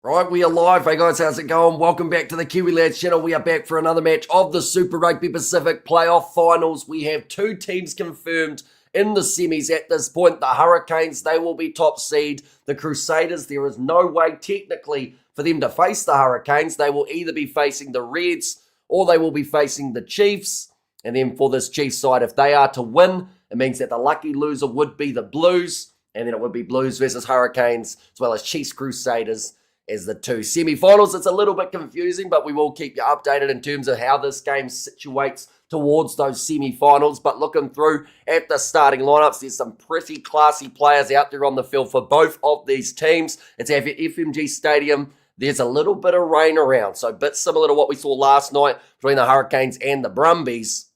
Right, we are live. Hey guys, how's it going? Welcome back to the Kiwi Lads channel. We are back for another match of the Super Rugby Pacific playoff finals. We have two teams confirmed in the semis at this point. The Hurricanes, they will be top seed. The Crusaders, there is no way technically for them to face the Hurricanes. They will either be facing the Reds or they will be facing the Chiefs. And then for this Chiefs side, if they are to win, it means that the lucky loser would be the Blues. And then it would be Blues versus Hurricanes, as well as Chiefs Crusaders as the two semi-finals. It's a little bit confusing, but we will keep you updated in terms of how this game situates towards those semi-finals. But looking through at the starting lineups, there's some pretty classy players out there on the field for both of these teams. It's at FMG Stadium. There's a little bit of rain around, so a bit similar to what we saw last night between the Hurricanes and the Brumbies.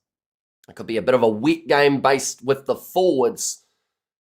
It could be a bit of a wet game based with the forwards.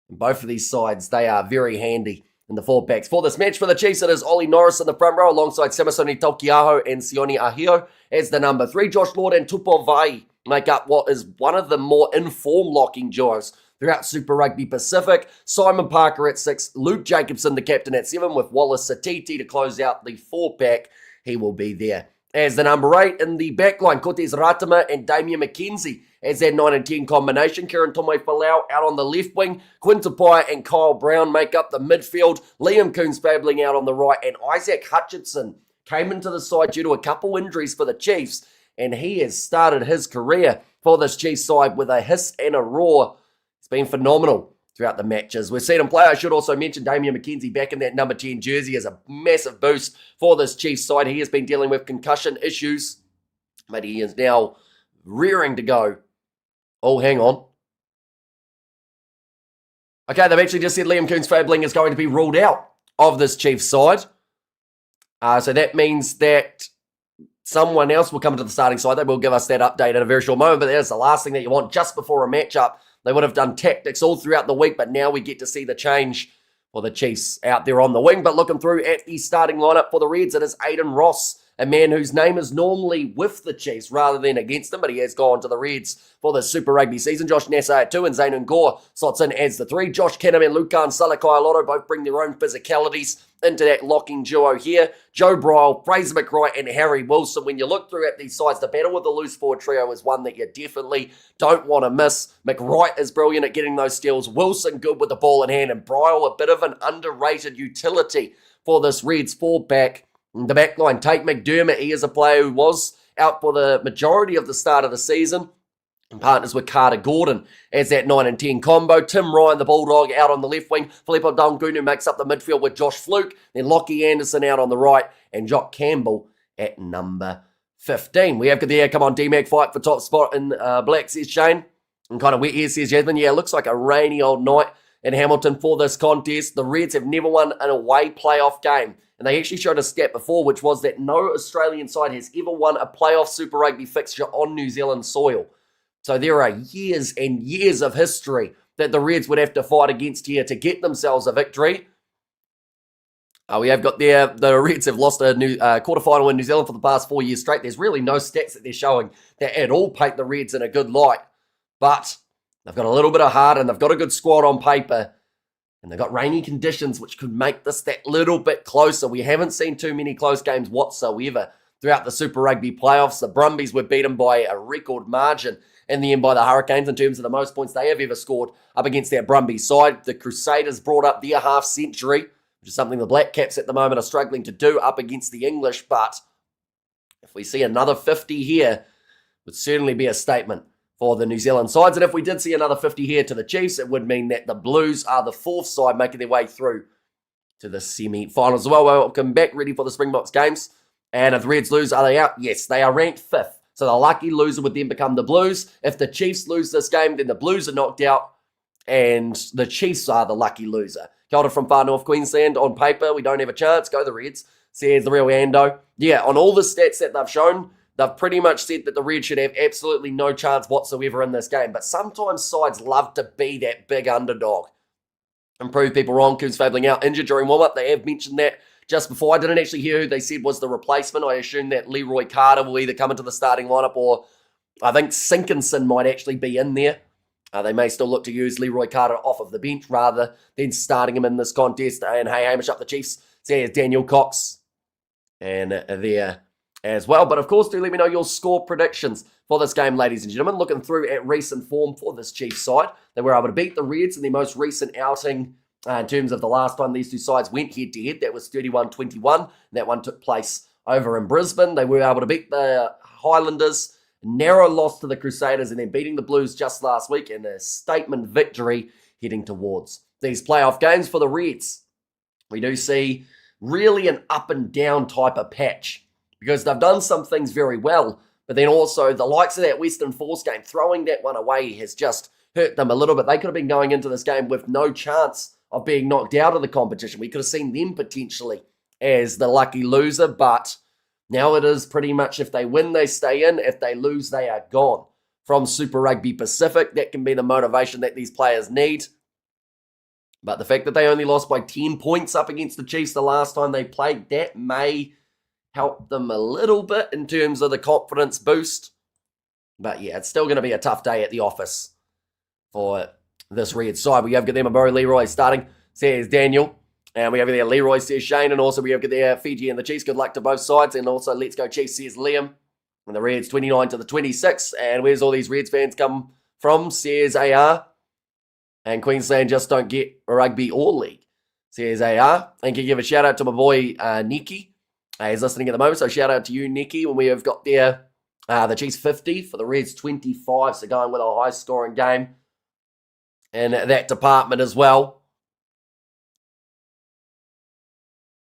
And both of these sides, they are very handy in the forward backs. For this match for the Chiefs, it is Ollie Norris in the front row alongside Samasoni Taukiaho and Sione Ahio as the number 3. Josh Lord and Tupou Vai make up what is one of the more in-form locking duos throughout Super Rugby Pacific. Simon Parker at 6, Luke Jacobson, the captain, at 7, with Wallace Satiti to close out the 4-pack. He will be there. As the number 8 in the backline, Cortez Ratama and Damien McKenzie as that 9 and 10 combination. Kieran Tomei-Falau out on the left wing. Quinn Tupai and Kyle Brown make up the midfield. Liam Coons-Fabling out on the right. And Isaac Hutchinson came into the side due to a couple injuries for the Chiefs. And he has started his career for this Chiefs side with a hiss and a roar. It's been phenomenal throughout the matches. We've seen him play. I should also mention Damien McKenzie back in that number 10 jersey as a massive boost for this Chiefs side. He has been dealing with concussion issues, but he is now rearing to go. Oh, hang on. Okay, they've actually just said Liam Coons-Fabling is going to be ruled out of this Chiefs side. So that means that someone else will come into the starting side. They will give us that update in a very short moment, but that's the last thing that you want just before a matchup. They would have done tactics all throughout the week, but now we get to see the change for the Chiefs out there on the wing. But looking through at the starting lineup for the Reds, it is Aidan Ross, a man whose name is normally with the Chiefs rather than against them, but he has gone to the Reds for the Super Rugby season. Josh Nassar at 2 and Zane Ngor slots in as the 3. Josh Kenham and Lukan Salakai-Lotto both bring their own physicalities into that locking duo here. Joe Bryle, Fraser McRae and Harry Wilson. When you look through at these sides, the battle with the loose forward trio is one that you definitely don't want to miss. McRae is brilliant at getting those steals. Wilson good with the ball in hand, and Bryle a bit of an underrated utility for this Reds 4-pack. The back line, Tate McDermott, he is a player who was out for the majority of the start of the season and partners with Carter Gordon as that 9 and 10 combo. Tim Ryan, the Bulldog, out on the left wing. Filippo Dalgunu makes up the midfield with Josh Fluke. Then Lockie Anderson out on the right and Jock Campbell at number 15. We have there, come on, D-Mac fight for top spot in black, says Shane. And kind of wet here, says Jasmine. Yeah, it looks like a rainy old night in Hamilton for this contest. The Reds have never won an away playoff game. And they actually showed a stat before, which was that no Australian side has ever won a playoff Super Rugby fixture on New Zealand soil. So there are years and years of history that the Reds would have to fight against here to get themselves a victory. We have got there, the Reds have lost a new quarterfinal in New Zealand for the past 4 years straight. There's really no stats that they're showing that at all paint the Reds in a good light. But they've got a little bit of heart and they've got a good squad on paper. And they've got rainy conditions, which could make this that little bit closer. We haven't seen too many close games whatsoever throughout the Super Rugby playoffs. The Brumbies were beaten by a record margin in the end by the Hurricanes in terms of the most points they have ever scored up against their Brumbies side. The Crusaders brought up their half century, which is something the Black Caps at the moment are struggling to do up against the English. But if we see another 50 here, it would certainly be a statement for the New Zealand sides. And if we did see another 50 here to the Chiefs, it would mean that the Blues are the 4th side making their way through to the semi-finals as well. Welcome back, ready for the Springboks games. And if the Reds lose, are they out? Yes, they are ranked 5th. So the lucky loser would then become the Blues. If the Chiefs lose this game, then the Blues are knocked out and the Chiefs are the lucky loser. Kia ora from far north Queensland. On paper, we don't have a chance. Go the Reds, says the real Ando. Yeah, on all the stats that they've shown, they've pretty much said that the Reds should have absolutely no chance whatsoever in this game. But sometimes sides love to be that big underdog and prove people wrong. Coons-Fabling out injured during warm-up. They have mentioned that just before. I didn't actually hear who they said was the replacement. I assume that Leroy Carter will either come into the starting lineup or I think Sinkinson might actually be in there. They may still look to use Leroy Carter off of the bench rather than starting him in this contest. And hey, Hamish up the Chiefs, says Daniel Cox. and there as well. But of course, do let me know your score predictions for this game, ladies and gentlemen. Looking through at recent form for this Chiefs side, they were able to beat the Reds in their most recent outing in terms of the last time these two sides went head-to-head. That was 31-21. That one took place over in Brisbane. They were able to beat the Highlanders, narrow loss to the Crusaders, and then beating the Blues just last week in a statement victory heading towards these playoff games for the Reds. We do see really an up and down type of patch because they've done some things very well, but then also the likes of that Western Force game, throwing that one away has just hurt them a little bit. They could have been going into this game with no chance of being knocked out of the competition. We could have seen them potentially as the lucky loser, but now it is pretty much if they win, they stay in. If they lose, they are gone. From Super Rugby Pacific, that can be the motivation that these players need. But the fact that they only lost by 10 points up against the Chiefs the last time they played, that may help them a little bit in terms of the confidence boost. But yeah, it's still going to be a tough day at the office for this Reds side. We have got them a Bo Leroy starting, says Daniel. And we have there Leroy, says Shane. And also we have got there Fiji and the Chiefs. Good luck to both sides. And also let's go Chiefs, says Liam. And the Reds 29-26. And where's all these Reds fans come from, says AR. And Queensland just don't get rugby or league, says AR. And can give a shout out to my boy Nicky. He's listening at the moment. So shout out to you, Nicky. When we have got there the Chiefs 50 for the Reds 25. So going with a high scoring game in that department as well.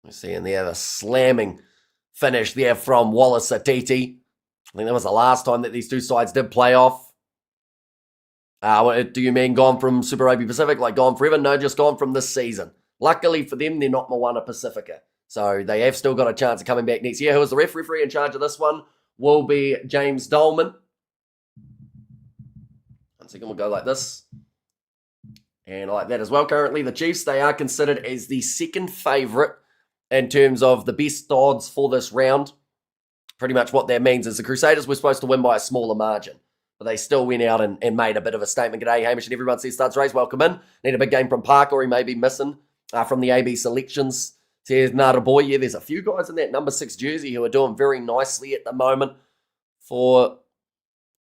We're seeing there the slamming finish there from Wallace Atiti. I think that was the last time that these two sides did play off. Do you mean gone from Super Rugby Pacific, like gone forever? No, just gone from this season. Luckily for them, they're not Moana Pacifica. So they have still got a chance of coming back next year. Who is the referee in charge of this one? Will be James Dolman. 1 second, we'll go like this. And like that as well. Currently, the Chiefs, they are considered as the second favourite in terms of the best odds for this round. Pretty much what that means is the Crusaders were supposed to win by a smaller margin. But they still went out and made a bit of a statement. G'day, Hamish, and everyone says Studs Race, welcome in. Need a big game from Park, or he may be missing from the AB selections. Says Nada Boy. Yeah, there's a few guys in that number 6 jersey who are doing very nicely at the moment for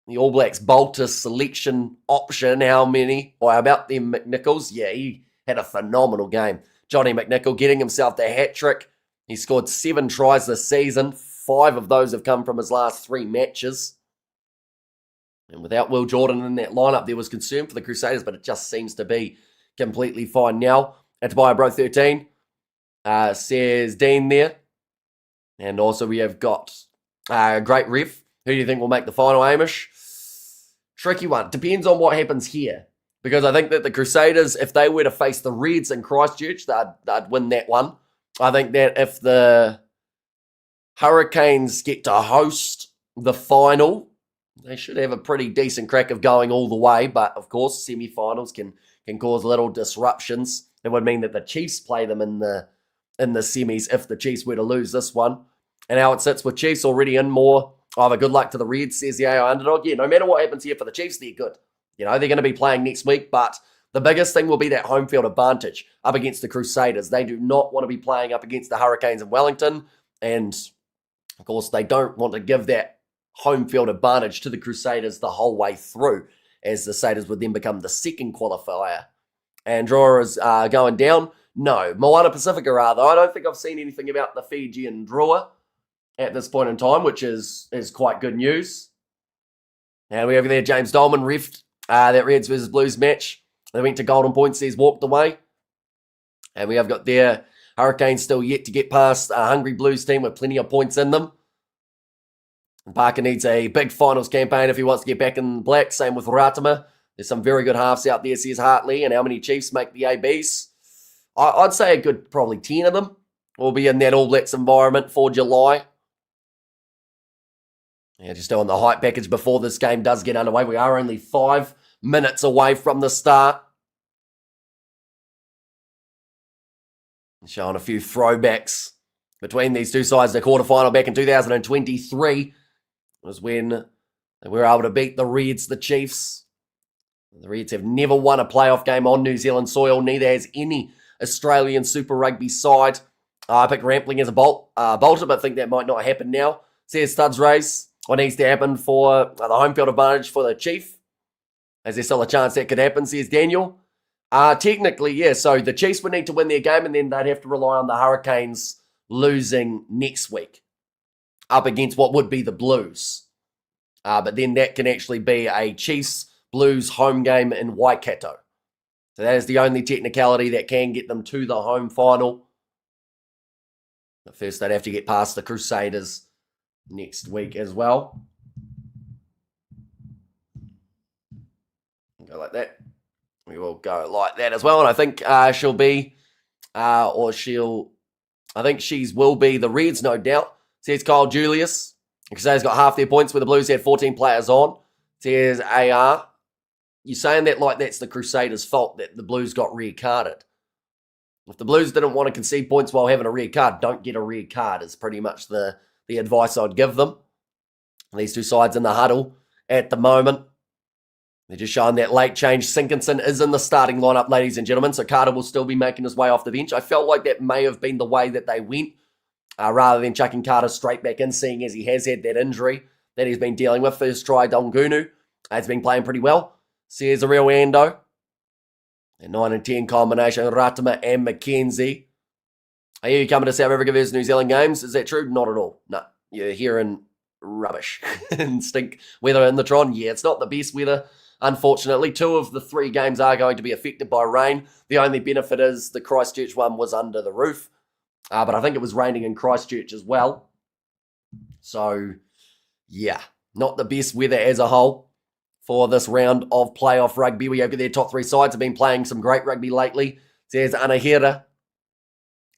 the All Blacks Bolter selection option. How many? Or about them McNichols? Yeah, he had a phenomenal game. Johnny McNichol getting himself the hat trick. He scored 7 tries this season. 5 of those have come from his last 3 matches. And without Will Jordan in that lineup, there was concern for the Crusaders, but it just seems to be completely fine now. At Bio Bro 13, says Dean there. And also we have got a great ref. Who do you think will make the final, Hamish? Tricky one. Depends on what happens here. Because I think that the Crusaders, if they were to face the Reds in Christchurch, they'd win that one. I think that if the Hurricanes get to host the final, they should have a pretty decent crack of going all the way. But, of course, semi-finals can cause little disruptions. It would mean that the Chiefs play them in the semis if the Chiefs were to lose this one. And how it sits with Chiefs already in more. Either good luck to the Reds, says the AI underdog. Yeah, no matter what happens here for the Chiefs, they're good. You know, they're going to be playing next week, but the biggest thing will be that home field advantage up against the Crusaders. They do not want to be playing up against the Hurricanes in Wellington, and, of course, they don't want to give that home field advantage to the Crusaders the whole way through, as the Crusaders would then become the second qualifier. And draw is going down. No, Moana Pacifica rather. I don't think I've seen anything about the Fijian draw at this point in time, which is quite good news. And we have there James Dolman reffed that Reds versus Blues match. They went to Golden Point, says walked away. And we have got there Hurricanes still yet to get past a hungry Blues team with plenty of points in them. And Parker needs a big finals campaign if he wants to get back in the black. Same with Ratama. There's some very good halves out there, says Hartley. And how many Chiefs make the ABs? I'd say a good probably 10 of them will be in that All Blacks environment for July. Yeah, just doing the hype package before this game does get underway. We are only 5 minutes away from the start. Showing a few throwbacks between these two sides. The quarterfinal back in 2023 was when they were able to beat the Reds, the Chiefs. The Reds have never won a playoff game on New Zealand soil. Neither has any Australian Super Rugby side I picked Rampling as a bolter, but think that might not happen now. Says Studs race. What needs to happen for the home field advantage for the Chief? Is there still a chance that could happen, says Daniel? Technically, yeah. So the Chiefs would need to win their game, and then they'd have to rely on the Hurricanes losing next week up against what would be the Blues. But then that can actually be a Chiefs-Blues home game in Waikato. So that is the only technicality that can get them to the home final. But first, they'd have to get past the Crusaders next week as well. Go like that. We will go like that as well. And I think she'll be, I think she will be the Reds, no doubt. Says Kyle Julius. Crusaders got half their points where the Blues had 14 players on. Says AR. You're saying that like that's the Crusaders' fault that the Blues got red carded. If the Blues didn't want to concede points while having a red card, don't get a red card is pretty much the advice I'd give them. These two sides in the huddle at the moment. They're just showing that late change. Sinkinson is in the starting lineup, ladies and gentlemen, so Carter will still be making his way off the bench. I felt like that may have been the way that they went, rather than chucking Carter straight back in, seeing as he has had that injury that he's been dealing with. First try, Dongunu has been playing pretty well. Says a real Ando. A 9 and 10 combination, Ratama and McKenzie. Are you coming to South Africa versus New Zealand games? Is that true? Not at all. No, you're hearing rubbish and stink weather in the Tron. Yeah, it's not the best weather. Unfortunately, 2 of the 3 games are going to be affected by rain. The only benefit is the Christchurch one was under the roof. But I think it was raining in Christchurch as well. So, yeah, not the best weather as a whole for this round of playoff rugby. We have their top 3 sides have been playing some great rugby lately. Says Anahira.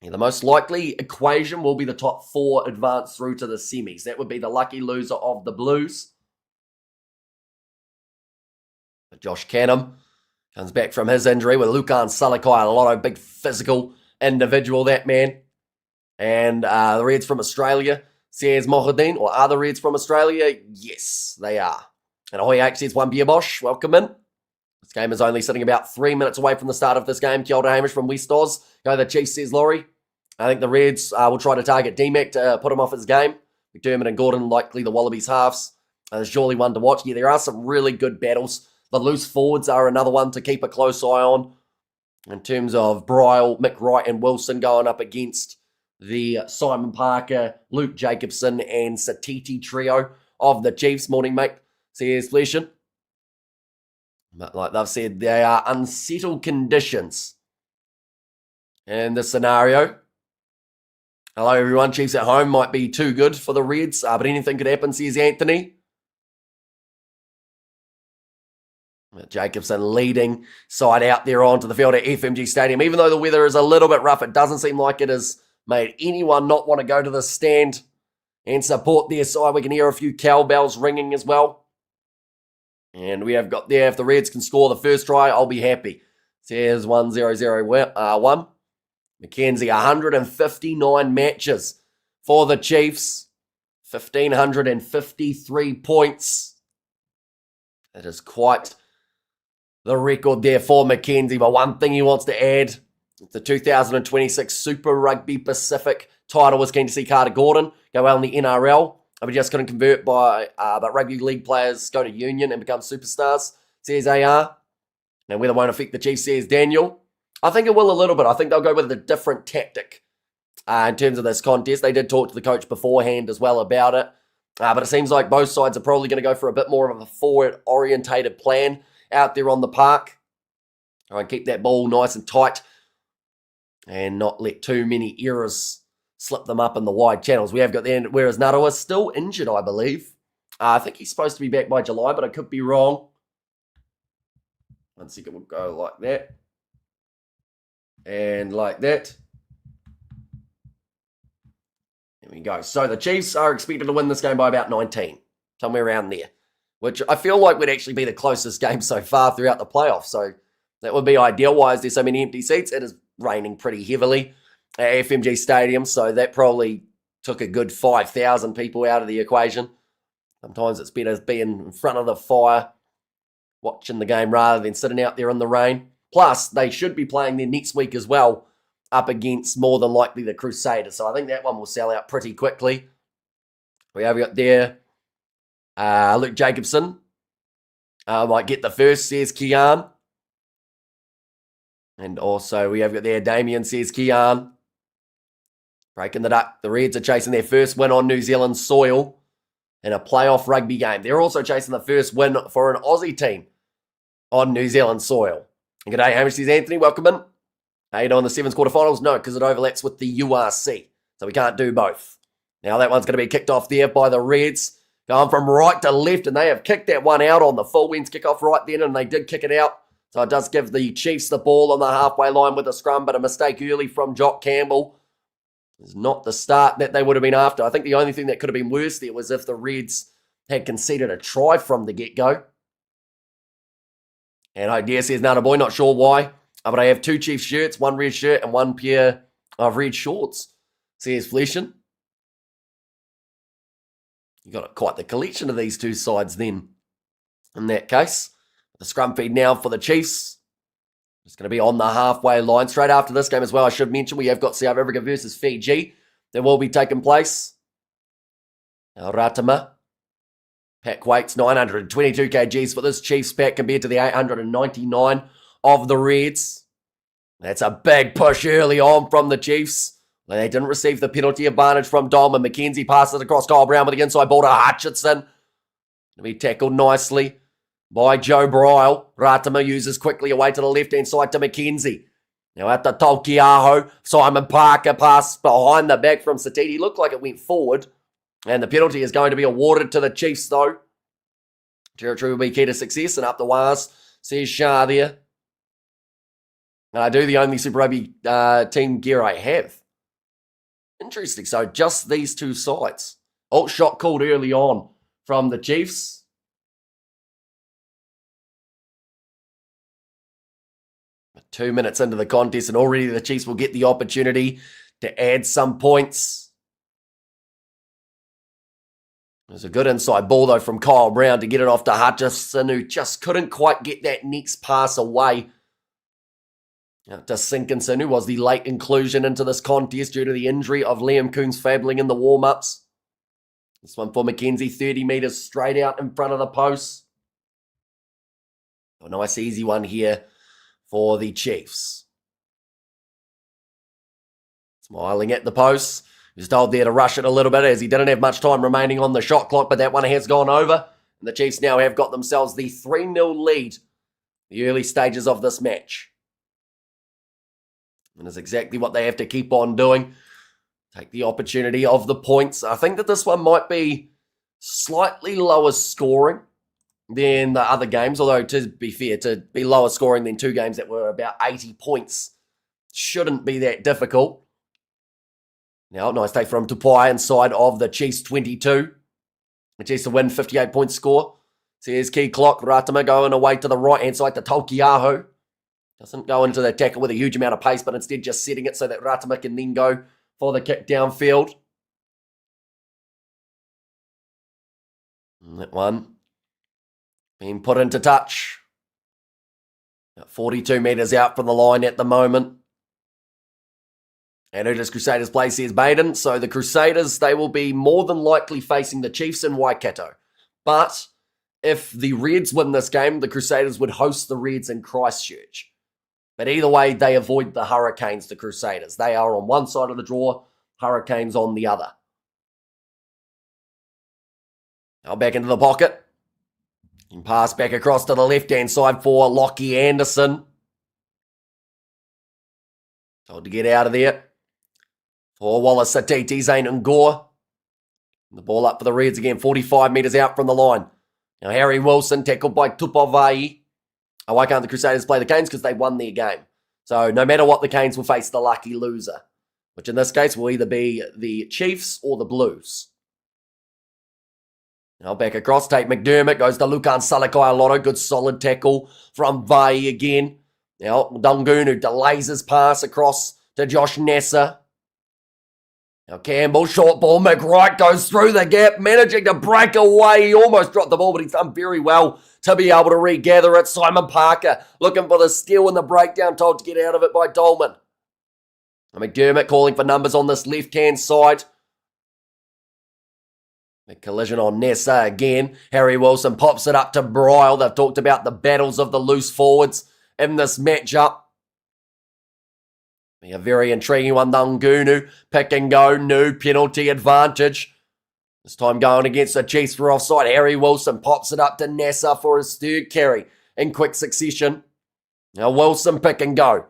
Yeah, the most likely equation will be the top 4 advance through to the semis. That would be the lucky loser of the Blues. Josh Canham comes back from his injury with Lukan Salakai, a lot of big physical individual, that man. And the Reds from Australia, says Mohadin, or are the Reds from Australia? Yes, they are. And Ahoy H says one beer Bosch, welcome in. This game is only sitting about 3 minutes away from the start of this game. Kia ora, Hamish from West Oz. Go the Chiefs, says Laurie. I think the Reds will try to target D-Mac to put him off his game. McDermott and Gordon, likely the Wallabies halves. There's surely one to watch. Yeah, there are some really good battles. The loose forwards are another one to keep a close eye on. In terms of Bryle, Mick Wright and Wilson going up against the Simon Parker, Luke Jacobson and Satiti trio of the Chiefs. Morning, mate. Says Fleshin. But like they've said, they are unsettled conditions in this scenario. Hello, everyone. Chiefs at home might be too good for the Reds, but anything could happen, says Anthony. Jacobson leading side out there onto the field at FMG Stadium. Even though the weather is a little bit rough, it doesn't seem like it has made anyone not want to go to the stand and support their side. We can hear a few cowbells ringing as well. And we have got there, if the Reds can score the first try, I'll be happy. Says 1-0-0-1. Mackenzie, 159 matches for the Chiefs. 1,553 points. It is quite the record there for Mackenzie. But one thing he wants to add, the 2026 Super Rugby Pacific title was keen to see Carter Gordon go well in the NRL. We just couldn't convert but rugby league players go to union and become superstars, says AR. Now, whether it won't affect the Chiefs, says Daniel. I think it will a little bit. I think they'll go with a different tactic in terms of this contest. They did talk to the coach beforehand as well about it. But it seems like both sides are probably going to go for a bit more of a forward-orientated plan out there on the park. Try and keep that ball nice and tight and not let too many errors slip them up in the wide channels. We have got there, whereas Narawa is still injured, I believe. I think he's supposed to be back by July, but I could be wrong. 1 second, we'll go like that. And like that. There we go. So the Chiefs are expected to win this game by about 19. Somewhere around there. Which I feel like would actually be the closest game so far throughout the playoffs. So that would be ideal. Why is there so many empty seats? It is raining pretty heavily at FMG Stadium. So that probably took a good 5,000 people out of the equation. Sometimes it's better being in front of the fire, watching the game rather than sitting out there in the rain. Plus, they should be playing there next week as well up against more than likely the Crusaders. So I think that one will sell out pretty quickly. We have got there Luke Jacobson. Might get the first, says Kian. And also we have got there Damien, says Kian. Breaking the duck. The Reds are chasing their first win on New Zealand soil in a playoff rugby game. They're also chasing the first win for an Aussie team on New Zealand soil. And g'day, Hamish, says Anthony. Welcome in. How you doing the Sevens quarterfinals? No, because it overlaps with the URC. So we can't do both. Now that one's going to be kicked off there by the Reds. Going from right to left, and they have kicked that one out on the full wins kickoff right then, and they did kick it out. So it does give the Chiefs the ball on the halfway line with a scrum, but a mistake early from Jock Campbell. It's not the start that they would have been after. I think the only thing that could have been worse there was if the Reds had conceded a try from the get-go. And Idea says, "No, boy, not sure why. But I have 2 Chiefs shirts, 1 red shirt and 1 pair of red shorts," says Fleshin. You got quite the collection of these two sides then. In that case, the scrum feed now for the Chiefs. It's going to be on the halfway line. Straight after this game as well, I should mention, we have got South Africa versus Fiji. That will be taking place. Now, Ratama. Pack weights 922 kgs for this Chiefs pack compared to the 899 of the Reds. That's a big push early on from the Chiefs. They didn't receive the penalty advantage from Dolman. McKenzie passes across Kyle Brown with the inside ball to Hutchinson. To be tackled nicely by Joe Bryle. Ratama uses quickly away to the left-hand side to McKenzie. Now at the Tolkiaho, Simon Parker pass behind the back from Satiti. Looked like it went forward. And the penalty is going to be awarded to the Chiefs, though. Territory will be key to success. And up the wires, says Shah there. And I do the only Super Rugby team gear I have. Interesting. So just these two sides. Oh, shot called early on from the Chiefs. But 2 minutes into the contest, and already the Chiefs will get the opportunity to add some points. There's a good inside ball, though, from Kyle Brown to get it off to Hutchison, who just couldn't quite get that next pass away. Now to Sinkinson, who was the late inclusion into this contest due to the injury of Liam Coombs-Fabling in the warm-ups. This one for McKenzie, 30 metres straight out in front of the post. A nice easy one here for the Chiefs. Smiling at the post. He was told there to rush it a little bit as he didn't have much time remaining on the shot clock, but that one has gone over. And the Chiefs now have got themselves the 3-0 lead in the early stages of this match. And it's exactly what they have to keep on doing. Take the opportunity of the points. I think that this one might be slightly lower scoring than the other games, although to be fair, to be lower scoring than 2 games that were about 80 points shouldn't be that difficult. Now, nice take from Tupai inside of the Chiefs 22. The Chiefs to win 58-point score. Says Key Clock. Ratama going away to the right-hand side to Tolkiaho. Doesn't go into the tackle with a huge amount of pace, but instead just setting it so that Ratama can then go for the kick downfield. And that one being put into touch. 42 metres out from the line at the moment. And who does Crusaders play, says Baden. So the Crusaders, they will be more than likely facing the Chiefs in Waikato. But if the Reds win this game, the Crusaders would host the Reds in Christchurch. But either way, they avoid the Hurricanes, the Crusaders. They are on one side of the draw, Hurricanes on the other. Now back into the pocket. And pass back across to the left-hand side for Lockie Anderson. Told to get out of there. For Wallace Satiti, Zane Ngor. The ball up for the Reds again, 45 metres out from the line. Now Harry Wilson tackled by Tupovai. Why can't the Crusaders play the Canes? Because they won their game. So no matter what, the Canes will face the lucky loser, which in this case will either be the Chiefs or the Blues. Now back across, Tate McDermott goes to Lukan Salakai Lotto. Good solid tackle from Vai again. Now Dungoon, who delays his pass across to Josh Nasser. Now Campbell, short ball, McWright goes through the gap, managing to break away. He almost dropped the ball, but he's done very well to be able to regather it. Simon Parker looking for the steal and the breakdown, told to get out of it by Dolman. McDermott calling for numbers on this left-hand side. A collision on Nessa again. Harry Wilson pops it up to Bryle. They've talked about the battles of the loose forwards in this matchup. A very intriguing one. Ngunu, pick and go, new penalty advantage. This time going against the Chiefs for offside. Harry Wilson pops it up to Nessa for his third carry in quick succession. Now Wilson pick and go.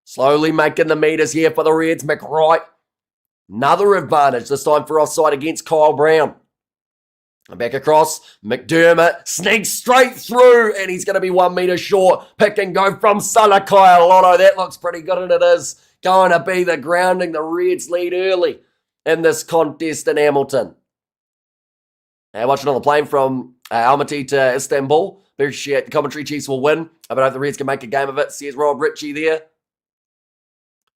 Slowly making the meters here for the Reds. McWright. Another advantage, this time for offside against Kyle Brown. Back across, McDermott sneaks straight through, and he's going to be 1 metre short. Pick and go from Salakai Lotto. That looks pretty good, and it is going to be the grounding. The Reds lead early in this contest in Hamilton. Now watching on the plane from Almaty to Istanbul. Appreciate the commentary. Chiefs will win. I hope the Reds can make a game of it. Says Rob Ritchie there.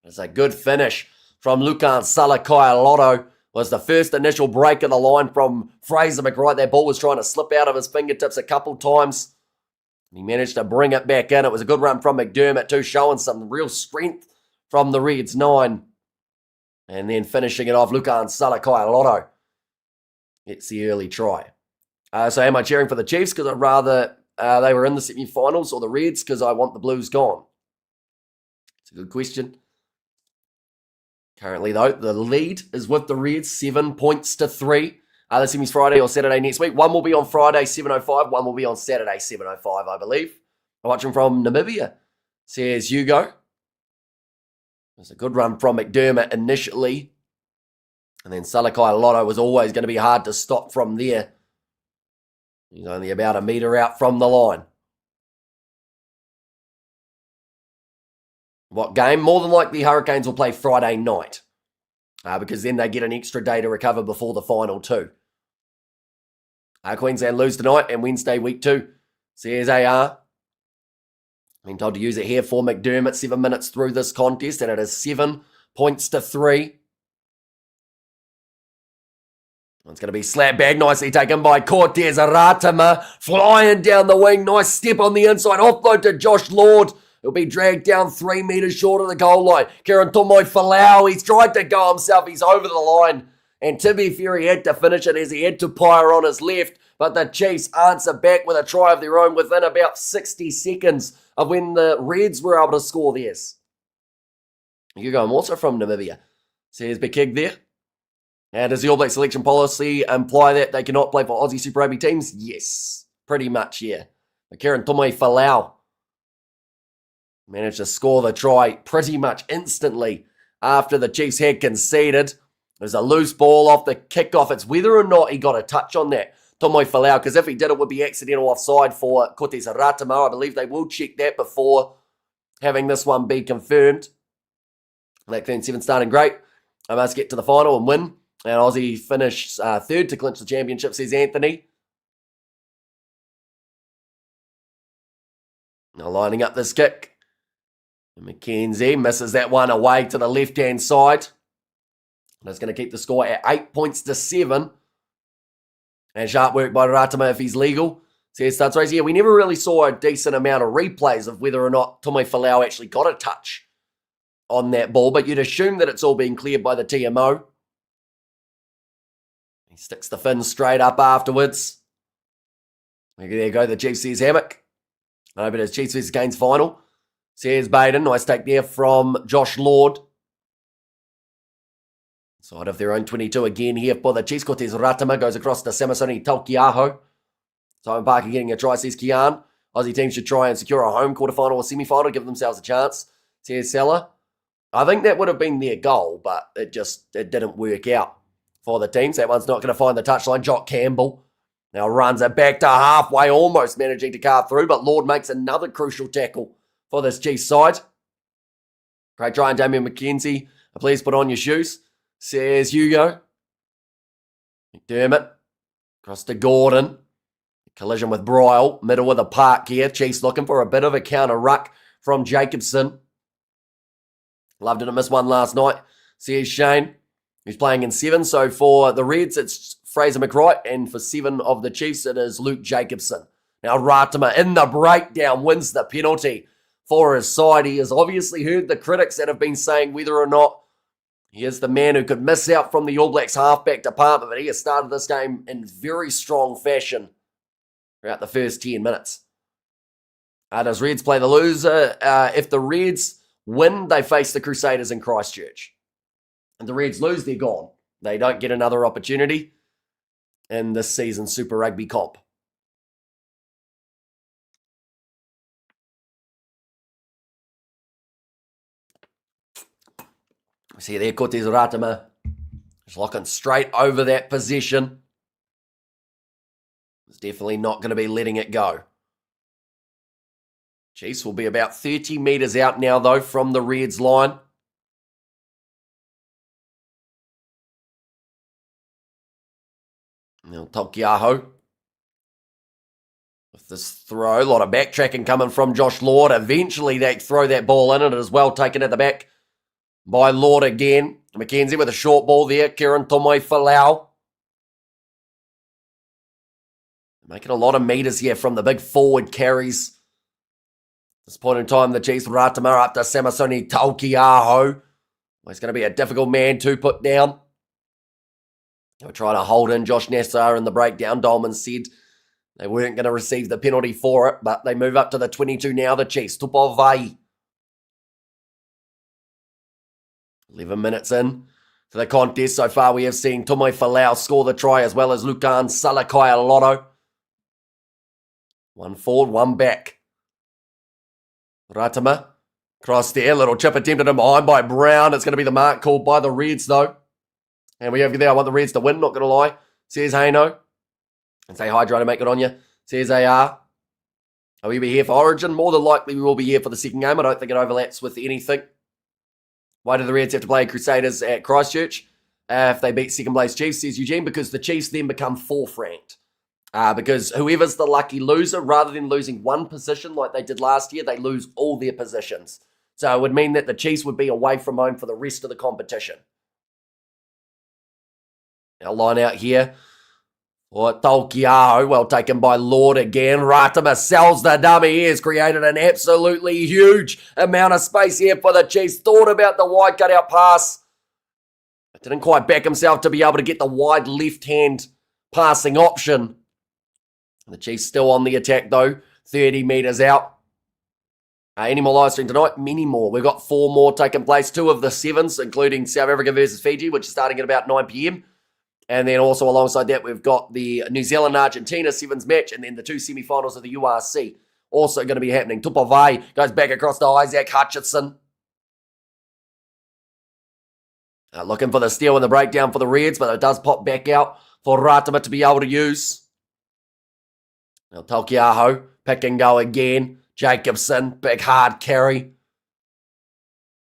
It's a good finish from Lukan Salakai Lotto. Was the first initial break of the line from Fraser McWright. That ball was trying to slip out of his fingertips a couple times. He managed to bring it back in. It was a good run from McDermott too, showing some real strength from the Reds 9. And then finishing it off, Lukan Salakai Lotto. It's the early try. So am I cheering for the Chiefs because I'd rather they were in the semi-finals, or the Reds because I want the Blues gone? It's a good question. Currently, though, the lead is with the Reds, 7 points to 3. The semis Friday or Saturday next week. One will be on Friday, 7:05. One will be on Saturday, 7:05, I believe. I'm watching from Namibia, says Hugo. There's a good run from McDermott initially. And then Salakai Lotto was always going to be hard to stop from there. He's only about 1 metre out from the line. What game? More than likely, Hurricanes will play Friday night because then they get an extra day to recover before the final too. Queensland lose tonight and Wednesday week 2. Says AR. Been told to use it here for McDermott. 7 minutes through this contest and it is 7 points to 3. It's going to be slap bag, nicely taken by Cortez Aratama. Flying down the wing, nice step on the inside. Offload to Josh Lord. He'll be dragged down 3 metres short of the goal line. Kieran Tomoe Falau, he's tried to go himself. He's over the line. And to be fair, he had to finish it as he had to Pyre on his left. But the Chiefs answer back with a try of their own within about 60 seconds of when the Reds were able to score theirs. Hugo also from Namibia. Says Bekig there. And does the All Black selection policy imply that they cannot play for Aussie Super Rugby teams? Yes, pretty much, yeah. But Kieran Tomoe Falau managed to score the try pretty much instantly after the Chiefs had conceded. There's a loose ball off the kickoff. It's whether or not he got a touch on that, Tomoe Falau, because if he did, it would be accidental offside for Cortez Aratama. I believe they will check that before having this one be confirmed. Black 37 starting great. I must get to the final and win. And Aussie finished third to clinch the championship, says Anthony. Now lining up this kick. McKenzie misses that one away to the left-hand side. And it's going to keep the score at 8 points to 7. And sharp work by Ratama if he's legal. Says Studs Race. Yeah, we never really saw a decent amount of replays of whether or not Tomoe Falau actually got a touch on that ball. But you'd assume that it's all being cleared by the TMO. He sticks the fin straight up afterwards. There you go. The Chiefs says Hammock. I hope it is Chiefs vs Canes final. Says Baden. Nice take there from Josh Lord. Side of their own 22 again here for the Chiefs. Cortez Ratama goes across to Samasoni Taukiaho. Simon Parker getting a try, says Kian. Aussie teams should try and secure a home quarterfinal or semi-final to give themselves a chance, says Seller. I think that would have been their goal, but it didn't work out for the teams. That one's not going to find the touchline. Jock Campbell now runs it back to halfway, almost managing to carve through, but Lord makes another crucial tackle for this Chiefs side. Great try, and Damian McKenzie. Please put on your shoes, says Hugo. McDermott across to Gordon. Collision with Bryle. Middle of the park here. Chiefs looking for a bit of a counter ruck from Jacobson. Love didn't miss one last night, says Shane. He's playing in 7. So for the Reds, it's Fraser McWright. And for 7 of the Chiefs, it is Luke Jacobson. Now Ratama in the breakdown wins the penalty for his side. He has obviously heard the critics that have been saying whether or not He is the man who could miss out from the All Blacks halfback department, but he has started this game in very strong fashion throughout the first 10 minutes. Does Reds play the loser? If the Reds win, they face the Crusaders in Christchurch. And the Reds lose, they're gone. They don't get another opportunity in this season's Super Rugby comp. See there, Cortez Ratama is looking straight over that possession. He's definitely not going to be letting it go. Chiefs will be about 30 metres out now, though, from the Reds line. Now, Tokiaho with this throw. A lot of backtracking coming from Josh Lord. Eventually, they throw that ball in, and it is well taken at the back by Lord again. McKenzie with a short ball there. Kieran Tomoi-Falau. Making a lot of metres here from the big forward carries. At this point in time, the Chiefs, Ratama up to Samasoni Tokiaho. It's going to be a difficult man to put down. They're trying to hold in Josh Nassar in the breakdown. Dolman said they weren't going to receive the penalty for it, but they move up to the 22 now, the Chiefs. Tupovai. 11 minutes in to the contest. So far, we have seen Tomoi-Falau score the try, as well as Lukan Salakai-Lotto. One forward, one back. Ratama, cross there, little chip attempted in behind by Brown. It's going to be the mark called by the Reds, though. And we have you there. I want the Reds to win, not going to lie. Says Haino. And say hi, trying to make it on you. Says AR. Are we be here for Origin? More than likely, we will be here for the second game. I don't think it overlaps with anything. Why do the Reds have to play Crusaders at Christchurch if they beat second place Chiefs, says Eugene? Because the Chiefs then become fourth ranked. Because whoever's the lucky loser, rather than losing one position like they did last year, they lose all their positions. So it would mean that the Chiefs would be away from home for the rest of the competition. Now line out here for Tokiaho, well taken by Lord again. Ratama sells the dummy. He has created an absolutely huge amount of space here for the Chiefs. Thought about the wide cutout pass. Didn't quite back himself to be able to get the wide left-hand passing option. The Chiefs still on the attack, though. 30 metres out. Any more live stream tonight? Many more. We've got 4 more taking place. 2 of the 7s, including South Africa versus Fiji, which is starting at about 9 p.m. And then also alongside that, we've got the New Zealand-Argentina 7s match, and then the 2 semi-finals of the URC also going to be happening. Tupovai goes back across to Isaac Hutchinson. Looking for the steal and the breakdown for the Reds, but it does pop back out for Ratama to be able to use. Now Tokiaho, pick and go again. Jacobson, big hard carry.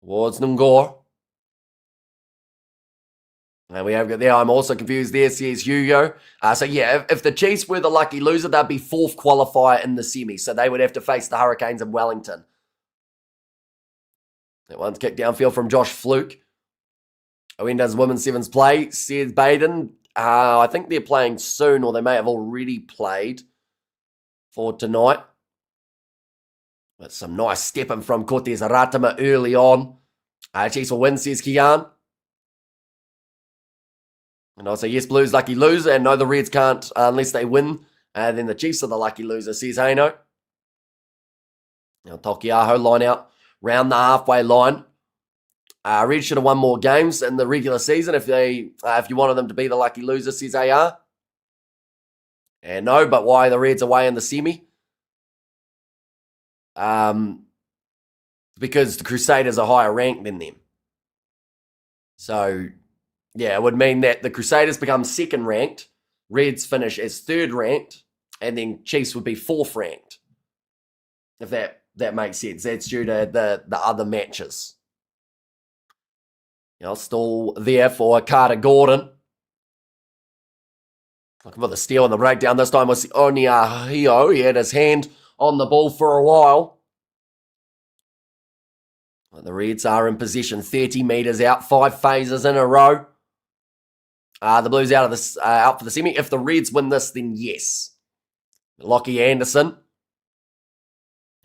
Towards Ngor. And we have got there, I'm also confused there, says Hugo. So yeah, if the Chiefs were the lucky loser, they'd be 4th qualifier in the semi. So they would have to face the Hurricanes in Wellington. That one's kicked downfield from Josh Fluke. When does Women's Sevens play? Says Baden. I think they're playing soon, or they may have already played for tonight. But some nice stepping from Cortez Ratama early on. Chiefs will win, says Kian. And I'll say, yes, Blues lucky loser. And no, the Reds can't unless they win. And then the Chiefs are the lucky loser, says Haino. Now Tokiaho line out round the halfway line. Reds should have won more games in the regular season if you wanted them to be the lucky loser, says AR. And no, but why the Reds away in the semi? Because the Crusaders are higher ranked than them. So, yeah, it would mean that the Crusaders become 2nd ranked, Reds finish as 3rd ranked, and then Chiefs would be 4th ranked. If that makes sense. That's due to the other matches. Still there for Carter Gordon. Looking for the steal and the breakdown. This time was Oniahio. He had his hand on the ball for a while. The Reds are in position 30 metres out. 5 phases in a row. The Blues out for the semi. If the Reds win this, then yes. Lockie Anderson.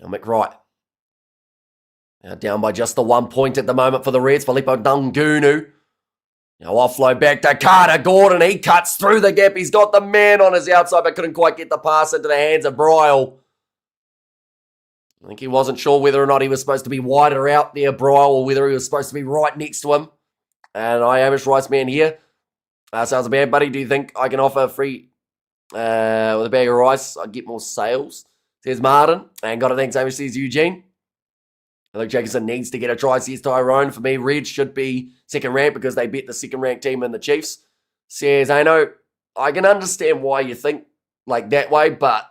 Now McWright. Now down by just the 1 point at the moment for the Reds. Filippo Dungunu Now offload back to Carter Gordon. He cuts through the gap. He's got the man on his outside, but couldn't quite get the pass into the hands of Bryle. I think he wasn't sure whether or not he was supposed to be wider out there, Bryle, or whether he was supposed to be right next to him. And I am his rice man here. Sounds a bad, buddy. Do you think I can offer free with a bag of rice? I'd get more sales. Says Martin. And got it, thanks, Amish. Says Eugene. I think Jacobson needs to get a try, says Tyrone. For me, Reds should be second ranked because they beat the second ranked team in the Chiefs. Says, I know, I can understand why you think like that way, but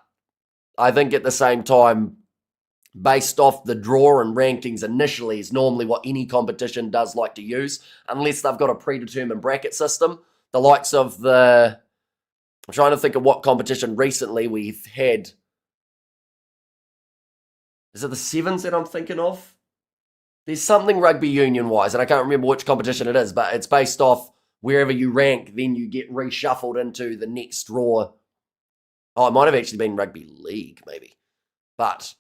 I think at the same time, based off the draw and rankings initially is normally what any competition does like to use, unless they've got a predetermined bracket system. The likes of I'm trying to think of what competition recently we've had. Is it the Sevens that I'm thinking of? There's something rugby union-wise, and I can't remember which competition it is, but it's based off wherever you rank, then you get reshuffled into the next draw. Oh, it might have actually been rugby league, maybe. But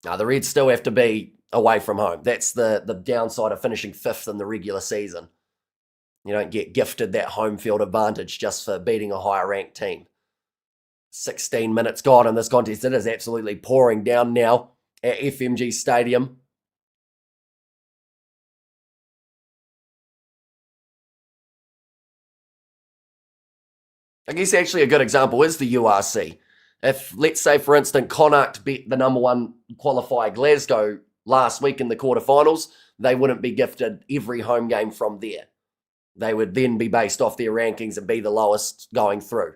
no, the Reds still have to be away from home. That's the downside of finishing fifth in the regular season. You don't get gifted that home field advantage just for beating a higher ranked team. 16 minutes gone in this contest. It is absolutely pouring down now at FMG Stadium. I guess actually a good example is the URC. If, let's say, for instance, Connacht beat the number one qualifier Glasgow last week in the quarterfinals, they wouldn't be gifted every home game from there. They would then be based off their rankings and be the lowest going through.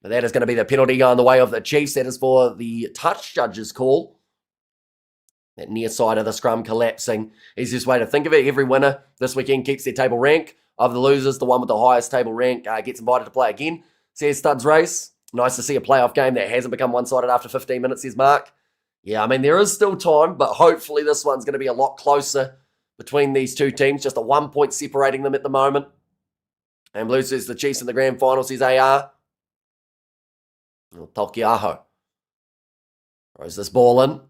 But that is going to be the penalty going the way of the Chiefs. That is for the touch judge's call. That near side of the scrum collapsing. Easiest way to think of it, every winner this weekend keeps their table rank. Of the losers, the one with the highest table rank gets invited to play again. Says Studs Race. Nice to see a playoff game that hasn't become one-sided after 15 minutes, says Mark. Yeah, I mean, there is still time, but hopefully this one's going to be a lot closer between these two teams. Just a 1 point separating them at the moment. And Blue says the Chiefs in the grand final, says AR. Tokiaho throws this ball in.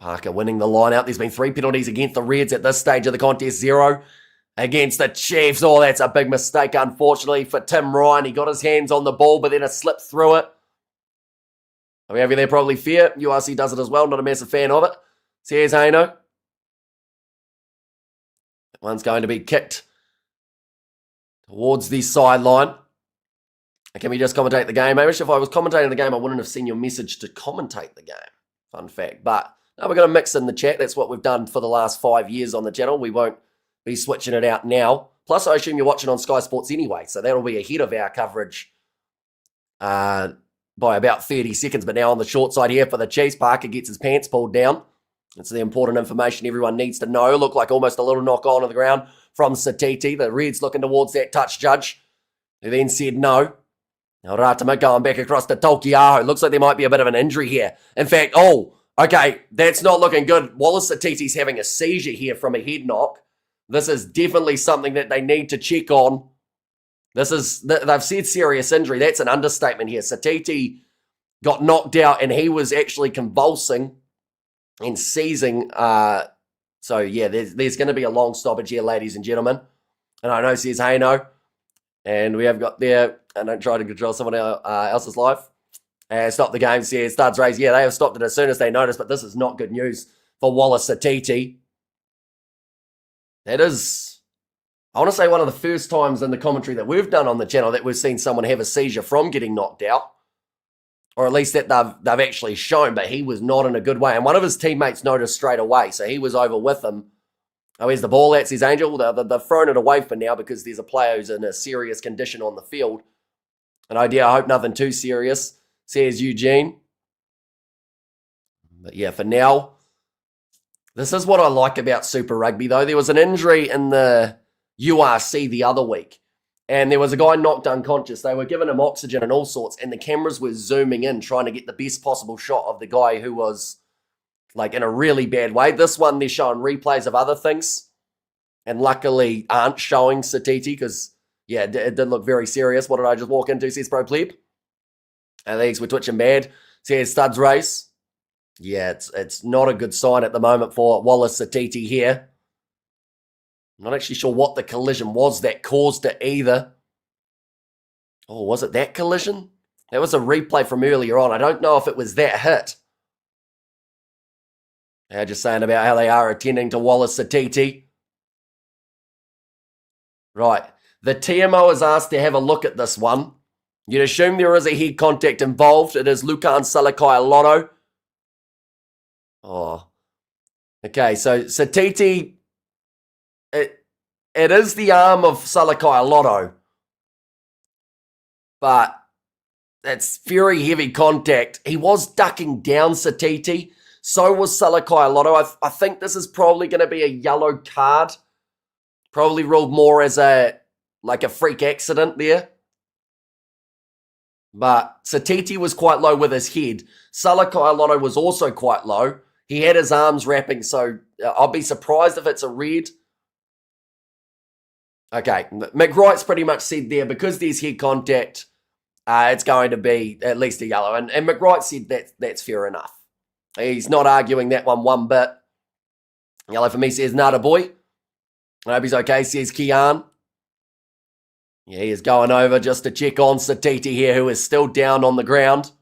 Parker winning the line out. There's been 3 penalties against the Reds at this stage of the contest. 0 against the Chiefs. Oh, that's a big mistake, unfortunately, for Tim Ryan. He got his hands on the ball, but then it slipped through it. Are we over there? Probably fair. URC does it as well. Not a massive fan of it. Says Haino. That one's going to be kicked towards the sideline. Can we just commentate the game? Maybe if I was commentating the game, I wouldn't have seen your message to commentate the game. Fun fact. But no, we're going to mix in the chat. That's what we've done for the last 5 years on the channel. We won't be switching it out now. Plus, I assume you're watching on Sky Sports anyway, so that'll be ahead of our coverage by about 30 seconds. But now on the short side here for the Chiefs, Parker gets his pants pulled down. It's the important information everyone needs to know. Looked like almost a little knock on the ground from Satiti. The Reds looking towards that touch judge, who then said no. Now Ratama going back across to Tokiaho. Looks like there might be a bit of an injury here. In fact, okay, that's not looking good. Wallace Satiti's having a seizure here from a head knock. This is definitely something that they need to check on. They've said serious injury. That's an understatement here. Satiti got knocked out and he was actually convulsing and seizing. So yeah, there's going to be a long stoppage here, ladies and gentlemen. And I know says Haino. And we have got there, and don't try to control someone else's life. And stop the game, says Studs Race. Yeah, they have stopped it as soon as they noticed, but this is not good news for Wallace Satiti. That is, I want to say, one of the first times in the commentary that we've done on the channel that we've seen someone have a seizure from getting knocked out. Or at least that they've actually shown, but he was not in a good way. And one of his teammates noticed straight away, so he was over with him. Oh, where's the ball? That's his Angel. They've thrown it away for now because there's a player who's in a serious condition on the field. An idea, I hope nothing too serious, says Eugene. But yeah, for now, this is what I like about Super Rugby, though. There was an injury in the URC the other week, and there was a guy knocked unconscious. They were giving him oxygen and all sorts, and the cameras were zooming in, trying to get the best possible shot of the guy who was like in a really bad way. This one, they're showing replays of other things, and luckily aren't showing Satiti because, yeah, it did look very serious. What did I just walk into, says Pro Pleb? And legs were twitching bad, says Studs Race. Yeah, it's not a good sign at the moment for Wallace Satiti here. I'm not actually sure what the collision was that caused it either. Oh, was it that collision? That was a replay from earlier on. I don't know if it was that hit. They're just saying about how they are attending to Wallace Satiti. Right. The TMO is asked to have a look at this one. You'd assume there is a head contact involved. It is Lukan Salakai-Lotto. Oh. Okay, so Satiti, it is the arm of Salakai-Lotto. But that's very heavy contact. He was ducking down Satiti. So was Salakai-Lotto. I think this is probably going to be a yellow card. Probably ruled more as a freak accident there. But Satiti was quite low with his head. Salakai-Lotto was also quite low. He had his arms wrapping, so I'll be surprised if it's a red. Okay, McWright's pretty much said there, because there's head contact, it's going to be at least a yellow. And McWright said that's fair enough. He's not arguing that one bit. Yellow for me, says Nada Boy. I hope he's okay, says Kian. Yeah, he is going over just to check on Satiti here, who is still down on the ground.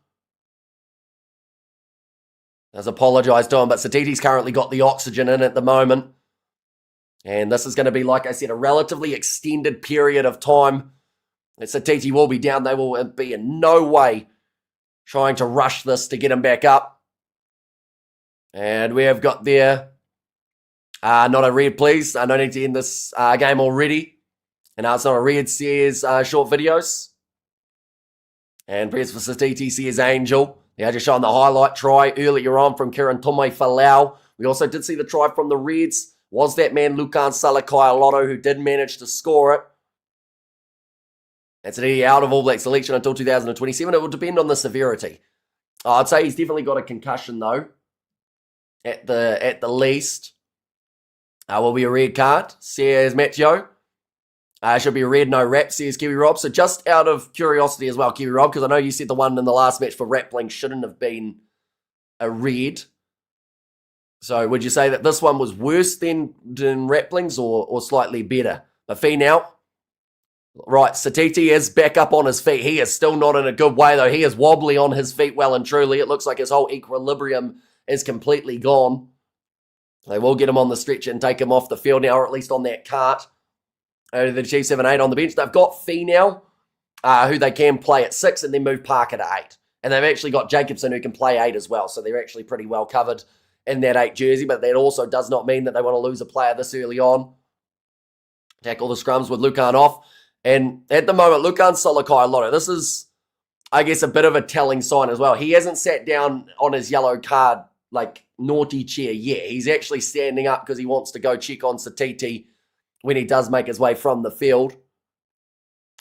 Does apologise to him, but Satiti's currently got the oxygen in at the moment. And this is going to be, like I said, a relatively extended period of time that Satiti will be down. They will be in no way trying to rush this to get him back up. And we have got there, not a red, please. No need to end this game already. And now it's not a red, says short videos. And press for Satiti, says Angel. They are just showing the highlight try earlier on from Kieran Tomei Falau. We also did see the try from the Reds. Was that man Lukan Salakai-Lotto who did manage to score it. That's an out of All Black selection until 2027. It will depend on the severity. I'd say he's definitely got a concussion though. At the least. Will be a red card, says Matteo. Should be a red, no rap, says Kiwi Rob. So just out of curiosity as well, Kiwi Rob, because I know you said the one in the last match for Rappling shouldn't have been a red. So would you say that this one was worse than Rappling's or slightly better? But Fee now. Right, Satiti is back up on his feet. He is still not in a good way, though. He is wobbly on his feet well and truly. It looks like his whole equilibrium is completely gone. They will get him on the stretcher and take him off the field now, or at least on that cart. The Chiefs have an 8 on the bench. They've got Fee now, who they can play at 6 and then move Parker to 8. And they've actually got Jacobson who can play 8 as well. So they're actually pretty well covered in that 8 jersey. But that also does not mean that they want to lose a player this early on. Tackle the scrums with Lukan off. And at the moment, Lukan Salakai-Lotto, this is, I guess, a bit of a telling sign as well. He hasn't sat down on his yellow card, naughty chair yet. He's actually standing up because he wants to go check on Satiti when he does make his way from the field.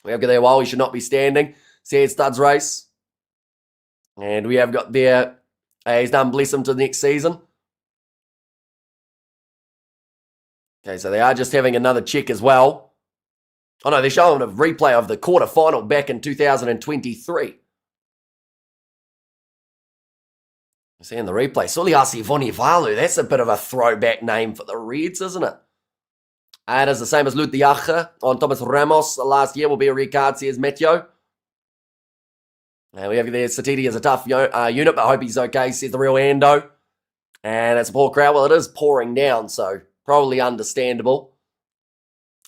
We have got there, well, he should not be standing. Says Studs Race. And we have got there, he's done bless him to the next season. Okay, so they are just having another check as well. Oh no, they're showing a replay of the quarterfinal back in 2023. Seeing the replay. Suliasi Vonivalu, that's a bit of a throwback name for the Reds, isn't it? And it's the same as Lutiacha on Thomas Ramos last year. Will be a red card, says Matteo. And we have there, Satiti is a tough unit, but I hope he's okay, says the real Ando. And it's a poor crowd. Well, it is pouring down, so probably understandable.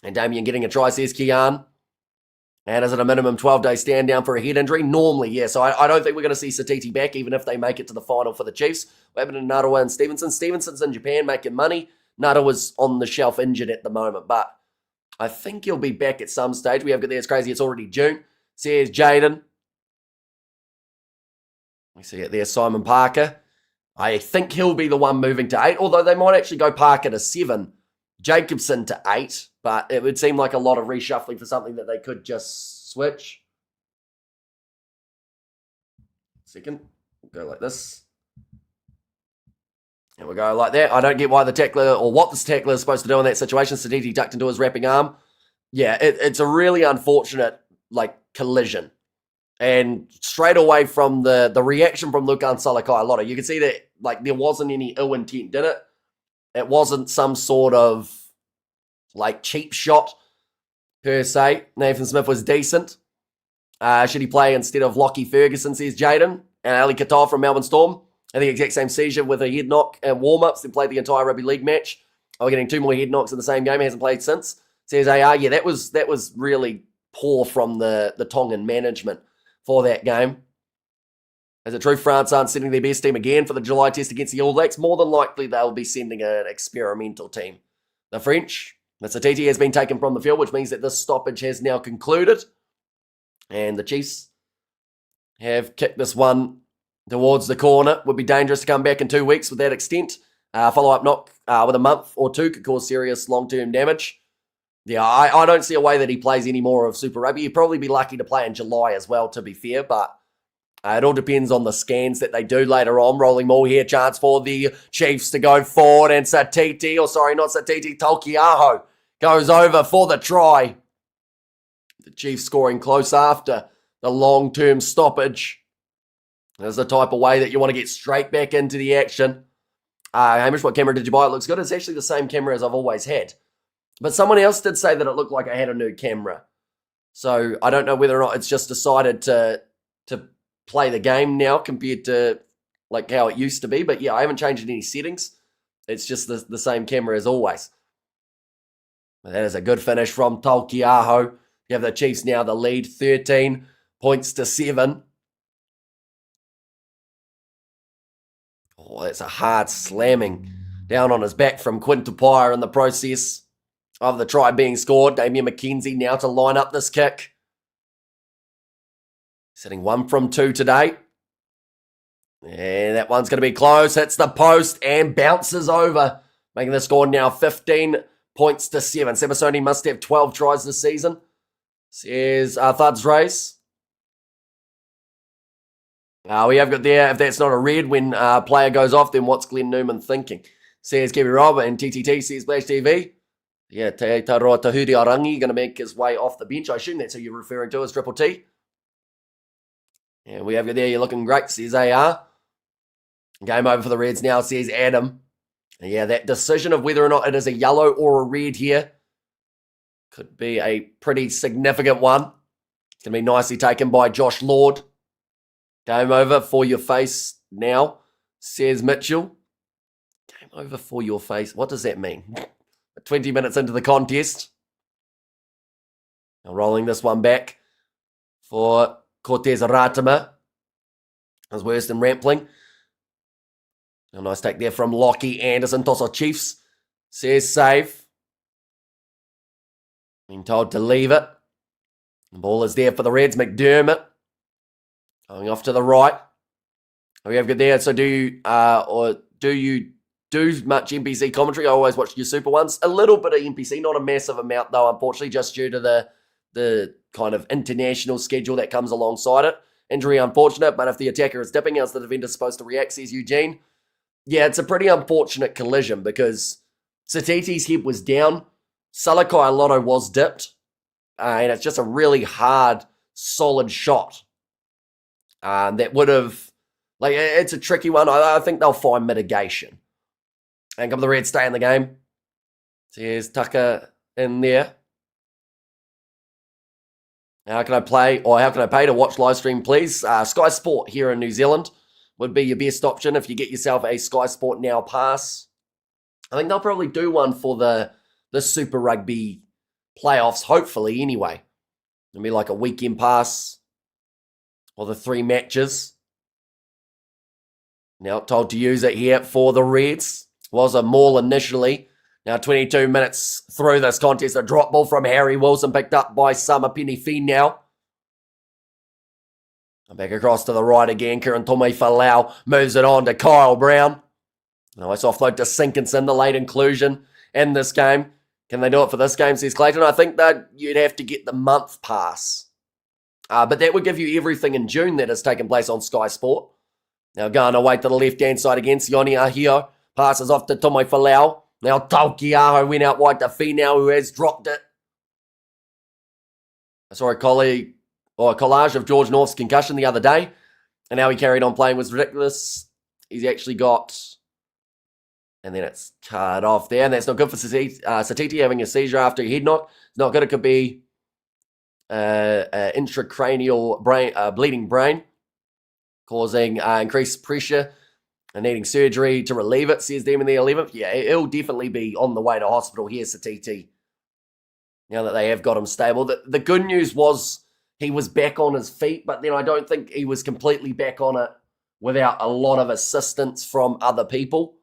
And Damien getting a try, says Kian. And is it a minimum 12-day stand down for a head injury? Normally, yeah. So I don't think we're going to see Satiti back, even if they make it to the final for the Chiefs. What happened to Narawa and Stevenson? Stevenson's in Japan making money. Nada was on the shelf injured at the moment, but I think he'll be back at some stage. We have got there, it's crazy, it's already June. Says Jaden. We see it there, Simon Parker. I think he'll be the one moving to 8, although they might actually go Parker to 7, Jacobson to 8, but it would seem like a lot of reshuffling for something that they could just switch. Second, we'll go like this. And we'll go like that. I don't get why the tackler, or what this tackler is supposed to do in that situation. Saditi ducked into his wrapping arm. Yeah, it's a really unfortunate, collision. And straight away from the reaction from Lukan Salakai-Lotto, you can see that, there wasn't any ill intent, did it? It wasn't some sort of, cheap shot per se. Nathan Smith was decent. Should he play instead of Lockie Ferguson, says Jaden. And Ali Katoa from Melbourne Storm had the exact same seizure with a head knock and warm-ups, then played the entire rugby league match. We're getting 2 more head knocks in the same game. He hasn't played since. Says AR, yeah, that was really poor from the Tongan management for that game. Is it true France aren't sending their best team again for the July test against the All Blacks? More than likely, they'll be sending an experimental team. The French, Satiti has been taken from the field, which means that this stoppage has now concluded. And the Chiefs have kicked this one towards the corner. Would be dangerous to come back in 2 weeks with that extent. Follow-up knock with a month or two could cause serious long-term damage. Yeah, I don't see a way that he plays any more of Super Rugby. He'd probably be lucky to play in July as well, to be fair, but it all depends on the scans that they do later on. Rolling ball here, chance for the Chiefs to go forward, and Taukiaho goes over for the try. The Chiefs scoring close after the long-term stoppage. There's the type of way that you want to get straight back into the action. Hamish, what camera did you buy? It looks good. It's actually the same camera as I've always had. But someone else did say that it looked like I had a new camera. So I don't know whether or not it's just decided to play the game now compared to like how it used to be. But yeah, I haven't changed any settings. It's just the same camera as always. But that is a good finish from Taukiaho. You have the Chiefs now the lead, 13 points to 7. Oh, that's a hard slamming down on his back from Quinn Tupaia in the process of the try being scored. Damien McKenzie now to line up this kick. Sitting 1 from 2 today. And that one's going to be close. Hits the post and bounces over. Making the score now 15 points to 7. Semisoni must have 12 tries this season. Says Thud's Race. We have got there, if that's not a red when player goes off, then what's Glenn Newman thinking? Says Kevin Rob, and TTT says Splash TV. Yeah, Te Taroa Tahuri Arangi going to make his way off the bench. I assume that's who you're referring to as Triple T. And we have you there, you're looking great, says AR. Game over for the Reds now, says Adam. And yeah, that decision of whether or not it is a yellow or a red here could be a pretty significant one. It's going to be nicely taken by Josh Lord. Game over for your face now, says Mitchell. Game over for your face. What does that mean? 20 minutes into the contest. Now rolling this one back for Cortez Ratima. As worse than Rampling. A nice take there from Lockie Anderson. Toss Chiefs. Says save. Being told to leave it. The ball is there for the Reds. McDermott. Going off to the right. We have good there. So do you do much NPC commentary? I always watch your Super ones. A little bit of NPC, not a massive amount though, unfortunately, just due to the kind of international schedule that comes alongside it. Injury unfortunate, but if the attacker is dipping, how's the defender supposed to react, says Eugene? Yeah, it's a pretty unfortunate collision because Satiti's head was down. Salakai Lotto was dipped. And it's just a really hard, solid shot. That would have, it's a tricky one. I think they'll find mitigation. And come the Reds stay in the game. So here's Tucker in there. How can I play, or how can I pay to watch live stream, please? Sky Sport here in New Zealand would be your best option if you get yourself a Sky Sport Now pass. I think they'll probably do one for the Super Rugby playoffs, hopefully, anyway. It'll be like a weekend pass or the 3 matches. Now told to use it here for the Reds. Was a maul initially. Now 22 minutes through this contest. A drop ball from Harry Wilson picked up by Summer Penny now. Back across to the right again. Kieran Tomei Falau moves it on to Kyle Brown. Nice offload to Sinkinson, the late inclusion in this game. Can they do it for this game, says Clayton? I think that you'd have to get the month pass. But that would give you everything in June that has taken place on Sky Sport. Now going away to the left-hand side again. Sione Ahio passes off to Tomei Falau. Now Taukiaho went out wide to Finau, who has dropped it. I saw a collage of George North's concussion the other day, and how he carried on playing was ridiculous. He's actually got And then it's cut off there. And that's not good for Satiti having a seizure after a head knock. It's not good. It could be intracranial bleeding brain, causing increased pressure and needing surgery to relieve it, says them in the 11th. Yeah, it'll definitely be on the way to hospital here, Satiti, now that they have got him stable. The good news was he was back on his feet, but then I don't think he was completely back on it without a lot of assistance from other people.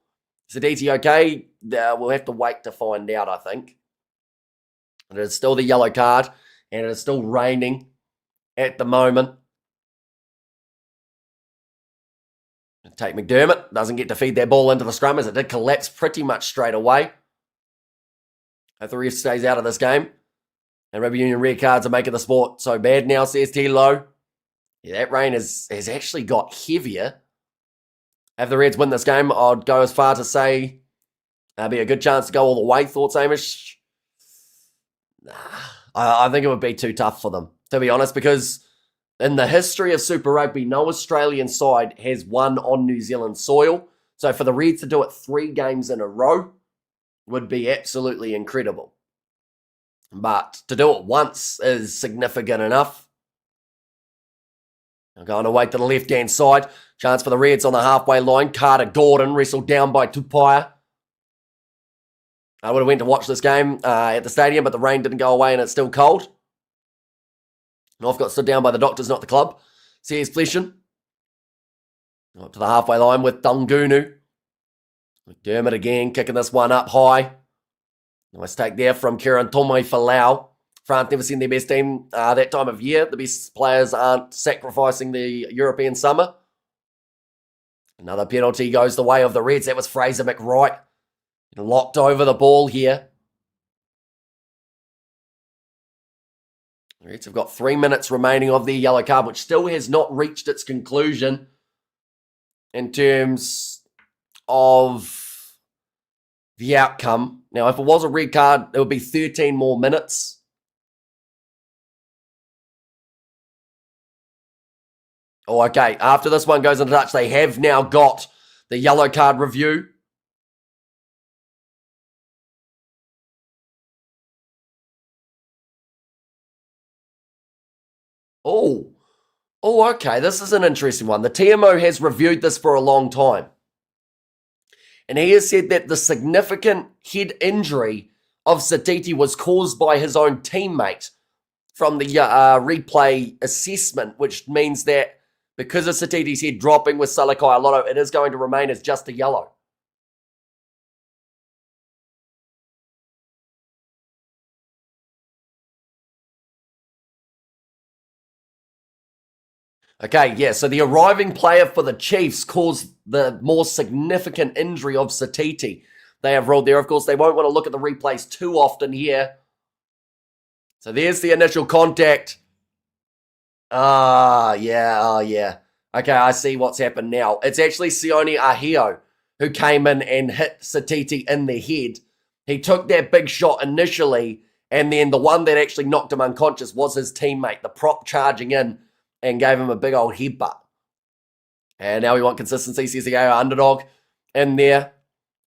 Satiti okay? We'll have to wait to find out, I think. It is still the yellow card, and it is still raining at the moment. Tate McDermott doesn't get to feed that ball into the scrum, as it did collapse pretty much straight away. If the ref stays out of this game. And rugby union red cards are making the sport so bad now, says Tilo. Yeah, that rain has actually got heavier. If the Reds win this game, I'd go as far to say there'll be a good chance to go all the way. Thoughts, Amish? Nah, I think it would be too tough for them, to be honest, because in the history of Super Rugby, no Australian side has won on New Zealand soil. So for the Reds to do it 3 games in a row would be absolutely incredible. But to do it once is significant enough. I'm going away to the left-hand side. Chance for the Reds on the halfway line. Carter Gordon wrestled down by Tupaia. I would have went to watch this game at the stadium, but the rain didn't go away and it's still cold. North got stood down by the doctors, not the club. Says Fleshin. Up to the halfway line with Dungunu. McDermott again, kicking this one up high. Nice take there from Kieran Tomei Falau. France never seen their best team that time of year. The best players aren't sacrificing the European summer. Another penalty goes the way of the Reds. That was Fraser McWright. Locked over the ball here. The Reds have got 3 minutes remaining of the yellow card, which still has not reached its conclusion in terms of the outcome. Now, if it was a red card, it would be 13 more minutes. Oh, okay. After this one goes into touch, they have now got the yellow card review. Oh, okay. This is an interesting one. The TMO has reviewed this for a long time. And he has said that the significant head injury of Satiti was caused by his own teammate from the replay assessment, which means that because of Satiti's head dropping with Salakai Alotto, it is going to remain as just a yellow. Okay, yeah, so the arriving player for the Chiefs caused the more significant injury of Satiti. They have ruled there. Of course, they won't want to look at the replays too often here. So there's the initial contact. Yeah. Okay, I see what's happened now. It's actually Sione Ahio who came in and hit Satiti in the head. He took that big shot initially, and then the one that actually knocked him unconscious was his teammate, the prop charging in and gave him a big old headbutt. And now we want consistency, says the underdog in there.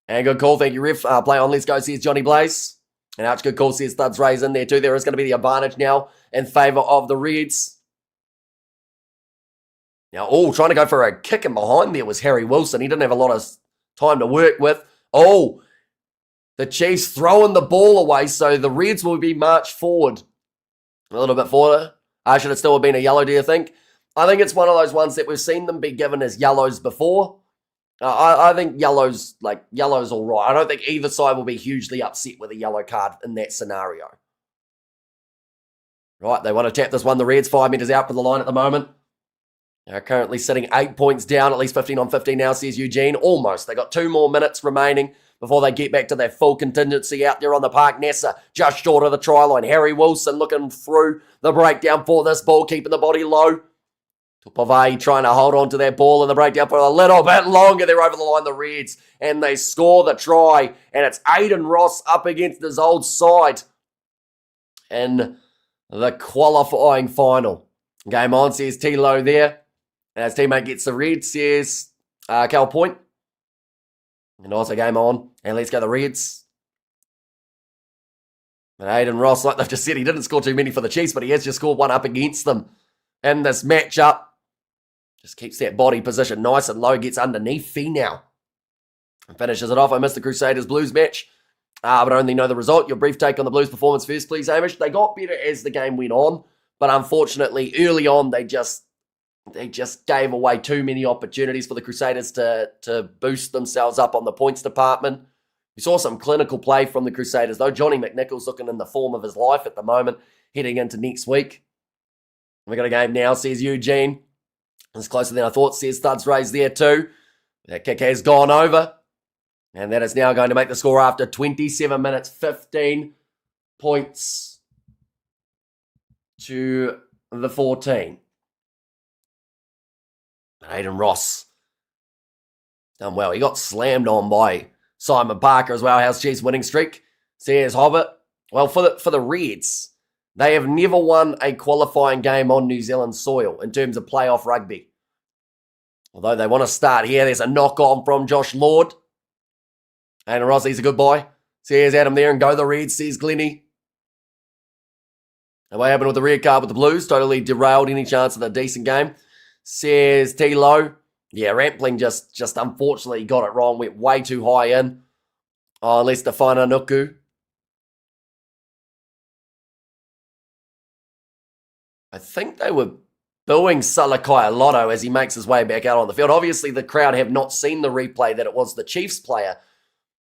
And good call, thank you, ref. Play on, let's go, says Johnny Blaze. And Arch, good call, says Thuds Rays in there too. There is going to be the advantage now in favour of the Reds. Now, trying to go for a kick in behind there was Harry Wilson. He didn't have a lot of time to work with. The Chiefs throwing the ball away, so the Reds will be marched forward a little bit forward. Should it still have been a yellow, do you think? I think it's one of those ones that we've seen them be given as yellows before. I think yellow's all right. I don't think either side will be hugely upset with a yellow card in that scenario. Right, they want to tap this one. The Reds 5 metres out for the line at the moment. They're currently sitting 8 points down, at least 15 on 15 now, says Eugene. Almost. They got 2 more minutes remaining before they get back to their full contingency out there on the park. Nessa just short of the try line. Harry Wilson looking through the breakdown for this ball, keeping the body low. Tupavai trying to hold on to that ball in the breakdown for a little bit longer. They're over the line, the Reds, and they score the try. And it's Aiden Ross up against his old side in the qualifying final. Game on, says Tilo there. And his teammate gets the red, says Cal Point. And also game on. And let's go the Reds. And Aiden Ross, like they've just said, he didn't score too many for the Chiefs, but he has just scored one up against them in this matchup. Just keeps that body position nice and low, gets underneath Fee now. And finishes it off. I missed the Crusaders Blues match, but I only know the result. Your brief take on the Blues performance first, please, Hamish. They got better as the game went on, but unfortunately, early on, they just gave away too many opportunities for the Crusaders to boost themselves up on the points department. We saw some clinical play from the Crusaders, though. Johnny McNichol's looking in the form of his life at the moment, heading into next week. We got a game now, says Eugene. It's closer than I thought, says Thuds raised there too. That kick has gone over. And that is now going to make the score after 27 minutes, 15 points to the 14. Aiden Ross done well. He got slammed on by Simon Parker as well. How's Chiefs winning streak? Says Hobbit. Well, for the Reds, they have never won a qualifying game on New Zealand soil in terms of playoff rugby. Although they want to start here, there's a knock on from Josh Lord. Aiden Ross, he's a good boy. Says Adam there and go the Reds, says Glennie. And what happened with the red card with the Blues? Totally derailed any chance of a decent game. Says T-Low. Yeah, Rampling just unfortunately got it wrong. Went way too high in. Oh, unless Stefano Nuku. I think they were booing Salakai Lotto as he makes his way back out on the field. Obviously, the crowd have not seen the replay that it was the Chiefs player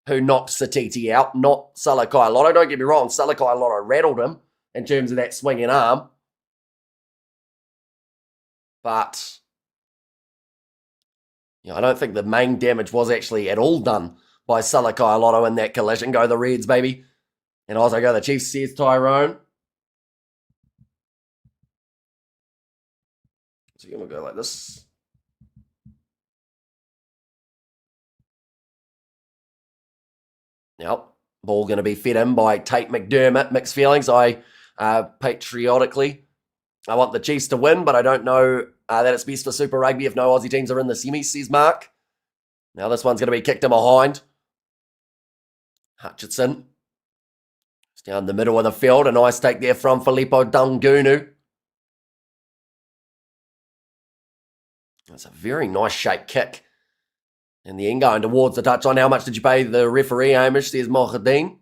who knocked Satiti out, not Salakai Lotto. Don't get me wrong, Salakai Lotto rattled him in terms of that swinging arm. But I don't think the main damage was actually at all done by Salakai Lotto in that collision. Go the Reds, baby. And also go the Chiefs, says Tyrone. So you're going to go like this. Yep. Ball going to be fed in by Tate McDermott. Mixed feelings. Patriotically, I want the Chiefs to win, but I don't know that it's best for Super Rugby if no Aussie teams are in the semis, says Mark. Now this one's going to be kicked in behind. Hutchinson. It's down the middle of the field. A nice take there from Filippo Dungunu. That's a very nice shaped kick. And the end going towards the touchline. How much did you pay the referee, Hamish, says Mohadeen.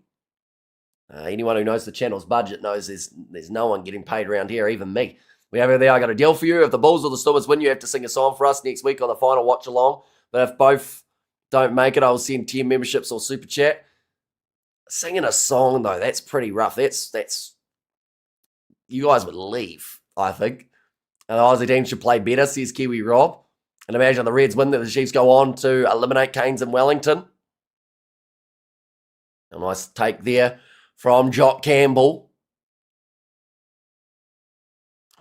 Anyone who knows the channel's budget knows there's no one getting paid around here, even me. We have it there. I got a deal for you. If the Bulls or the Stormers win, you have to sing a song for us next week on the final watch along. But if both don't make it, I'll send 10 memberships or super chat. Singing a song though, that's pretty rough. That's you guys would leave, I think. And the Aussie team should play better, says Kiwi Rob. And imagine the Reds win, that the Chiefs go on to eliminate Canes and Wellington. A nice take there from Jock Campbell.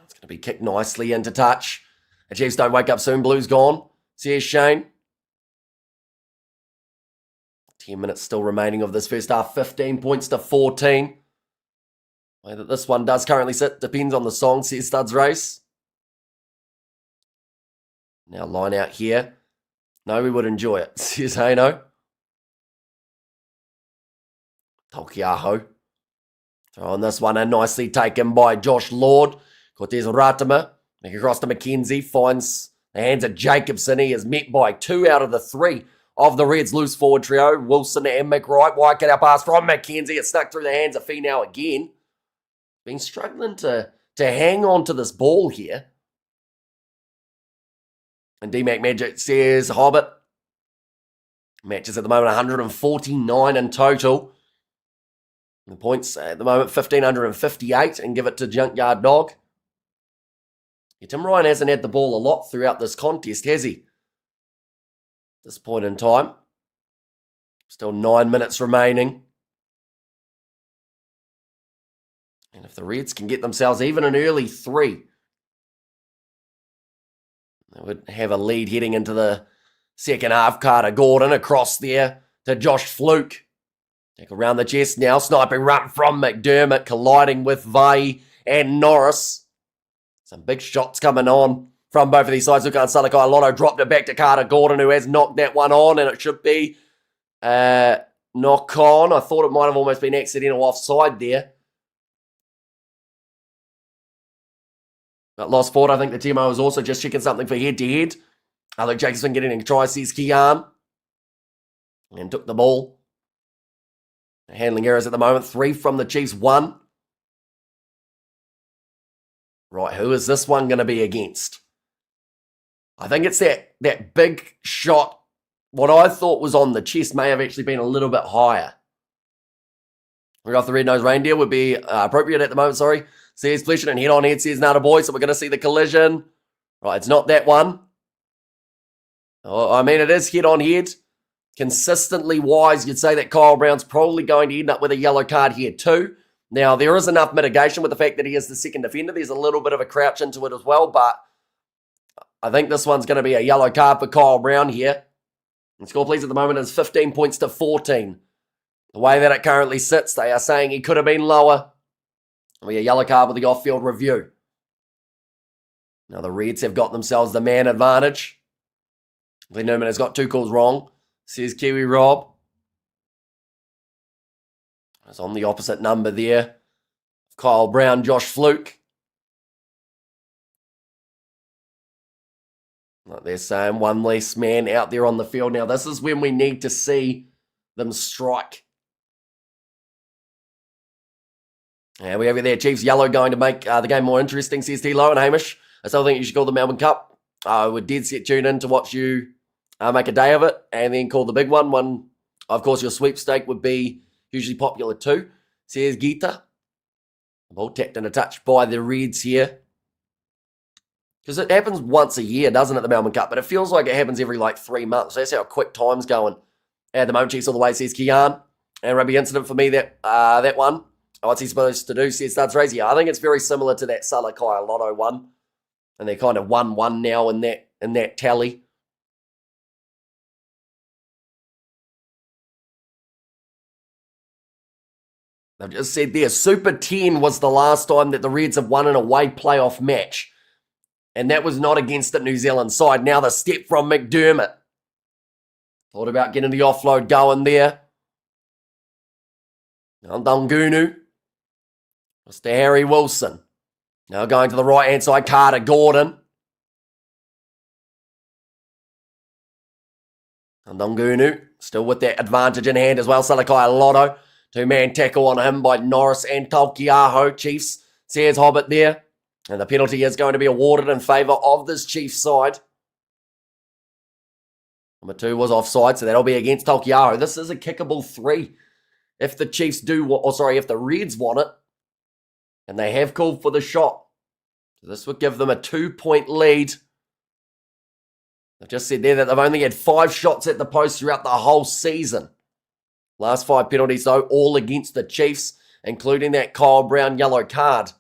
It's going to be kicked nicely into touch. The Chiefs don't wake up soon. Blues gone, says Shane. 10 minutes still remaining of this first half. 15 points to 14. Whether this one does currently sit depends on the song, says Studs Race. Now line out here. No, we would enjoy it, says Hano. Tokiaho. Throwing this one in, nicely taken by Josh Lord. Cortez Ratama. Make across to McKenzie. Finds the hands of Jacobson. He is met by 2 out of the 3 of the Reds' loose forward trio. Wilson and McWright. Waikato pass from McKenzie. It snuck through the hands of Finau again. Been struggling to hang on to this ball here. And D-Mac Magic says Hobbit. Matches at the moment 149 in total. The points at the moment 1,558 and give it to Junkyard Dog. Yeah, Tim Ryan hasn't had the ball a lot throughout this contest, has he? At this point in time. Still 9 minutes remaining. And if the Reds can get themselves even an early 3, they would have a lead heading into the second half. Carter Gordon across there to Josh Fluke. Take around the chest now. Sniping run from McDermott, colliding with Vai and Norris. Some big shots coming on from both of these sides. Look at Salakai Lotto dropped it back to Carter Gordon, who has knocked that one on, and it should be knock on. I thought it might have almost been accidental offside there. But lost forward. I think the TMO was also just checking something for head-to-head. I think Jacobson getting a try, sees Kian. And took the ball. Handling errors at the moment. 3 from the Chiefs, 1. Right, who is this one going to be against? I think it's that big shot. What I thought was on the chest may have actually been a little bit higher. We're off the red-nosed reindeer would be appropriate at the moment, sorry. Says Fletcher and head-on-head, says Nada Boy, so we're going to see the collision. Right, it's not that one. Oh, I mean, it is head-on-head. Consistently wise, you'd say that Kyle Brown's probably going to end up with a yellow card here too. Now, there is enough mitigation with the fact that he is the second defender. There's a little bit of a crouch into it as well, but I think this one's going to be a yellow card for Kyle Brown here. And score, please, at the moment is 15 points to 14. The way that it currently sits, they are saying he could have been lower. It'll be a yellow card with the off-field review. Now, the Reds have got themselves the man advantage. Glenn Newman has got 2 calls wrong, says Kiwi Rob. It's on the opposite number there. Kyle Brown, Josh Fluke. Like they're saying, one less man out there on the field. Now, this is when we need to see them strike. And we have it there. Chiefs yellow going to make the game more interesting, says T-Low and Hamish. I still think you should call the Melbourne Cup. I would dead set tune in to watch you make a day of it and then call the big one. One, of course, your sweepstake would be hugely popular too, says Gita. The ball tapped in a touch by the Reds here. Because it happens once a year, doesn't it, the Melbourne Cup? But it feels like it happens every 3 months. That's how quick time's going. At the moment, Chiefs all the way, says Kian. And rugby incident for me, that one. What's he supposed to do, says Studs Race. Yeah, I think it's very similar to that Salakai Lotto one. And they're kind of 1-1 now in that tally. I've just said there, Super 10 was the last time that the Reds have won an away playoff match. And that was not against the New Zealand side. Now the step from McDermott. Thought about getting the offload going there. Now Dungunu. Mr. Harry Wilson. Now going to the right-hand side, Carter Gordon. And Dungunu, still with that advantage in hand as well. Salakai Lotto. 2-man tackle on him by Norris and Taukiaho. Chiefs, says Hobbit there. And the penalty is going to be awarded in favour of this Chiefs side. Number 2 was offside, so that'll be against Taukiaho. This is a kickable 3. If the Chiefs if the Reds want it, and they have called for the shot. So this would give them a 2-point lead. I've just said there that they've only had 5 shots at the post throughout the whole season. Last 5 penalties, though, all against the Chiefs, including that Kyle Brown yellow card.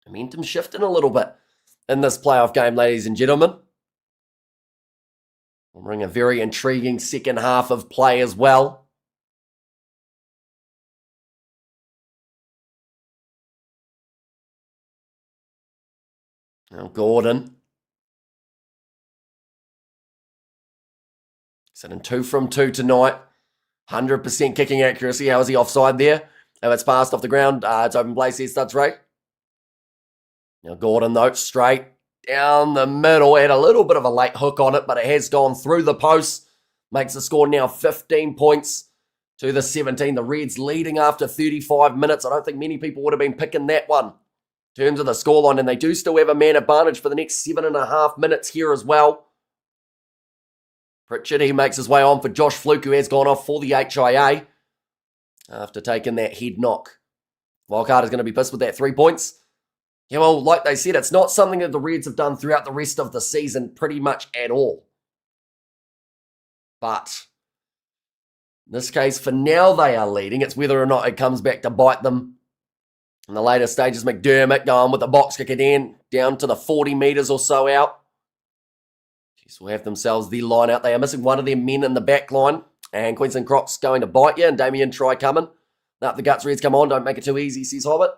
Momentum shifting a little bit in this playoff game, ladies and gentlemen. We'll bring a very intriguing second half of play as well. Now Gordon. Sitting 2 from 2 tonight. 100% kicking accuracy. How is he offside there? If it's passed off the ground, it's open play, says Studs Ray. Now Gordon, though, straight down the middle. Had a little bit of a late hook on it, but it has gone through the post. Makes the score now 15 points to the 17. The Reds leading after 35 minutes. I don't think many people would have been picking that one in terms of the scoreline, and they do still have a man advantage for the next 7.5 minutes here as well. Pritchard, he makes his way on for Josh Fluke, who has gone off for the HIA after taking that head knock. Waikato is going to be pissed with that 3 points. Yeah, well, like they said, it's not something that the Reds have done throughout the rest of the season pretty much at all. But in this case, for now, they are leading. It's whether or not it comes back to bite them. In the later stages, McDermott going with the box kick again, down to the 40 metres or so out. Chiefs will have themselves the line out. They are missing one of their men in the back line. And Queensland Croc's going to bite you. And Damien Try coming. Now, if the Guts Reds come on, don't make it too easy, says Hobbit.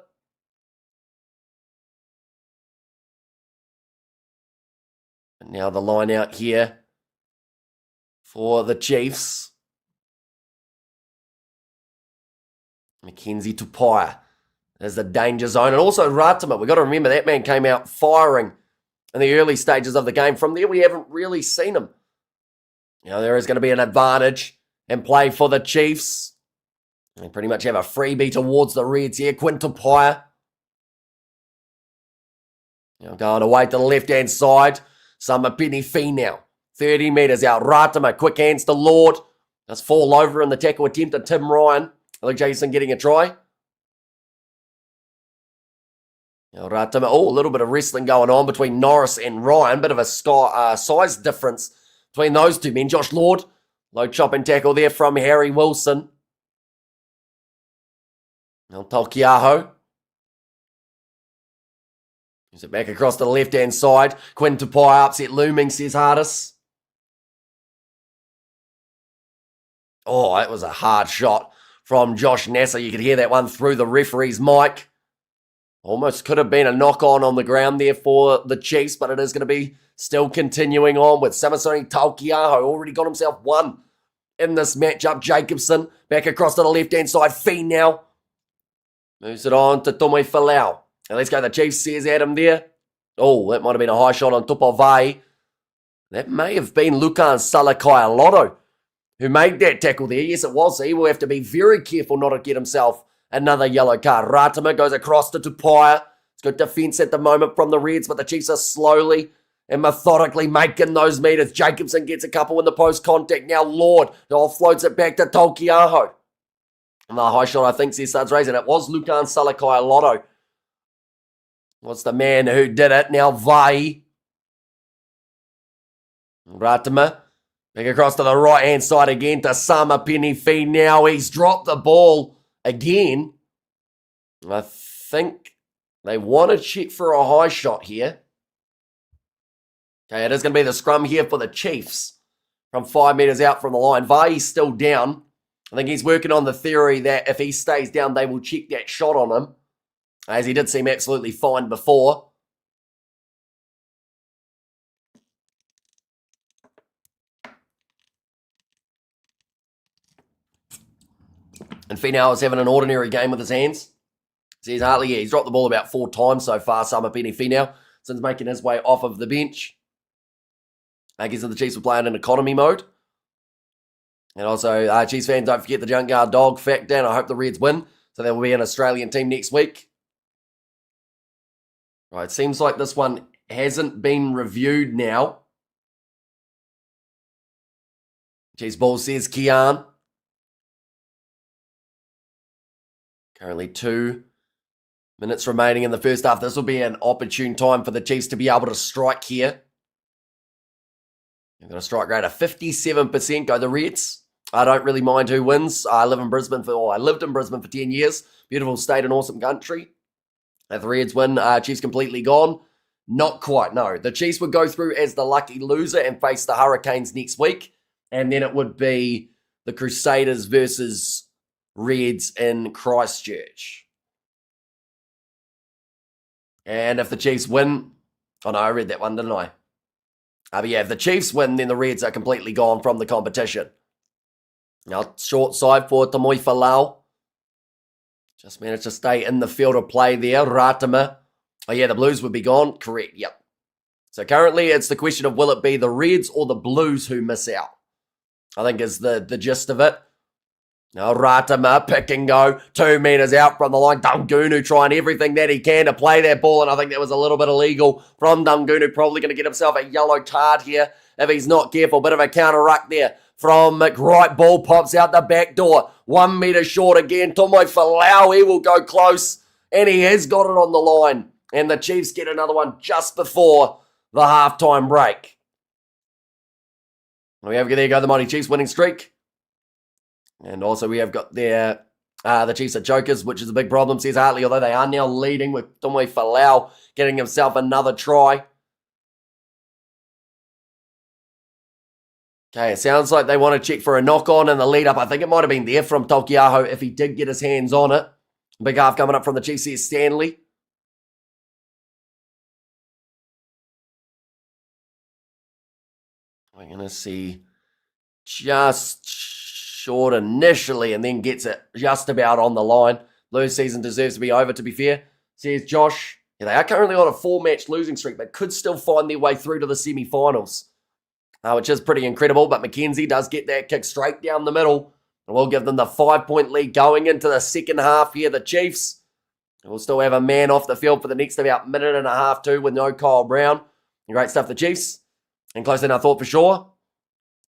And now the line out here for the Chiefs. Mackenzie Tupaia is the danger zone. And also Ratama. We've got to remember that man came out firing in the early stages of the game. From there, we haven't really seen him. There is going to be an advantage in play for the Chiefs. They pretty much have a freebie towards the Reds here. Quinn Tupaia. Going away to the left-hand side. Samapini Fee now. 30 metres out. Ratama, quick hands to Lord. Does fall over in the tackle attempt to Tim Ryan. Luke Jason getting a try. Ratama, a little bit of wrestling going on between Norris and Ryan. Bit of a size difference between those two men. Josh Lord, low chopping tackle there from Harry Wilson. Now Tolkiaho. Moves it back across to the left-hand side. Quinn Tupaia upset looming, says Hardis. That was a hard shot from Josh Nasser. You could hear that one through the referee's mic. Almost could have been a knock-on on the ground there for the Chiefs, but it is going to be still continuing on with Samasoni Taukiaho. Already got himself one in this matchup. Jacobson back across to the left-hand side. Fee now. Moves it on to Tomoi Falau. And let's go. The Chiefs says Adam there. That might have been a high shot on Tupovai. That may have been Lukan Salakai Lotto who made that tackle there. Yes, it was. He will have to be very careful not to get himself another yellow card. Ratama goes across to Tupaia. It's good defence at the moment from the Reds, but the Chiefs are slowly and methodically making those meters. Jacobson gets a couple in the post contact. Now Lord offloads it back to Tolkiaho. And the high shot, I think, starts raising. It was Lukan Salakai Lotto. What's the man who did it? Now Vai. Ratama. Back across to the right-hand side again to Samapini Fee. Now he's dropped the ball again. I think they want to check for a high shot here. Okay, it is going to be the scrum here for the Chiefs from 5 metres out from the line. Vai's still down. I think he's working on the theory that if he stays down, they will check that shot on him, as he did seem absolutely fine before. And Finau is having an ordinary game with his hands. Says Hartley, he's dropped the ball about 4 times so far, Samapini Finau, since making his way off of the bench. I guess the Chiefs were playing in economy mode. And also, Chiefs fans, don't forget the Junkyard Dog factor, and I hope the Reds win. So there will be an Australian team next week. Right, seems like this one hasn't been reviewed now. Chiefs ball says Kian. Currently 2 minutes remaining in the first half. This will be an opportune time for the Chiefs to be able to strike here. They've got a strike rate of 57%. Go the Reds. I don't really mind who wins. I lived in Brisbane for 10 years. Beautiful state and awesome country. If the Reds win, Chiefs completely gone. Not quite, no. The Chiefs would go through as the lucky loser and face the Hurricanes next week. And then it would be the Crusaders versus Reds in Christchurch. And if the Chiefs win... Oh, no, I read that one, didn't I? But yeah, if the Chiefs win, then the Reds are completely gone from the competition. Now, short side for Tamoi Falau. Just managed to stay in the field of play there. Ratama. Oh, yeah, the Blues would be gone. Correct, yep. So currently, it's the question of will it be the Reds or the Blues who miss out? I think is the gist of it. Now, Ratama, pick and go. 2 metres out from the line. Dungunu trying everything that he can to play that ball, and I think that was a little bit illegal from Dungunu. Probably going to get himself a yellow card here if he's not careful. Bit of a counter-ruck there from McWright. Ball pops out the back door. 1 metre short again. Tomoi Falau, he will go close, and he has got it on the line. And the Chiefs get another one just before the halftime break. There go the Mighty Chiefs winning streak. And also we have got there the Chiefs are jokers, which is a big problem, says Hartley, although they are now leading with Tomoi Falau getting himself another try. Okay, it sounds like they want to check for a knock-on in the lead-up. I think it might have been there from Tolkiaho if he did get his hands on it. Big half coming up from the Chiefs here, Stanley. We're going to see just short initially and then gets it just about on the line. Blues season deserves to be over, to be fair. Says Josh. Yeah, they are currently on a 4-match losing streak, but could still find their way through to the semi-finals, which is pretty incredible. But Mackenzie does get that kick straight down the middle. And we'll give them the 5-point lead going into the second half here, the Chiefs. And we'll still have a man off the field for the next about minute and a half too with no Kyle Brown. And great stuff, the Chiefs. And closer than I thought for sure.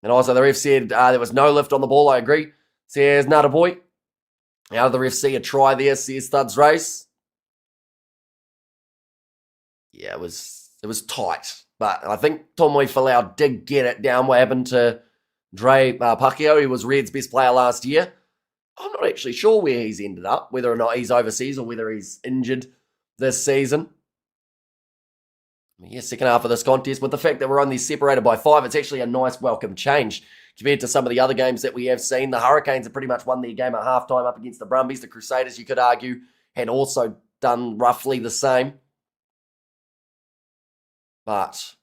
And also the ref said there was no lift on the ball. I agree. Says Nada Boy. How did the ref see a try there? Says Thuds Race. Yeah, it was tight. But I think Tomoe Falau did get it down. What happened to Dre Pacquiao, who was Reds' best player last year. I'm not actually sure where he's ended up, whether or not he's overseas or whether he's injured this season. Yeah, second half of this contest, with the fact that we're only separated by 5, it's actually a nice welcome change compared to some of the other games that we have seen. The Hurricanes have pretty much won their game at halftime up against the Brumbies. The Crusaders, you could argue, had also done roughly the same. But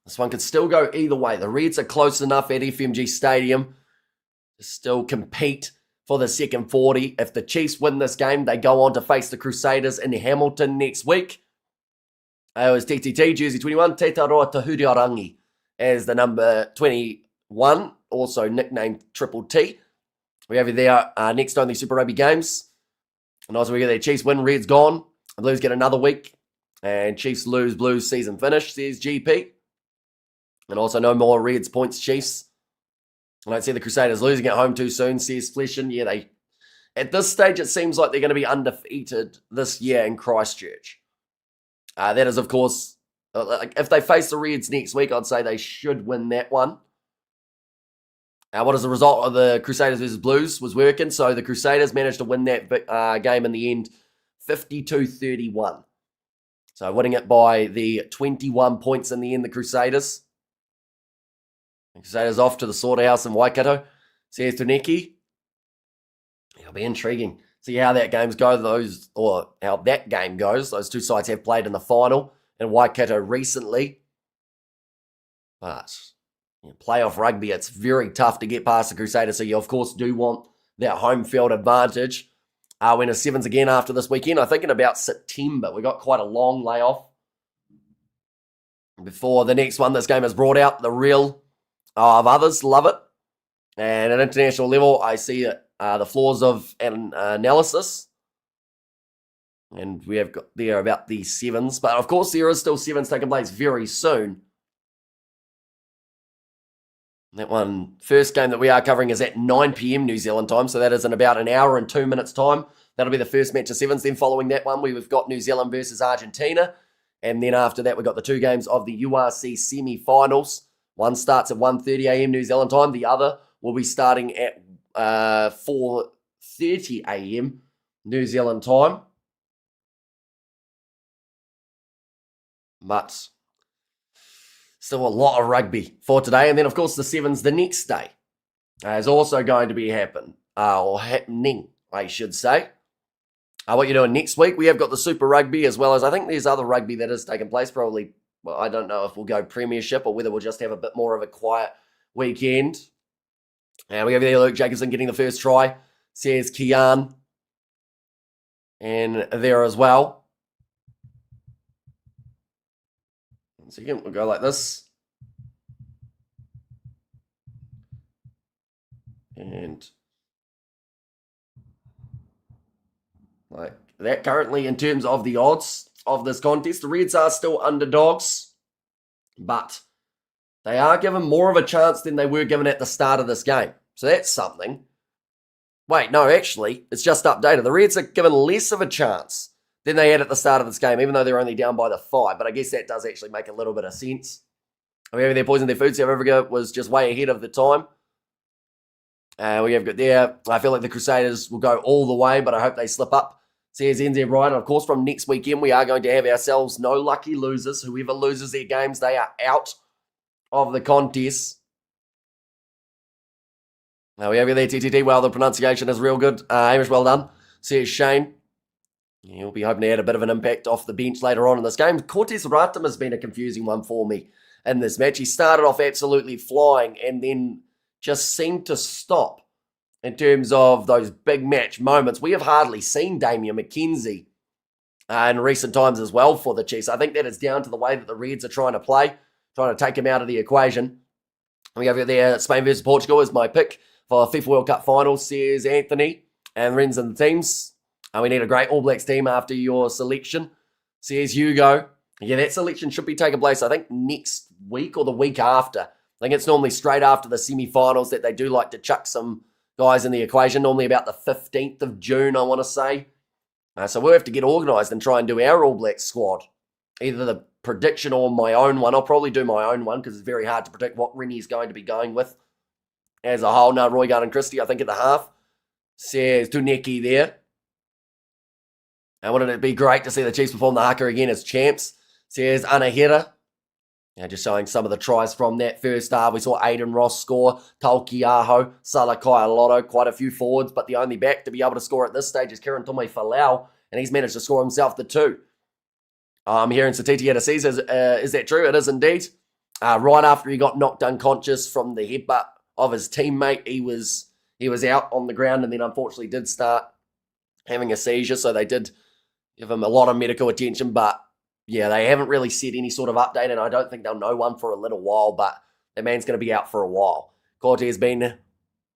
this one could still go either way. The Reds are close enough at FMG Stadium to still compete for the second 40. If the Chiefs win this game, they go on to face the Crusaders in Hamilton next week. It was TTT, jersey 21, Te Taroa Tahuriarangi as the number 21, also nicknamed Triple T. We have you there next on the Super Rugby games. And also we get the Chiefs win, Reds gone. The Blues get another week. And Chiefs lose, Blues season finish, says GP. And also no more Reds points, Chiefs. I don't see the Crusaders losing at home too soon, says Fleshin. Yeah, at this stage, it seems like they're going to be undefeated this year in Christchurch. That is, of course, if they face the Reds next week, I'd say they should win that one. What is the result of the Crusaders versus Blues was working. So the Crusaders managed to win that game in the end, 52-31. So winning it by the 21 points in the end, the Crusaders. The Crusaders off to the slaughterhouse in Waikato. Says Tuneki. It'll be intriguing. See how that games go. How that game goes. Those two sides have played in the final in Waikato recently. But playoff rugby, it's very tough to get past the Crusaders. So you, of course, do want that home field advantage. When a sevens again after this weekend. I think in about September. We got quite a long layoff before the next one. This game is brought out. The real of others love it. And at international level, I see the flaws of an analysis. And we have got there about the sevens. But of course, there is still sevens taking place very soon. That one, first game that we are covering is at 9 p.m. New Zealand time. So that is in about an hour and 2 minutes time. That'll be the first match of sevens. Then following that one, we've got New Zealand versus Argentina. And then after that, we've got the 2 games of the URC semi-finals. One starts at 1:30 a.m. New Zealand time. The other will be starting at 4:30 a.m. New Zealand time. But still a lot of rugby for today. And then, of course, the sevens the next day is also going to be happening, I should say. What you're doing next week, we have got the Super Rugby as well as I think there's other rugby that is taking place. Probably, well, I don't know if we'll go Premiership or whether we'll just have a bit more of a quiet weekend. And we have there Luke Jacobson getting the first try, says Kian. And there as well. So again, we'll go like this. And like that currently in terms of the odds of this contest, the Reds are still underdogs, but they are given more of a chance than they were given at the start of this game. So that's something. Wait, no, actually, it's just updated. The Reds are given less of a chance than they had at the start of this game, even though they're only down by the 5. But I guess that does actually make a little bit of sense. Maybe they're poisoning their food. South Africa was just way ahead of the time. We have got there. I feel like the Crusaders will go all the way, but I hope they slip up. Says NZ Brian. Of course, from next weekend, we are going to have ourselves no lucky losers. Whoever loses their games, they are out of the contest. Now we have you there, TTT. Well, the pronunciation is real good. Hamish, well done. Says Shane. He'll be hoping to add a bit of an impact off the bench later on in this game. Cortez Ratum has been a confusing one for me in this match. He started off absolutely flying and then just seemed to stop in terms of those big match moments, we have hardly seen Damian McKenzie in recent times as well for the Chiefs. I think that is down to the way that the Reds are trying to play, trying to take him out of the equation. We have there Spain versus Portugal is my pick for FIFA World Cup final, says Anthony, and Rens and the teams. We need a great All Blacks team after your selection, says Hugo. Yeah, that selection should be taking place, I think, next week or the week after. I think it's normally straight after the semi-finals that they do like to chuck some guys in the equation, normally about the 15th of June, I want to say. So we'll have to get organised and try and do our All Blacks squad. Either the prediction or my own one. I'll probably do my own one because it's very hard to predict what Rennie is going to be going with as a whole. No, Roy Gunn and Christie, I think, at the half. Says Tuneki there. And wouldn't it be great to see the Chiefs perform the haka again as champs? Says Anahira. Just showing some of the tries from that first half. We saw Aiden Ross score, Taukiaho, Salakai Lotto, quite a few forwards, but the only back to be able to score at this stage is Kieran Tome Falau, and he's managed to score himself the 2. I'm hearing Satiti at a sees, is that true? It is indeed. Right after he got knocked unconscious from the headbutt of his teammate, he was out on the ground and then unfortunately did start having a seizure, so they did give him a lot of medical attention, but yeah, they haven't really said any sort of update, and I don't think they'll know one for a little while, but the man's going to be out for a while. Cortez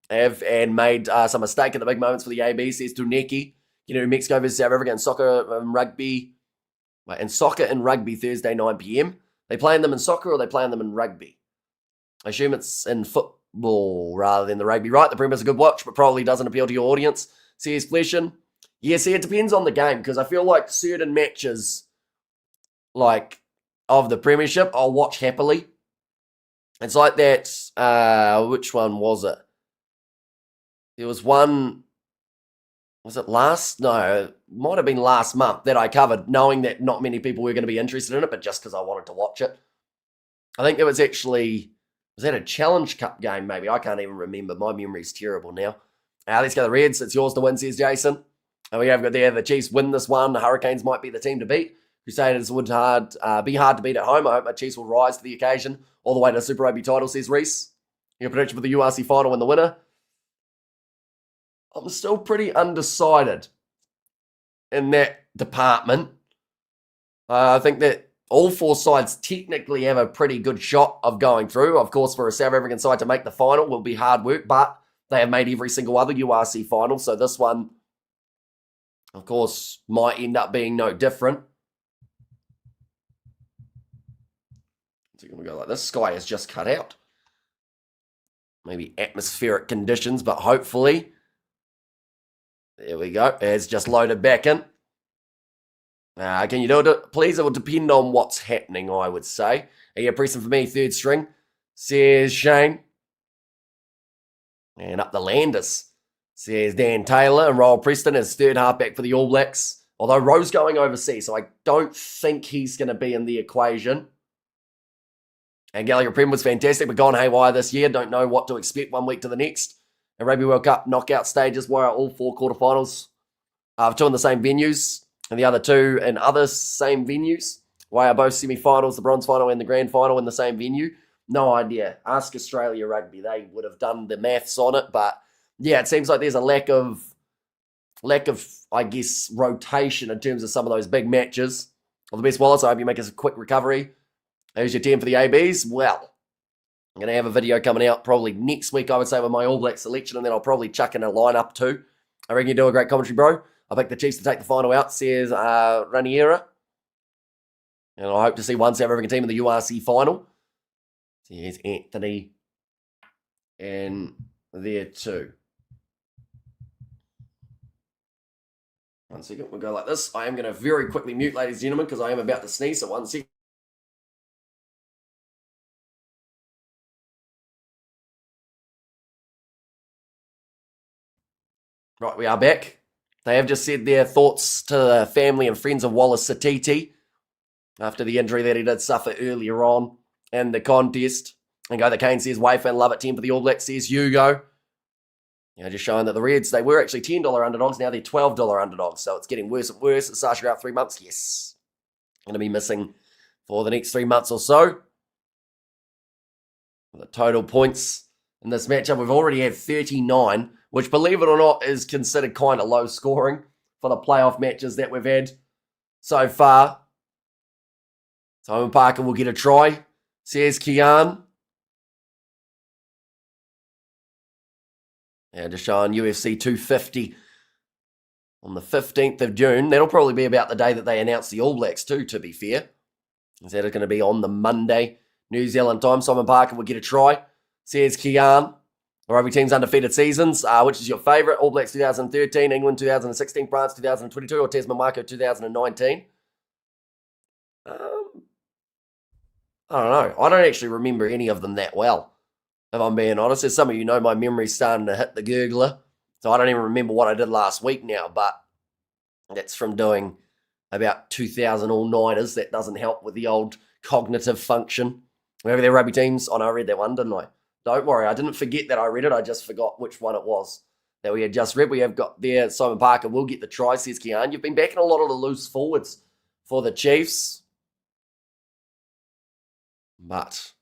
and made some mistake in the big moments for the AB, says Tuneki. Mexico versus South Africa in soccer and rugby. And soccer and rugby Thursday, 9 p.m. They playing them in soccer or they playing them in rugby? I assume it's in football rather than the rugby. Right, the Premier's a good watch, but probably doesn't appeal to your audience. Says Fleshin. Yeah, see, it depends on the game, because I feel like certain matches of the Premiership, I'll watch happily. It's like that, which one was it? There was one, was it last? No, it might have been last month that I covered, knowing that not many people were going to be interested in it, but just because I wanted to watch it. I think it was actually, was that a Challenge Cup game maybe? I can't even remember. My memory's terrible now. Let's go the Reds. It's yours to win, says Jason. And we have got there, the Chiefs win this one. The Hurricanes might be the team to beat. Crusaders would be hard to beat at home. I hope my Chiefs will rise to the occasion all the way to the Super Rugby title, says Reese. Your prediction for the URC final and the winner? I'm still pretty undecided in that department. I think that all 4 sides technically have a pretty good shot of going through. Of course, for a South African side to make the final will be hard work, but they have made every single other URC final, so this one, of course, might end up being no different. So you're going to go like this. Sky has just cut out. Maybe atmospheric conditions, but hopefully. There we go. It's just loaded back in. Can you do it? Please, it will depend on what's happening, I would say. Are you pressing for me, 3rd string? Says Shane. And up the Landers. Says Dan Taylor. And Royal Preston is 3rd halfback for the All Blacks. Although Rowe's going overseas, so I don't think he's going to be in the equation. And Gallagher Prem was fantastic, but gone haywire this year. Don't know what to expect one week to the next. And Rugby World Cup knockout stages were all 4 quarterfinals. 2 in the same venues, and the other 2 in other same venues. Why are both semi-finals, the bronze final and the grand final in the same venue? No idea. Ask Australia Rugby. They would have done the maths on it, but yeah, it seems like there's a lack of, I guess, rotation in terms of some of those big matches. All the best, Wallace. I hope you make a quick recovery. Who's your team for the ABs? Well, I'm going to have a video coming out probably next week, I would say, with my All Black selection, and then I'll probably chuck in a lineup too. I reckon you do a great commentary, bro. I picked the Chiefs to take the final out, says Raniera. And I hope to see one South African team in the URC final. Here's Anthony. And there too. One second, we'll go like this. I am going to very quickly mute, ladies and gentlemen, because I am about to sneeze, so 1 second. Right, we are back. They have just said their thoughts to the family and friends of Wallace Satiti after the injury that he did suffer earlier on in the contest. And Go the Cane says, Wayfan love it, 10 for the All Blacks, says Hugo. Just showing that the Reds, they were actually $10 underdogs, now they're $12 underdogs. So it's getting worse and worse. Is Sasha out 3 months? Yes. Going to be missing for the next 3 months or so. The total points in this matchup. We've already had 39, which, believe it or not, is considered kind of low scoring for the playoff matches that we've had so far. Simon Parker will get a try, says Kian. Yeah, just showing UFC 250 on the 15th of June. That'll probably be about the day that they announce the All Blacks too, to be fair. Is that going to be on the Monday, New Zealand time? Simon Parker will get a try, says Kian. The rugby team's undefeated seasons. Which is your favourite? All Blacks 2013, England 2016, France 2022, or Tasman Marco 2019? I don't know. I don't actually remember any of them that well, if I'm being honest. As some of you know, my memory's starting to hit the gurgler. So I don't even remember what I did last week now, but that's from doing about 2,000 all-nighters. That doesn't help with the old cognitive function. Wherever their rugby teams. Oh, no, I read that one, didn't I? Don't worry. I didn't forget that I read it. I just forgot which one it was that we had just read. We have got there. Simon Parker will get the try, says Kian. You've been backing a lot of the loose forwards for the Chiefs. But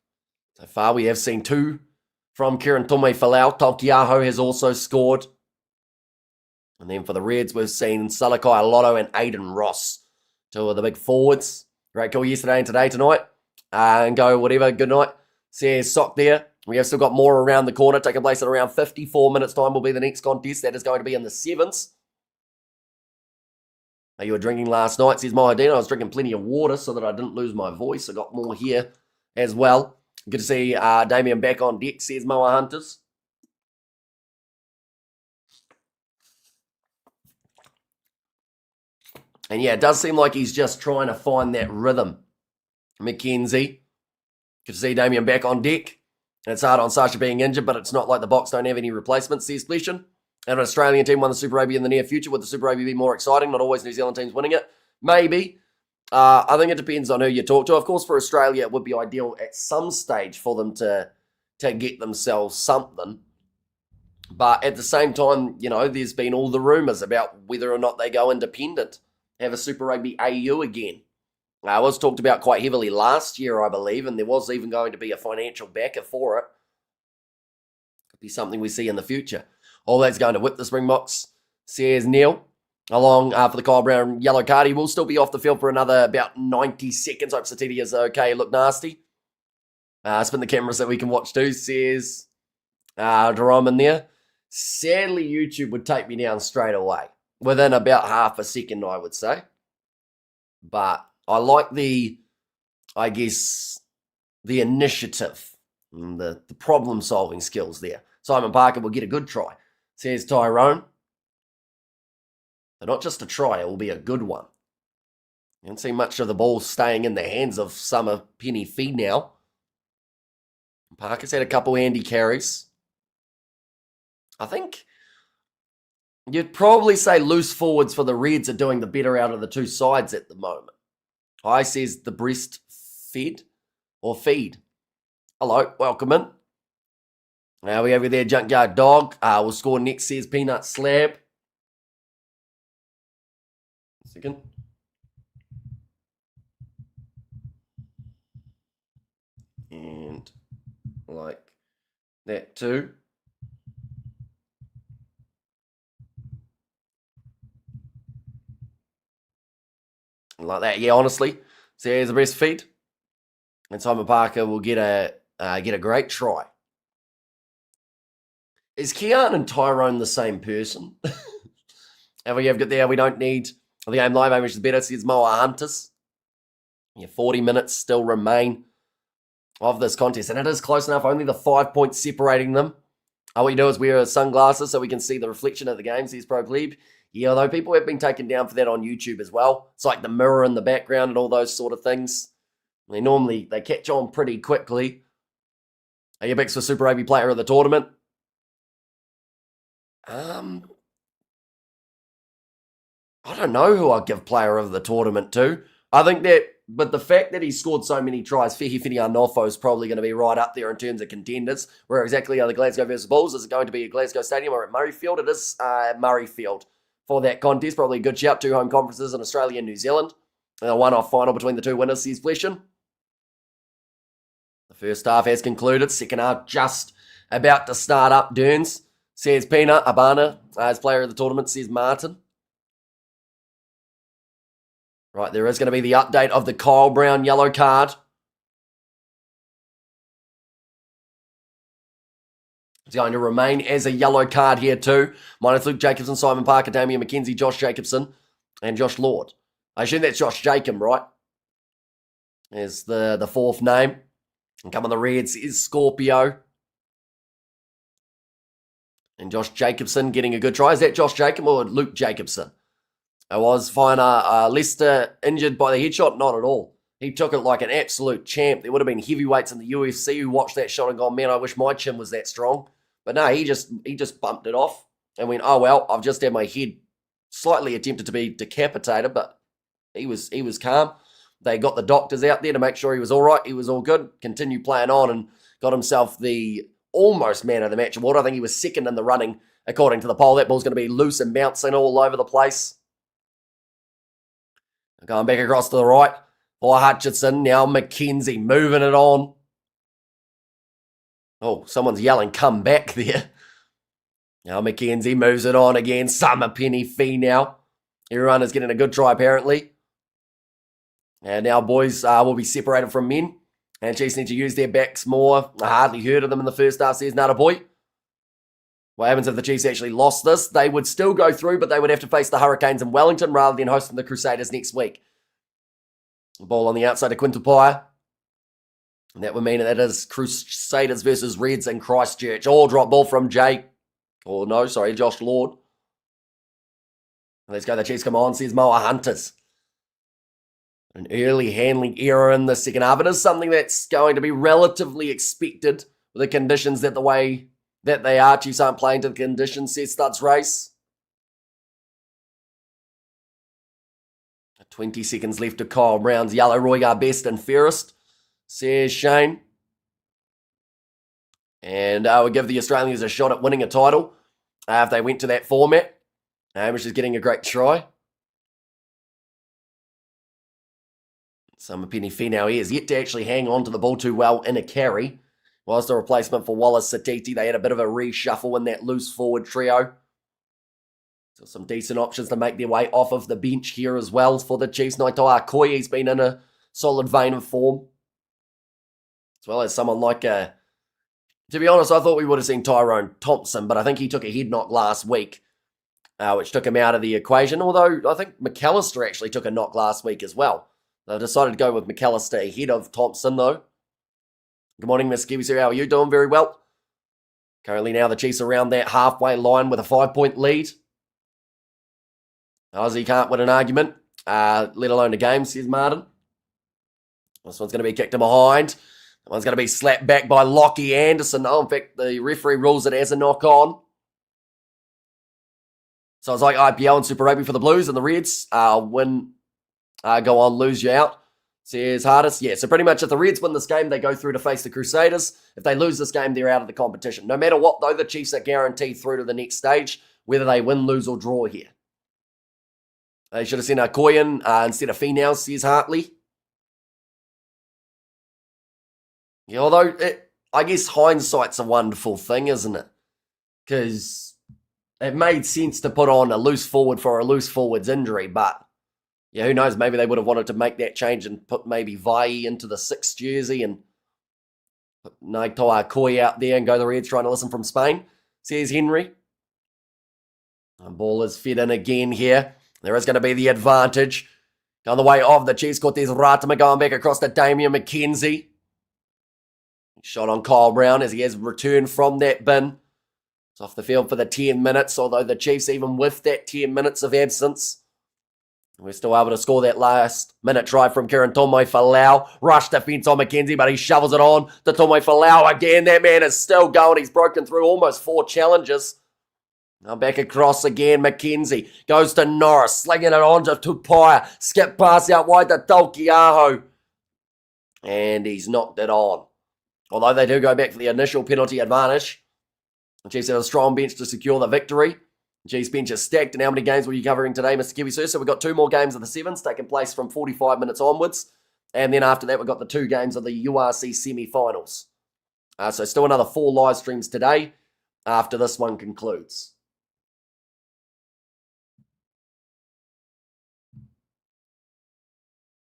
so far we have seen 2 from Kieran Tume-Falau. Taukei'aho has also scored. And then for the Reds, we've seen Salakai Lotto and Aiden Ross, 2 of the big forwards. Great call yesterday and today, tonight. And go whatever, good night. Says Sock there. We have still got more around the corner, taking place at around 54 minutes time will be the next contest. That is going to be in the 7s. You were drinking last night, says Mahadina. I was drinking plenty of water so that I didn't lose my voice. I got more here as well. Good to see Damien back on deck, says Moa Hunters. And yeah, it does seem like he's just trying to find that rhythm. Mackenzie. Good to see Damien back on deck. And it's hard on Sasha being injured, but it's not like the Box don't have any replacements, says Fleshin. And an Australian team won the Super Rugby in the near future. Would the Super Rugby be more exciting? Not always New Zealand teams winning it. Maybe. I think it depends on who you talk to. Of course, for Australia, it would be ideal at some stage for them to get themselves something. But at the same time, you know, there's been all the rumours about whether or not they go independent, have a Super Rugby AU again. It was talked about quite heavily last year, I believe, and there was even going to be a financial backer for it. Could be something we see in the future. All that's going to whip the Springboks, says Neil. Along for the Kyle Brown yellow card. He will still be off the field for another about 90 seconds. Hope Satiti is okay. Look nasty. Spin the camera so we can watch too, says Jerome in there. Sadly, YouTube would take me down straight away. Within about half a second, I would say. But I like the initiative and the problem-solving skills there. Simon Parker will get a good try, says Tyrone. But not just a try, it will be a good one. You don't see much of the ball staying in the hands of Summer Penny Fee now. Parker's had a couple handy carries. I think you'd probably say loose forwards for the Reds are doing the better out of the 2 sides at the moment. Hi, says the breast fed or feed. Hello, welcome in. Now we have you there, Junkyard Dog. We'll score next, says Peanut Slab. Second. And like that too. Like that, yeah, honestly. So here's the breastfeed. And Simon Parker will get a great try. Is Kian and Tyrone the same person? And we have got there, we don't need the game live aim, which is better, says Moa Hunters. Yeah, 40 minutes still remain of this contest. And it is close enough, only the 5 points separating them. All we do is wear sunglasses so we can see the reflection of the game, says Pro Plebe. Yeah, although people have been taken down for that on YouTube as well. It's like the mirror in the background and all those sort of things. They catch on pretty quickly. Are you picks for Super Rugby Player of the Tournament? I don't know who I'd give Player of the Tournament to. I think that, but the fact that he scored so many tries, Fehi Nofo is probably going to be right up there in terms of contenders. Where exactly are the Glasgow versus Bulls? Is it going to be at Glasgow Stadium or at Murrayfield? It is Murrayfield for that contest. Probably a good shout. 2 home conferences in Australia and New Zealand. And a one-off final between the 2 winners, says Fleshin. The first half has concluded. Second half just about to start up, Derns, says Pina. Abana, as player of the tournament, says Martin. Right, there is going to be the update of the Kyle Brown yellow card. It's going to remain as a yellow card here too. Minus Luke Jacobson, Simon Parker, Damian McKenzie, Josh Jacobson, and Josh Lord. I assume that's Josh Jacob, right? Is the fourth name. And come on the Reds is Scorpio. And Josh Jacobson getting a good try. Is that Josh Jacob or Luke Jacobson? I was fine. Lester injured by the headshot? Not at all. He took it like an absolute champ. There would have been heavyweights in the UFC who watched that shot and gone, man, I wish my chin was that strong. But no, he just bumped it off and went, oh, well, I've just had my head slightly attempted to be decapitated, but he was calm. They got the doctors out there to make sure he was all right. He was all good. Continued playing on and got himself the almost man of the match award. I think he was second in the running according to the poll. That ball's going to be loose and bouncing all over the place. Going back across to the right for Hutchinson. Now McKenzie moving it on. Oh, someone's yelling, come back there. Now McKenzie moves it on again. Summer Penny Fee now. Everyone is getting a good try apparently. And now boys will be separated from men. And Chiefs need to use their backs more. I hardly heard of them in the first half, says Nada Boy. What happens if the Chiefs actually lost this? They would still go through, but they would have to face the Hurricanes in Wellington rather than hosting the Crusaders next week. Ball on the outside of Quintupaya. And that would mean that is Crusaders versus Reds in Christchurch. All drop ball from Josh Lord. Let's go, the Chiefs come on, says Moa Hunters. An early handling error in the second half. It is something that's going to be relatively expected with the conditions that the way that they are. Chiefs aren't playing to the conditions, says Studs Race. 20 seconds left to Kyle Brown's yellow. Roygar best and fairest, says Shane. And we'll give the Australians a shot at winning a title if they went to that format, which is getting a great try. Summer Penny Fee now is yet to actually hang on to the ball too well in a carry. Whilst the replacement for Wallace Satiti, they had a bit of a reshuffle in that loose forward trio. So some decent options to make their way off of the bench here as well for the Chiefs. Naitoa Koi, he's been in a solid vein of form. As well as someone like, to be honest, I thought we would have seen Tyrone Thompson, but I think he took a head knock last week, which took him out of the equation. Although I think McAllister actually took a knock last week as well. They decided to go with McAllister ahead of Thompson, though. Good morning, Miss Kiwi. How are you doing? Very well. Currently now the Chiefs around that halfway line with a 5-point lead. Aussie can't win an argument, let alone a game, says Martin. This one's going to be kicked to behind. That one's going to be slapped back by Lockie Anderson. Oh, in fact, the referee rules it as a knock-on. So it's like IPL and Super Rugby for the Blues, and the Reds go on, lose you out, says Hardest. Yeah, so pretty much if the Reds win this game, they go through to face the Crusaders. If they lose this game, they're out of the competition. No matter what, though, the Chiefs are guaranteed through to the next stage, whether they win, lose, or draw here. They should have sent Koyan instead of Finau, says Hartley. Yeah, although I guess hindsight's a wonderful thing, isn't it? Because it made sense to put on a loose forward for a loose forward's injury, but yeah, who knows? Maybe they would have wanted to make that change and put maybe Vai into the 6th jersey and put Naitoa Koi out there and go the Reds trying to listen from Spain, says Henry. And ball is fed in again here. There is going to be the advantage. On the way of the Chiefs, Cortez Ratama going back across to Damian McKenzie. Shot on Kyle Brown as he has returned from that bin. It's off the field for the 10 minutes, although the Chiefs, even with that 10 minutes of absence, we're still able to score that last minute try from Kieran Tomoi Falau. Rush defense on McKenzie, but he shovels it on to Tomoi Falau again. That man is still going. He's broken through almost 4 challenges. Now back across again, McKenzie goes to Norris, slinging it on to Tupaya. Skip pass out wide to Taukiaho. And he's knocked it on. Although they do go back for the initial penalty advantage. The Chiefs have a strong bench to secure the victory. The Chiefs bench is stacked. And how many games were you covering today, Mr. Kiwi Sir? So we've got 2 more games of the 7s taking place from 45 minutes onwards. And then after that, we've got the 2 games of the URC semi-finals. So still another 4 live streams today after this one concludes.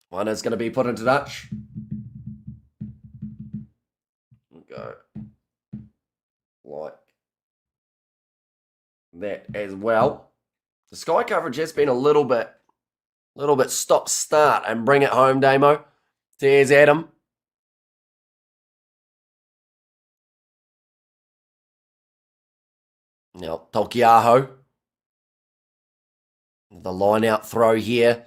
One is going to be put into Dutch. Go like that as well. The Sky coverage has been a little bit stop-start and bring it home, Damo. There's Adam. Now, Tokiaho. The line-out throw here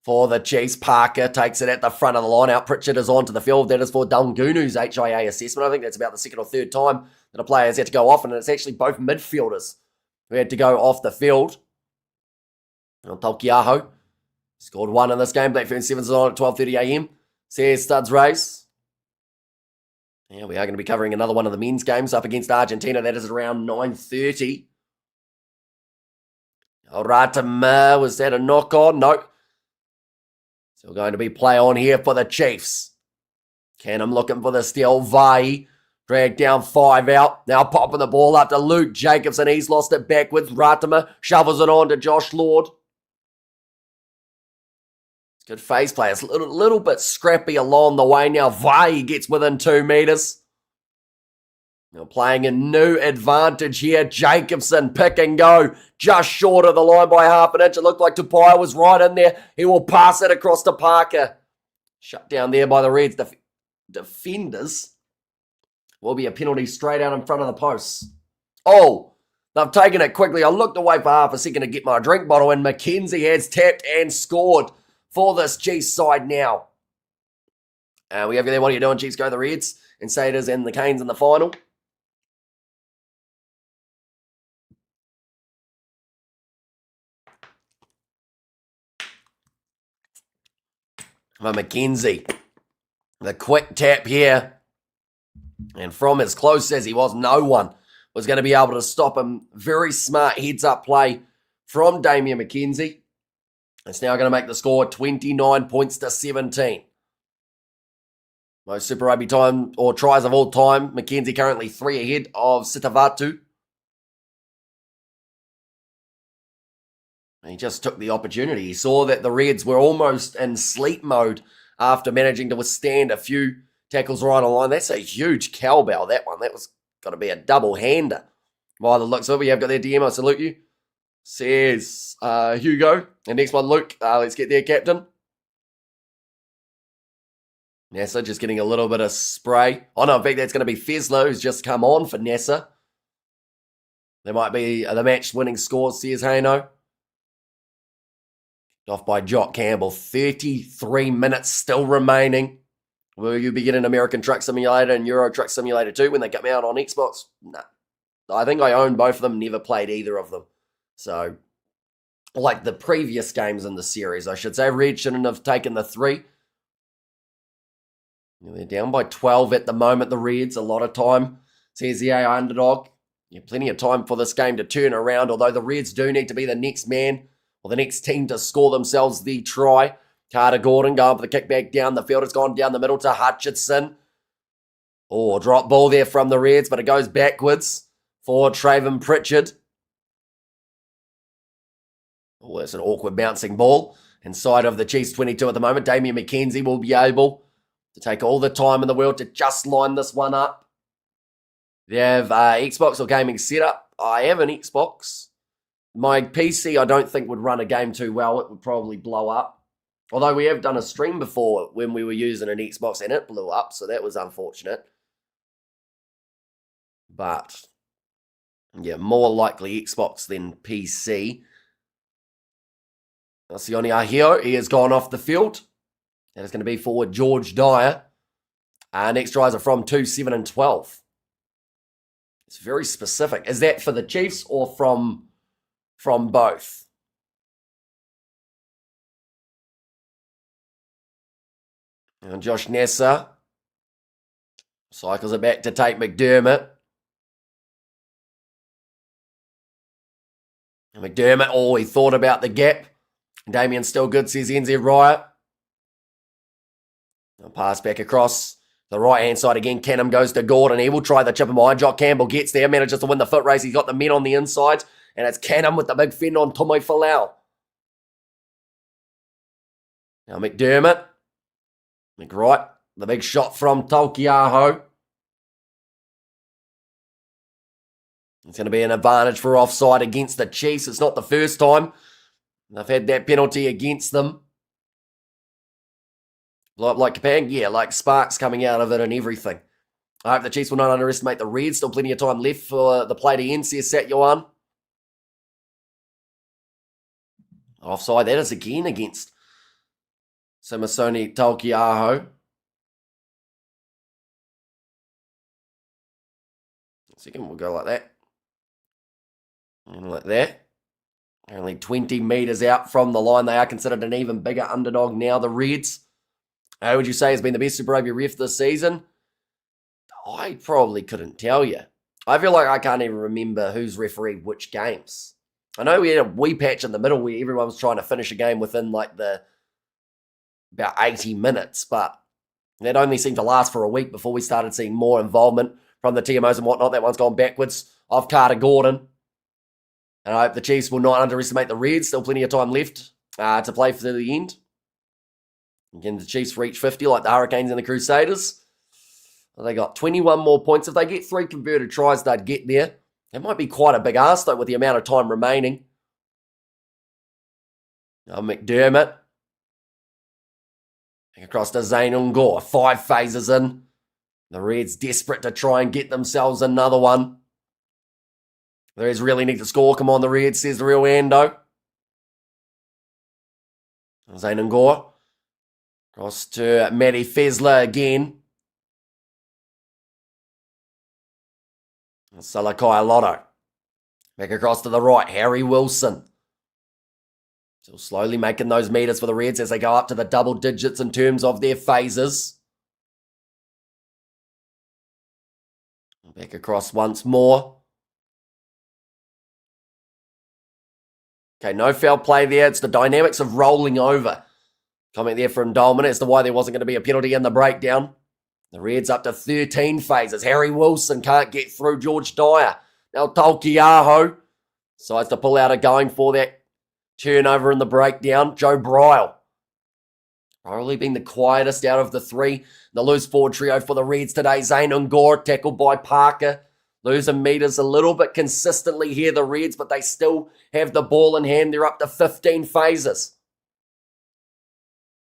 for the Chiefs. Parker takes it at the front of the line-out. Pritchard is onto the field. That is for Dungunu's HIA assessment. I think that's about the second or third time that a player has had to go off, and it's actually both midfielders who had to go off the field. Now, Tokiaho scored 1 in this game. Blackfern Sevens on at 12:30 a.m. Says Studs Race. Yeah, we are going to be covering another one of the men's games up against Argentina. That is around 9:30. Ratama, was that a knock-on? No. Still going to be play on here for the Chiefs. Canham looking for the steal. Vai dragged down 5 out. Now popping the ball up to Luke Jacobson. He's lost it backwards. Ratama shovels it on to Josh Lord. It's good face play. It's a little bit scrappy along the way. Now Vai gets within 2 meters. Now playing a new advantage here. Jacobson pick and go. Just short of the line by half an inch. It looked like Tupai was right in there. He will pass it across to Parker. Shut down there by the Reds defenders. Will be a penalty straight out in front of the posts. Oh, they've taken it quickly. I looked away for half a second to get my drink bottle, and McKenzie has tapped and scored for this Chiefs side now. We have you there. What are you doing, Chiefs? Go the Reds. And say it is in the Canes in the final. McKenzie. The quick tap here. And from as close as he was, no one was going to be able to stop him. Very smart heads-up play from Damian McKenzie. It's now going to make the score 29 points to 17. Most Super Rugby time or tries of all time. McKenzie currently 3 ahead of Sitavatu. He just took the opportunity. He saw that the Reds were almost in sleep mode after managing to withstand a few tackles right on line. That's a huge cowbell, that one. That was got to be a double-hander. By the looks of it, you have got their DM. I salute you. Says Hugo. And next one, Luke. Let's get there, Captain. NASA just getting a little bit of spray. Oh, no, in fact, that's going to be Feslow, who's just come on for NASA. There might be the match-winning score, says Hano. Off by Jock Campbell. 33 minutes still remaining. Will you be getting American Truck Simulator and Euro Truck Simulator 2 when they come out on Xbox? No. I think I own both of them, never played either of them. So, like the previous games in the series, I should say. Red shouldn't have taken the 3. They're down by 12 at the moment, the Reds. A lot of time. Says the AI underdog. Yeah, plenty of time for this game to turn around, although the Reds do need to be the next man or the next team to score themselves the try. Carter Gordon going for the kickback down the field. It's gone down the middle to Hutchinson. Oh, drop ball there from the Reds, but it goes backwards for Traven Pritchard. Oh, that's an awkward bouncing ball. Inside of the Chiefs 22 at the moment. Damian McKenzie will be able to take all the time in the world to just line this one up. They have Xbox or gaming setup. I have an Xbox. My PC, I don't think would run a game too well. It would probably blow up. Although we have done a stream before when we were using an Xbox and it blew up, so that was unfortunate. But, yeah, more likely Xbox than PC. Sione Ahio, he has gone off the field. That is going to be forward George Dyer. Next tries are from 2, 7, and 12. It's very specific. Is that for the Chiefs or from both? And Josh Nasser cycles it back to Tate McDermott. And McDermott, oh, he thought about the gap. Damien's still good, says NZ Riot. I'll pass back across The right-hand side again, Canham goes to Gordon. He will try the chip in behind. Jock Campbell gets there, manages to win the foot race. He's got the men on the inside, and it's Canham with the big fend on Tommy Falau. Now McDermott. McWright, the big shot from Taukiaho. It's going to be an advantage for offside against the Chiefs. It's not the first time they've had that penalty against them. Like Kapang, yeah, like sparks coming out of it and everything. I hope the Chiefs will not underestimate the Reds. Still plenty of time left for the play to end, says Satyawan. Offside, that is again against Simasoni Taukiaho. Second, we'll go like that. And like that. Only 20 metres out from the line. They are considered an even bigger underdog now, the Reds. Who would you say has been the best Super Rugby ref this season? I probably couldn't tell you. I feel like I can't even remember who's refereed which games. I know we had a wee patch in the middle where everyone was trying to finish a game within like about 80 minutes, but that only seemed to last for a week before we started seeing more involvement from the TMOs and whatnot. That one's gone backwards of Carter Gordon. And I hope the Chiefs will not underestimate the Reds. Still plenty of time left to play for the end. Again, the Chiefs reach 50 like the Hurricanes and the Crusaders. Well, they got 21 more points. If they get 3 converted tries, they'd get there. It might be quite a big ask, though, with the amount of time remaining. Now, McDermott. Across to Zane Ungor. 5 phases in. The Reds desperate to try and get themselves another one. The Reds really need to score. Come on, the Reds, says the real Ando. Zane Ungor. Across to Matty Fezler again. Salakai Lotto. Back across to the right, Harry Wilson. Still slowly making those meters for the Reds as they go up to the double digits in terms of their phases. Back across once more. Okay, no foul play there. It's the dynamics of rolling over. Comment there from Dolman as to why there wasn't going to be a penalty in the breakdown. The Reds up to 13 phases. Harry Wilson can't get through George Dyer. Now Taukiaho decides to pull out a going for that turnover in the breakdown. Joe Bryle. Probably been the quietest out of the 3. The loose forward trio for the Reds today. Zane Ungor tackled by Parker. Losing meters a little bit consistently here, the Reds, but they still have the ball in hand. They're up to 15 phases.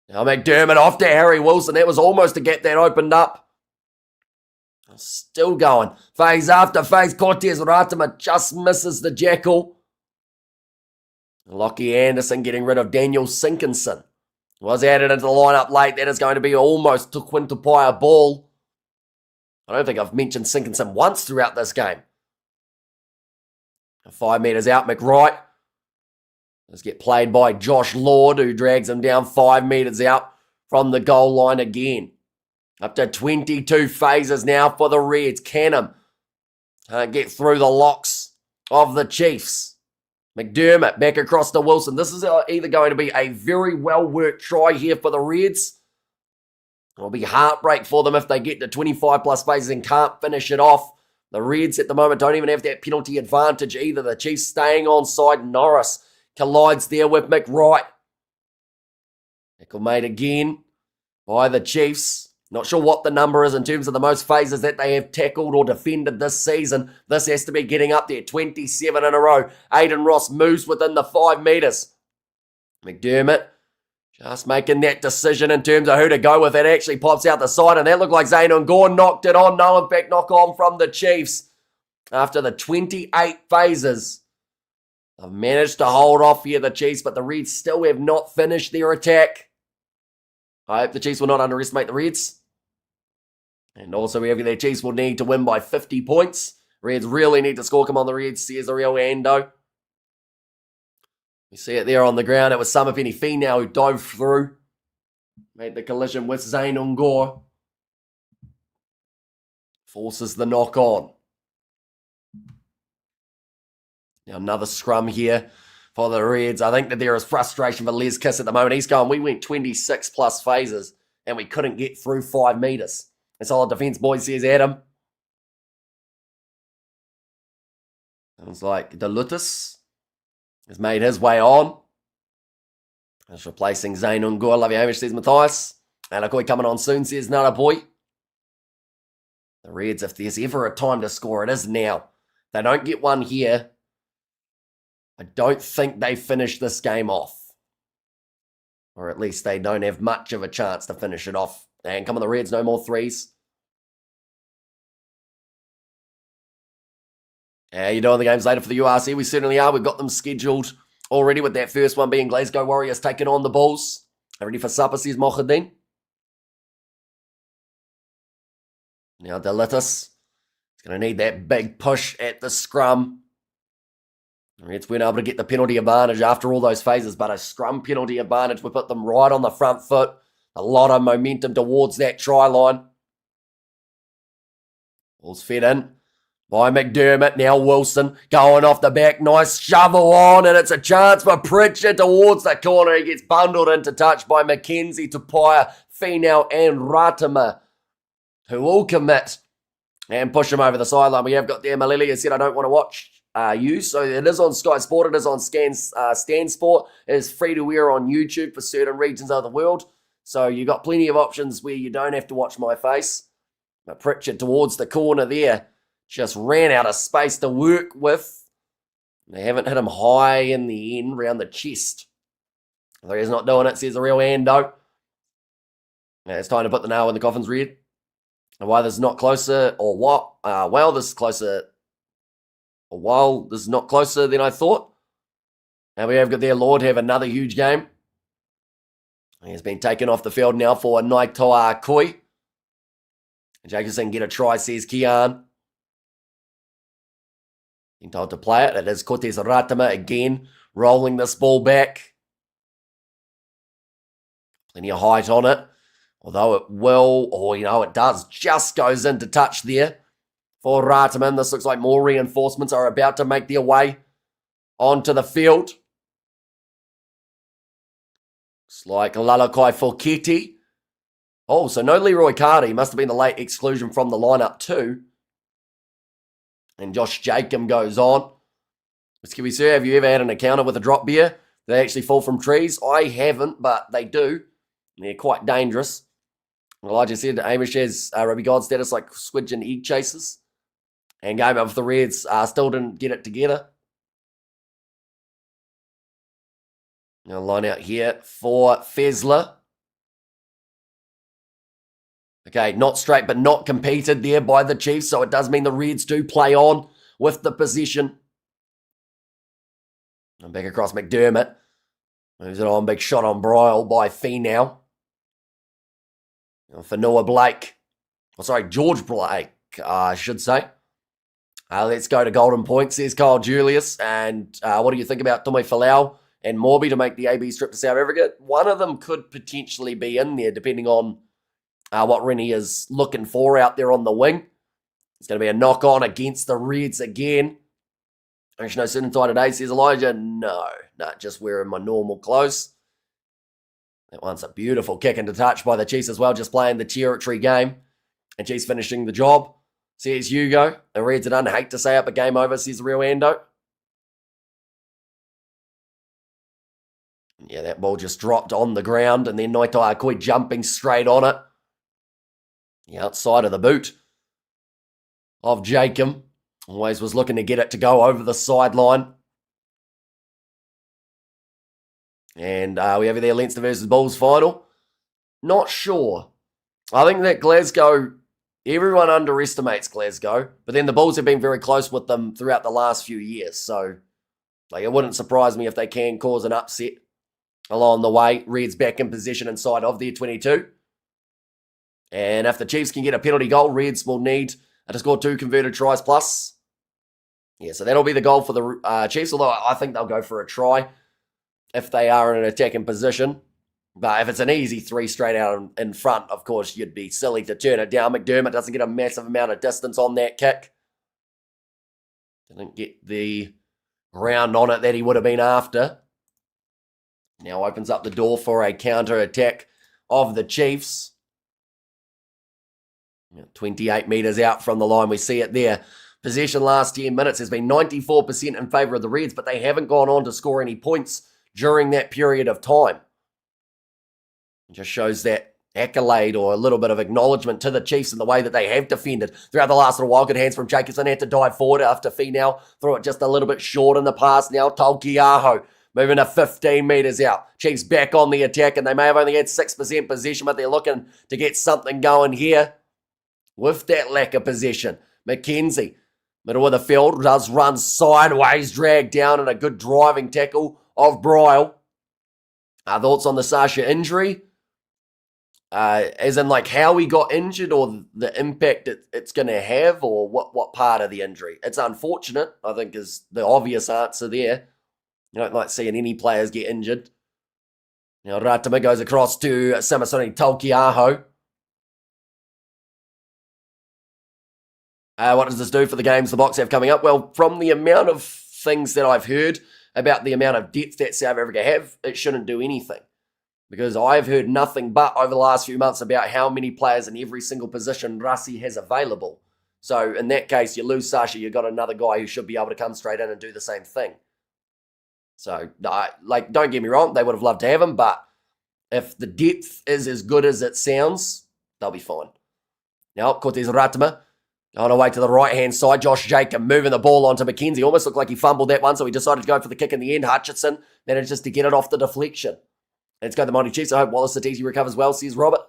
Now McDermott off to Harry Wilson. That was almost to get that opened up. Still going. Phase after phase. Cortez Ratima just misses the jackal. Lockie Anderson getting rid of Daniel Sinkinson. Was added into the lineup late. That is going to be almost to Quintupaya ball. I don't think I've mentioned Sinkinson once throughout this game. 5 metres out, McWright. Let's get played by Josh Lord, who drags him down 5 metres out from the goal line again. Up to 22 phases now for the Reds. Canham can't get through the locks of the Chiefs. McDermott back across to Wilson. This is either going to be a very well-worked try here for the Reds. It'll be heartbreak for them if they get to 25 plus phases and can't finish it off. The Reds at the moment don't even have that penalty advantage either. The Chiefs staying onside. Norris collides there with McWright. Tackle made again by the Chiefs. Not sure what the number is in terms of the most phases that they have tackled or defended this season. This has to be getting up there. 27 in a row. Aiden Ross moves within the 5 metres. McDermott just making that decision in terms of who to go with. It actually pops out the side, and that looked like Zane Ungor knocked it on. No impact knock on from the Chiefs. After the 28 phases, they've managed to hold off here, the Chiefs, but the Reds still have not finished their attack. I hope the Chiefs will not underestimate the Reds. And also, we have the Chiefs will need to win by 50 points. Reds really need to score. Come on, the Reds, says the real Ando. We see it there on the ground. It was Samapeni Finau who dove through. Made the collision with Zane Ungor. Forces the knock on. Now another scrum here for the Reds. I think that there is frustration for Les Kiss at the moment. He's going, we went 26 plus phases and we couldn't get through 5 metres. A solid defence, boys, says Adam. Sounds like Delutis has made his way on. Just replacing Zane Ungor. Love you, Hamish, says Matthias. And Akoi coming on soon, says Nara Boy. The Reds, if there's ever a time to score, it is now. If they don't get one here, I don't think they finish this game off. Or at least they don't have much of a chance to finish it off. And come on, the Reds, no more threes. How you doing the games later for the URC? We certainly are. We've got them scheduled already, with that first one being Glasgow Warriors taking on the Bulls. Ready for supper, says Mohadin. Now Delitus. He's going to need that big push at the scrum. Reds weren't able to get the penalty advantage after all those phases, but a scrum penalty advantage would put them right on the front foot. A lot of momentum towards that try line. Ball's fed in by McDermott. Now Wilson going off the back. Nice shovel on, and it's a chance for Pritchard towards the corner. He gets bundled into touch by McKenzie, Tupaia, Finau, and Ratima, who all commit and push him over the sideline. We have got there Malili, who said, I don't want to watch you. So it is on Sky Sport. It is on Stan Sport. It is free to wear on YouTube for certain regions of the world. So you got plenty of options where you don't have to watch my face. But Pritchard towards the corner there just ran out of space to work with. They haven't hit him high in the end, round the chest. So he's not doing it, says the real Ando. Now it's time to put the nail in the coffin's Red. And why this is not closer, or what? Well, this is closer. Or while this is not closer than I thought. And we have got their Lord have another huge game. He's been taken off the field now for Naitoa Koi. Jacobson get a try, says Kian. Being told to play it. It is Cortez Ratima again, rolling this ball back. Plenty of height on it. Although it will, or it does, just goes into touch there for Rataman. This looks like more reinforcements are about to make their way onto the field. Looks like Lalakai Foketi. Oh, so no Leroy Carter. He must have been the late exclusion from the lineup too. And Josh Jacob goes on. Skibby Sir, have you ever had an encounter with a drop bear? They actually fall from trees. I haven't, but they do. They're quite dangerous. Elijah said Amish has Rugby God status like squidge and egg chasers. And game up for the Reds still didn't get it together. Now line out here for Fezler. Okay, not straight but not competed there by the Chiefs. So it does mean the Reds do play on with the possession. And back across McDermott. Moves it on, big shot on Bryle by Finau. For Noah Blake. Oh, sorry, George Blake, I should say. Let's go to Golden Point, says Kyle Julius. And what do you think about Tomei Falau and Morby to make the AB trip to South Africa? One of them could potentially be in there, depending on what Rennie is looking for out there on the wing. It's going to be a knock-on against the Reds again. Actually, no suit and tie today, says Elijah. No, just wearing my normal clothes. That one's a beautiful kick into touch by the Chiefs as well, just playing the territory game. And Chiefs finishing the job. Says Hugo. The Reds are done. Hate to say it, but game over, says the real Ando. Yeah, that ball just dropped on the ground, and then Naitai Akoi jumping straight on it. The outside of the boot of Jacob. Always was looking to get it to go over the sideline. And we have there Leinster versus Bulls final. Not sure. I think that Glasgow, everyone underestimates Glasgow, but then the Bulls have been very close with them throughout the last few years. So it wouldn't surprise me if they can cause an upset along the way. Reds back in position inside of their 22. And if the Chiefs can get a penalty goal, Reds will need to score 2 converted tries plus. Yeah, so that'll be the goal for the Chiefs, although I think they'll go for a try if they are in an attacking position. But if it's an easy 3 straight out in front, of course, you'd be silly to turn it down. McDermott doesn't get a massive amount of distance on that kick. Didn't get the ground on it that he would have been after. Now opens up the door for a counter-attack of the Chiefs. 28 metres out from the line. We see it there. Possession last 10 minutes has been 94% in favour of the Reds, but they haven't gone on to score any points during that period of time. It just shows that accolade or a little bit of acknowledgement to the Chiefs in the way that they have defended throughout the last little while. Good hands from Jacobson. Had to dive forward after Finau threw it just a little bit short in the pass. Now Tolkiaho moving to 15 metres out. Chiefs back on the attack, and they may have only had 6% possession, but they're looking to get something going here with that lack of possession. McKenzie, middle of the field, does run sideways, dragged down, and a good driving tackle of Bryle. Thoughts on the Sasha injury? As in like how he got injured or the impact it's going to have, or what part of the injury? It's unfortunate, I think, is the obvious answer there. You don't like seeing any players get injured. Now Ratama goes across to Samasoni Tolkiaho. What does this do for the games the Box have coming up? Well, from the amount of things that I've heard about the amount of depth that South Africa have, it shouldn't do anything. Because I've heard nothing but over the last few months about how many players in every single position Rassi has available. So in that case, you lose Sasha, you've got another guy who should be able to come straight in and do the same thing. So, don't get me wrong, they would have loved to have him, but if the depth is as good as it sounds, they'll be fine. Now, Cortez Ratama on away to the right-hand side. Josh Jacob moving the ball onto McKenzie. Almost looked like he fumbled that one, so he decided to go for the kick in the end. Hutchinson managed just to get it off the deflection. Let's go to the Mighty Chiefs. I hope Wallace Satisi recovers well, says Robert.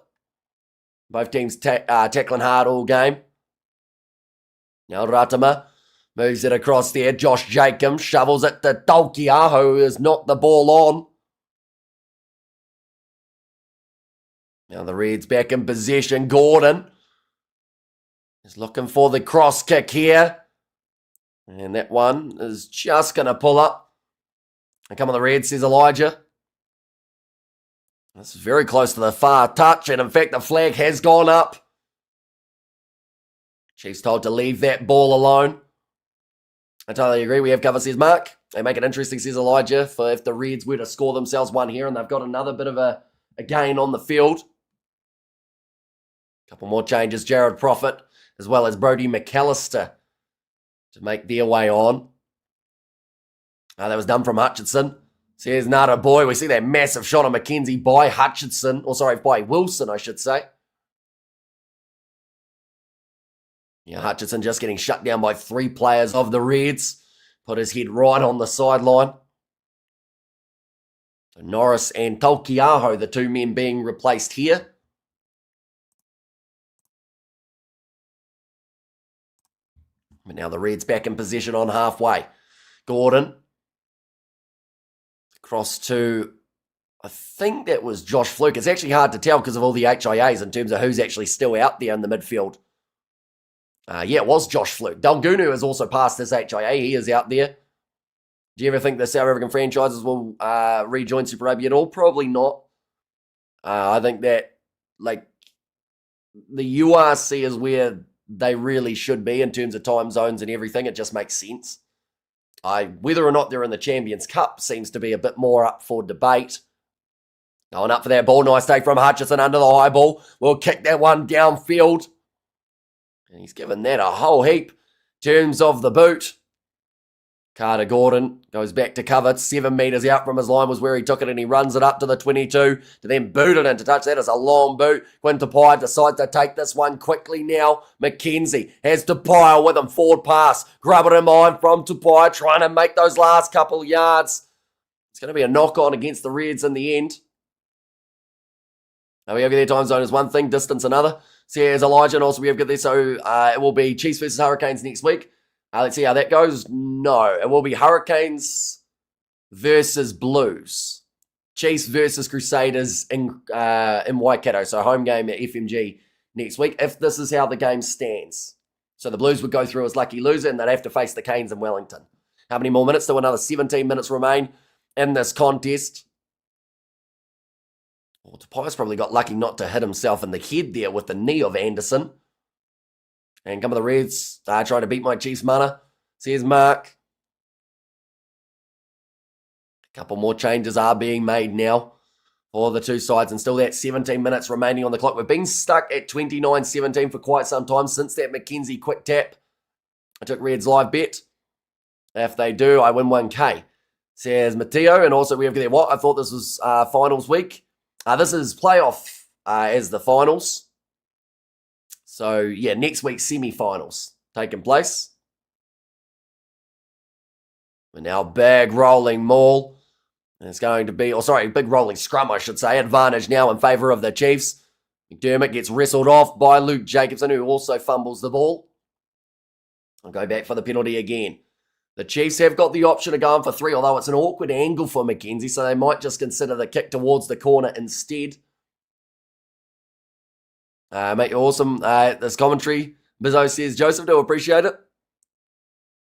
Both teams tackling hard all game. Now Ratama moves it across there. Josh Jacob shovels it to Tolkiaho, who has knocked the ball on. Now the Reds back in possession. Gordon is looking for the cross kick here. And that one is just going to pull up. And come on the Reds, says Elijah. This is very close to the far touch, and in fact, the flag has gone up. Chiefs told to leave that ball alone. I totally agree. We have cover, says Mark. They make it interesting, says Elijah, for if the Reds were to score themselves one here, and they've got another bit of a gain on the field. A couple more changes. Jared Prophet, as well as Brody McAllister, to make their way on. That was done from Hutchinson. So here's Nada Boy. We see that massive shot on McKenzie by Hutchinson. Or sorry, by Wilson, I should say. Yeah, Hutchinson just getting shut down by 3 players of the Reds. Put his head right on the sideline. So Norris and Tolkiaho, the 2 men being replaced here. But now the Reds back in position on halfway. Gordon. Cross to, I think that was Josh Fluke. It's actually hard to tell because of all the HIAs in terms of who's actually still out there in the midfield. Yeah, it was Josh Fluke. Dalgunu has also passed his HIA. He is out there. Do you ever think the South African franchises will rejoin Super Rugby at all? Probably not. I think that, the URC is where they really should be in terms of time zones and everything. It just makes sense. Whether or not they're in the Champions Cup seems to be a bit more up for debate. Going up for that ball. Nice take from Hutchinson under the high ball. We'll kick that one downfield. And he's given that a whole heap. In terms of the boot, Carter Gordon goes back to cover. 7 metres out from his line was where he took it, and he runs it up to the 22 to then boot it into touch. That is a long boot. Quinn Tupai decides to take this one quickly now. McKenzie has Tupai with him. Forward pass. Grub it in mind from Tupai, trying to make those last couple yards. It's going to be a knock-on against the Reds in the end. Now we have their time zone is one thing, distance another. So here's Elijah, and also we have got this. So it will be Chiefs versus Hurricanes next week. Let's see how that goes. No, it will be Hurricanes versus Blues. Chiefs versus Crusaders in Waikato. So home game at FMG next week, if this is how the game stands. So the Blues would go through as lucky loser, and they'd have to face the Canes in Wellington. How many more minutes? Still another 17 minutes remain in this contest. Well, Tapai's probably got lucky not to hit himself in the head there with the knee of Anderson. And come on the Reds, trying to beat my Chiefs mana. Says Mark. A couple more changes are being made now for the two sides, and still that 17 minutes remaining on the clock. We've been stuck at 29-17 for quite some time since that McKenzie quick tap. I took Reds live bet. If they do, I win 1K, says Matteo. And also we have there, what? I thought this was finals week. This is playoff as the finals. So, yeah, next week's semi-finals taking place. And now big rolling maul. And it's going to be, big rolling scrum, I should say. Advantage now in favour of the Chiefs. McDermott gets wrestled off by Luke Jacobson, who also fumbles the ball. I'll go back for the penalty again. The Chiefs have got the option of going for 3, although it's an awkward angle for McKenzie, so they might just consider the kick towards the corner instead. Mate, you're awesome. This commentary, Bizzo says, Joseph, do appreciate it.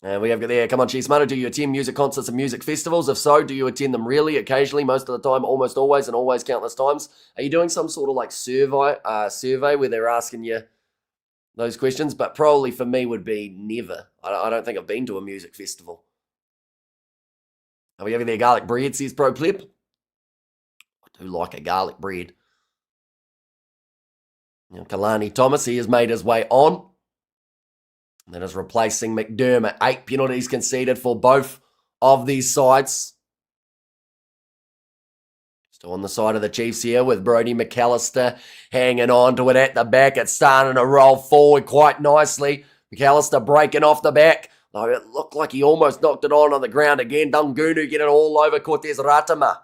And we have got there, come on, Chiefs Mano, do you attend music concerts and music festivals? If so, do you attend them really, occasionally, most of the time, almost always, and always countless times? Are you doing some sort of like survey where they're asking you those questions? But probably for me would be never. I don't think I've been to a music festival. Are we having their garlic bread, says Pro Pleb? I do like a garlic bread. Now, Kalani Thomas, he has made his way on. That is replacing McDermott. 8 penalties conceded for both of these sides. Still on the side of the Chiefs here with Brodie McAllister hanging on to it at the back. It's starting to roll forward quite nicely. McAllister breaking off the back. Though it looked like he almost knocked it on the ground again. Dungunu getting all over Cortez Ratama.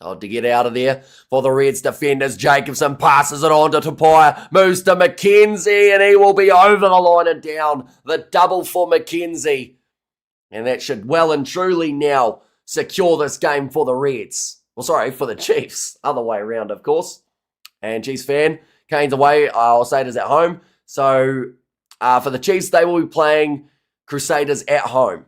Told to get out of there for the Reds defenders. Jacobson passes it on to Tupaia. Moves to McKenzie, and he will be over the line and down. The double for McKenzie. And that should well and truly now secure this game for the Reds. Well, for the Chiefs. Other way around, of course. And Chiefs fan, Kane's away. I'll say it is at home. So for the Chiefs, they will be playing Crusaders at home.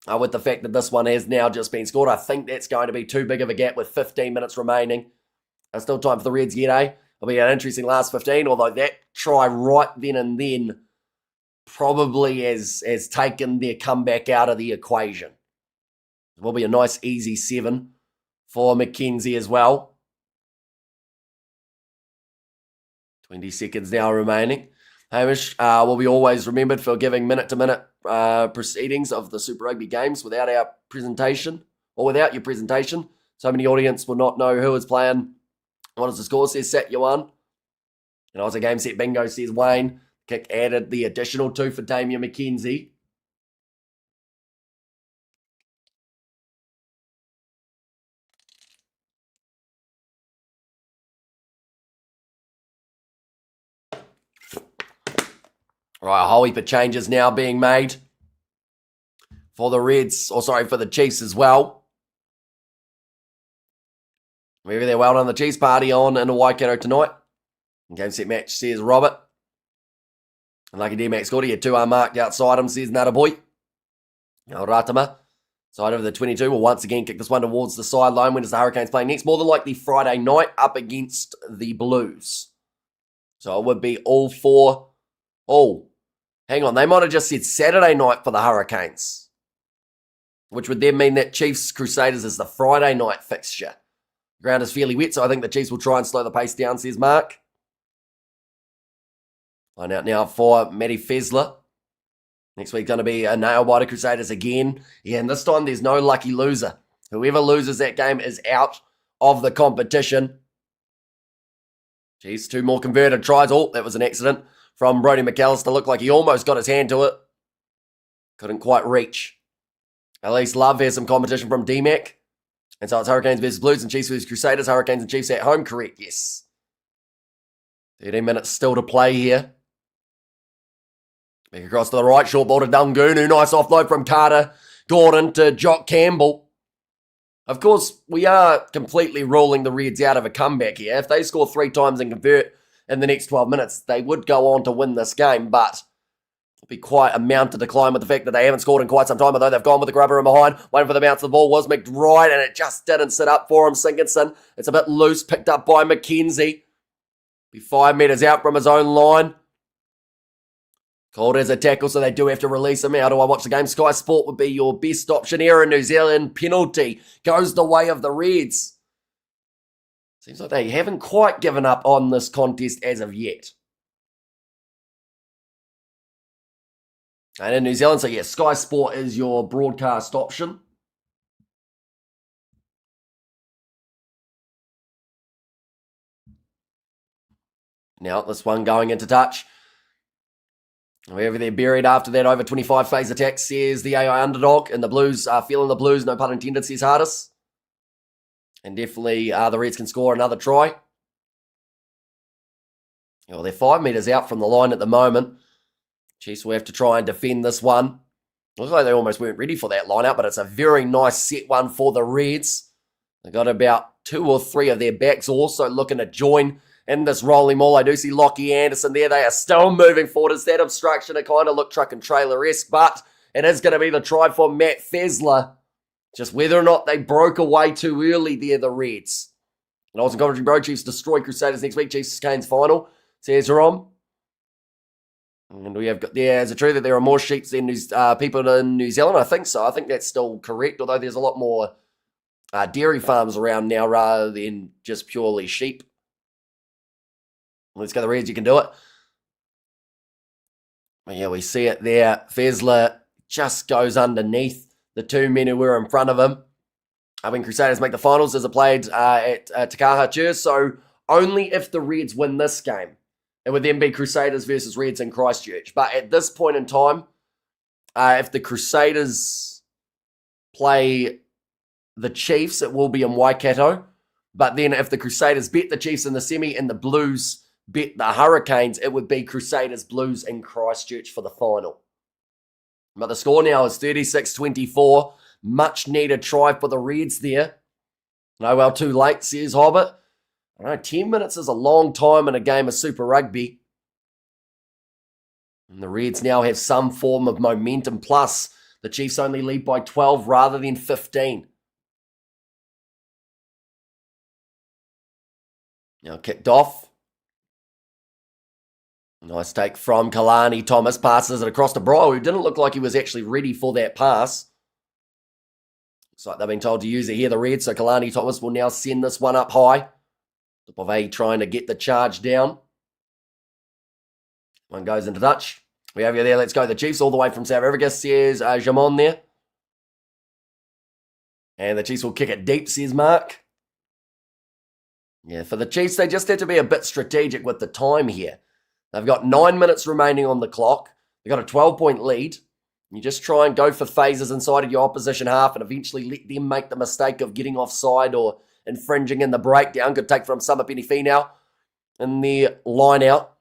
With the fact that this one has now just been scored, I think that's going to be too big of a gap with 15 minutes remaining. There's still time for the Reds yet, eh? It'll be an interesting last 15, although that try right then and then probably has taken their comeback out of the equation. It will be a nice easy 7 for McKenzie as well. 20 seconds now remaining. Hamish will be always remembered for giving minute-to-minute proceedings of the Super Rugby games without our presentation, or without your presentation. So many audience will not know who is playing. What is the score, says Sat Yuan. And also game set bingo, says Wayne. Kick added the additional 2 for Damian McKenzie. Right, a whole heap of changes now being made for the Reds, for the Chiefs as well. Maybe they're well done. The Chiefs party on in Waikato tonight. Game set match, says Robert. And Lucky D-Max scored. He had 2 unmarked outside him, says Nataboy. Now Ratama, side of the 22, will once again kick this one towards the sideline. When does the Hurricanes play next? More than likely Friday night up against the Blues. So it would be all 4. Oh, hang on. They might have just said Saturday night for the Hurricanes, which would then mean that Chiefs Crusaders is the Friday night fixture. The ground is fairly wet, so I think the Chiefs will try and slow the pace down, says Mark. Line out now for Matty Fessler. Next week going to be a nail-biter Crusaders again. Yeah, and this time there's no lucky loser. Whoever loses that game is out of the competition. Chiefs, 2 more converted tries. Oh, that was an accident from Brodie McAllister. Looked like he almost got his hand to it. Couldn't quite reach. At least Love has some competition from D-Mac. And so it's Hurricanes versus Blues and Chiefs versus Crusaders. Hurricanes and Chiefs at home, correct? Yes. 13 minutes still to play here. Back across to the right, short ball to Dungunu. Nice offload from Carter Gordon to Jock Campbell. Of course, we are completely ruling the Reds out of a comeback here. If they score 3 times and convert in the next 12 minutes, they would go on to win this game, but it'll be quite a mountain to climb with the fact that they haven't scored in quite some time, although they've gone with the grubber in behind. Waiting for the bounce of the ball was McBride, and it just didn't sit up for him. Sinkinson, it's a bit loose, picked up by McKenzie. Be 5 metres out from his own line. Called as a tackle, so they do have to release him. How do I watch the game? Sky Sport would be your best option here in New Zealand. Penalty goes the way of the Reds. Seems like they haven't quite given up on this contest as of yet. And in New Zealand, so yeah, Sky Sport is your broadcast option. Now, this one going into touch. Wherever they're buried after that over 25 phase attack, says the AI underdog. And the Blues are feeling the Blues, no pun intended, says Hardis. And definitely the Reds can score another try. Well, they're 5 metres out from the line at the moment. Chiefs will have to try and defend this one. Looks like they almost weren't ready for that line-out, but it's a very nice set one for the Reds. They've got about 2 or 3 of their backs also looking to join in this rolling maul. I do see Lockie Anderson there. They are still moving forward. It's that obstruction. It kind of looked truck and trailer-esque, but it is going to be the try for Matt Fessler. Just whether or not they broke away too early there, the Reds. And also Coventry Bro, Chiefs destroy Crusaders next week. Chiefs Canes final, says Jerome. And we have got there. Is it true that there are more sheep than people in New Zealand? I think so. I think that's still correct, although there's a lot more dairy farms around now rather than just purely sheep. Let's go the Reds. You can do it. But yeah, we see it there. Fessler just goes underneath the 2 men who were in front of him. When Crusaders make the finals, as it played at Takaha Church. So only if the Reds win this game. It would then be Crusaders versus Reds in Christchurch. But at this point in time, if the Crusaders play the Chiefs, it will be in Waikato. But then if the Crusaders beat the Chiefs in the semi and the Blues beat the Hurricanes, it would be Crusaders Blues in Christchurch for the final. But the score now is 36-24. Much needed try for the Reds there. No, well, too late, says Hobbit. I know 10 minutes is a long time in a game of Super Rugby. And the Reds now have some form of momentum. Plus, the Chiefs only lead by 12 rather than 15. Now kicked off. Nice take from Kalani. Thomas passes it across to Bro, who didn't look like he was actually ready for that pass. Looks like they've been told to use it here, the Reds. So Kalani Thomas will now send this one up high. Bove trying to get the charge down. One goes into touch. We have you there. Let's go. The Chiefs all the way from South Africa, says Jamon there. And the Chiefs will kick it deep, says Mark. Yeah, for the Chiefs, they just have to be a bit strategic with the time here. They've got 9 minutes remaining on the clock. They've got a 12-point lead. You just try and go for phases inside of your opposition half and eventually let them make the mistake of getting offside or infringing in the breakdown. Good take from Summer Penny Finau in the line out.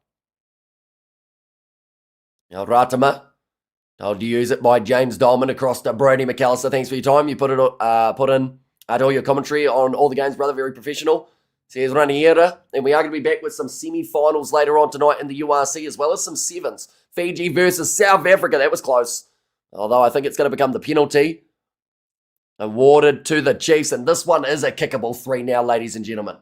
Now Ratama told to use it by James Dolman across to Brody McAllister. Thanks for your time. You put in all your commentary on all the games, brother. Very professional. Says Raniera. And we are going to be back with some semi-finals later on tonight in the URC as well as some sevens. Fiji versus South Africa. That was close. Although I think it's going to become the penalty awarded to the Chiefs. And this one is a kickable 3 now, ladies and gentlemen.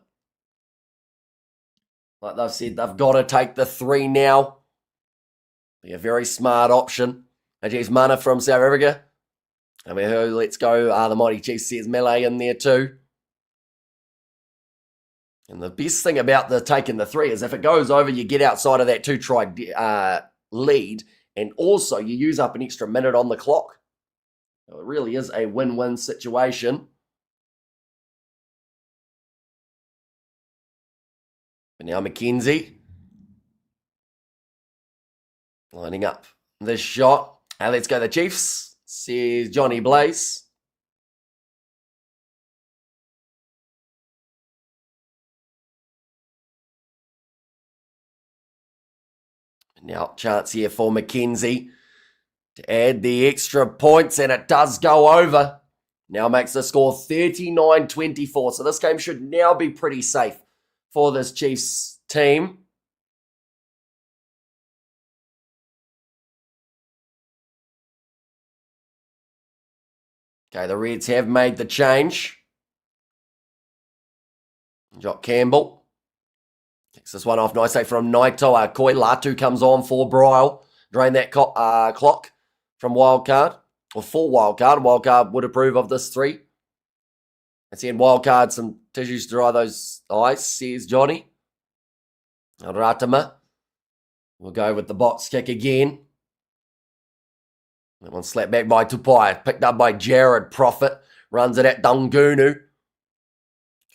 Like they've said, they've got to take the 3 now. Be a very smart option. Ajay's Mana from South Africa. And we heard, let's go. The Mighty Chiefs says Melee in there too. And the best thing about the taking the 3 is if it goes over, you get outside of that 2-try lead. And also, you use up an extra minute on the clock. So it really is a win-win situation. But now McKenzie lining up this shot. And let's go the Chiefs, says Johnny Blaze. Now, chance here for McKenzie to add the extra points, and it does go over. Now makes the score 39-24. So this game should now be pretty safe for this Chiefs team. Okay, the Reds have made the change. Jock Campbell takes this one off. Nice save from Naito. Koi Latu comes on for Bryle. Drain that clock from Wildcard. Or for Wildcard. Wildcard would approve of this 3. Let's see in Wildcard some tissues to dry those eyes, says Johnny. Ratama will go with the box kick again. That one slapped back by Tupai, picked up by Jared Prophet, runs it at Dungunu.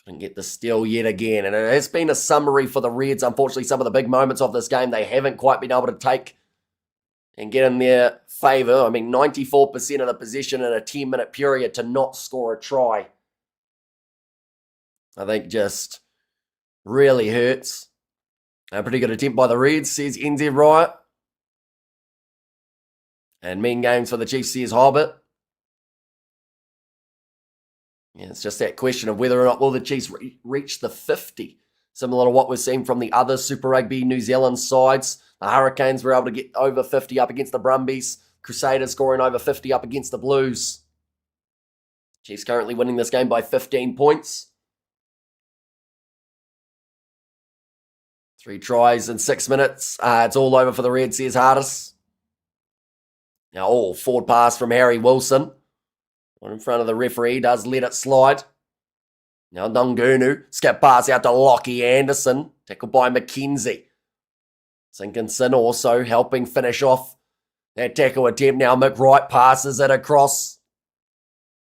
Couldn't get the steal yet again, and it has been a summary for the Reds. Unfortunately, some of the big moments of this game they haven't quite been able to take and get in their favour. I mean, 94% of the possession in a 10-minute period to not score a try, I think just really hurts. A pretty good attempt by the Reds, says NZ Riot. And mean games for the Chiefs, says Hobbit. Yeah, it's just that question of whether or not will the Chiefs reach the 50. Similar to what we're seeing from the other Super Rugby New Zealand sides. The Hurricanes were able to get over 50 up against the Brumbies. Crusaders scoring over 50 up against the Blues. Chiefs currently winning this game by 15 points. 3 tries in 6 minutes. It's all over for the Reds, says Hardis. Now, forward pass from Harry Wilson. One in front of the referee, does let it slide. Now Dungunu, skip pass out to Lockie Anderson. Tackled by McKenzie. Sinkinson also helping finish off that tackle attempt. Now Mick Wright passes it across.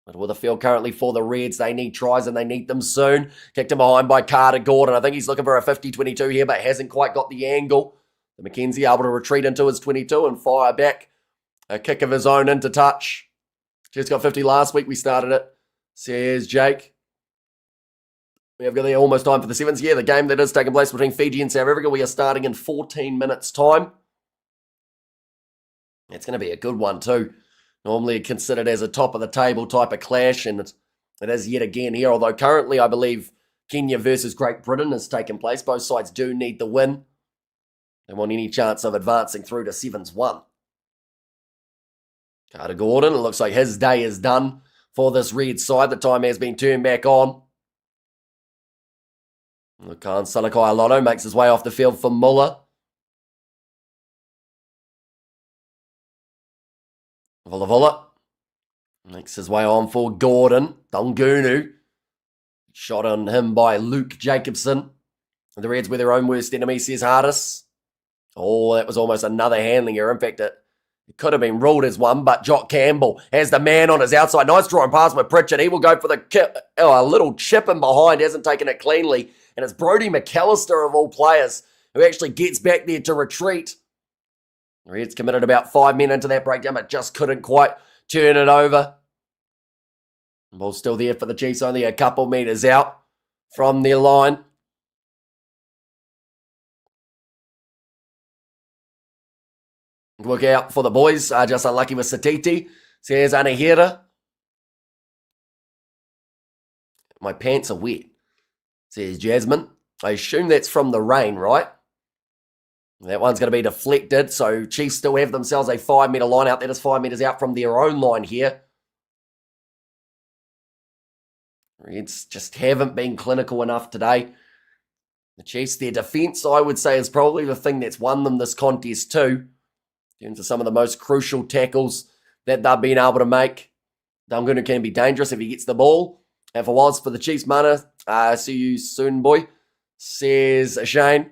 But with the field currently for the Reds, they need tries and they need them soon. Kicked him behind by Carter Gordon. I think he's looking for a 50-22 here, but hasn't quite got the angle. The McKenzie able to retreat into his 22 and fire back. A kick of his own into touch. Just got 50 last week. We started it, says Jake. We have got the almost time for the sevens. Yeah, the game that is taking place between Fiji and South Africa. We are starting in 14 minutes' time. It's going to be a good one too. Normally considered as a top-of-the-table type of clash, and it is yet again here. Although currently, I believe Kenya versus Great Britain has taken place. Both sides do need the win. They want any chance of advancing through to 7-1. Carter Gordon, it looks like his day is done for this Red side. The time has been turned back on. Khan Salakai Lotto makes his way off the field for Muller. Vulla makes his way on for Gordon. Dungunu. Shot on him by Luke Jacobson. The Reds were their own worst enemy, says Hardis. That was almost another handling error. In fact, it could have been ruled as one, but Jock Campbell has the man on his outside. Nice drawing pass by Pritchard. He will go for the a little chip in behind. Hasn't taken it cleanly. And it's Brodie McAllister of all players who actually gets back there to retreat. The Reds committed about 5 men into that breakdown, but just couldn't quite turn it over. The ball's still there for the Chiefs, only a couple metres out from their line. Look out for the boys. Just unlucky with Satiti. Says Anahira. My pants are wet, says Jasmine. I assume that's from the rain, right? That one's going to be deflected. So Chiefs still have themselves a 5 metre line out. That is 5 metres out from their own line here. Reds just haven't been clinical enough today. The Chiefs, their defence, I would say, is probably the thing that's won them this contest too. In terms of some of the most crucial tackles that they've been able to make. Dungunu can be dangerous if he gets the ball. And for once, for the Chiefs, Mana, see you soon, boy, says Shane.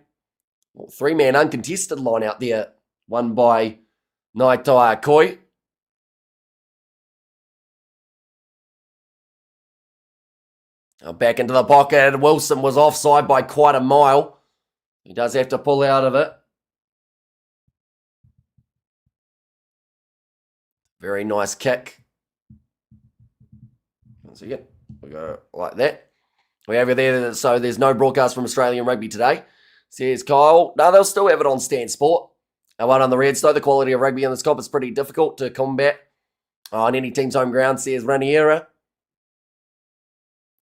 3-man uncontested line out there, won by Naitai Akoi. Back into the pocket. Wilson was offside by quite a mile. He does have to pull out of it. Very nice kick. Once again, we go like that. We have it there, so there's no broadcast from Australian rugby today, says Kyle. No, they'll still have it on Stan Sport. One on the Reds, though. The quality of rugby in this comp is pretty difficult to combat on any team's home ground, says Raniera.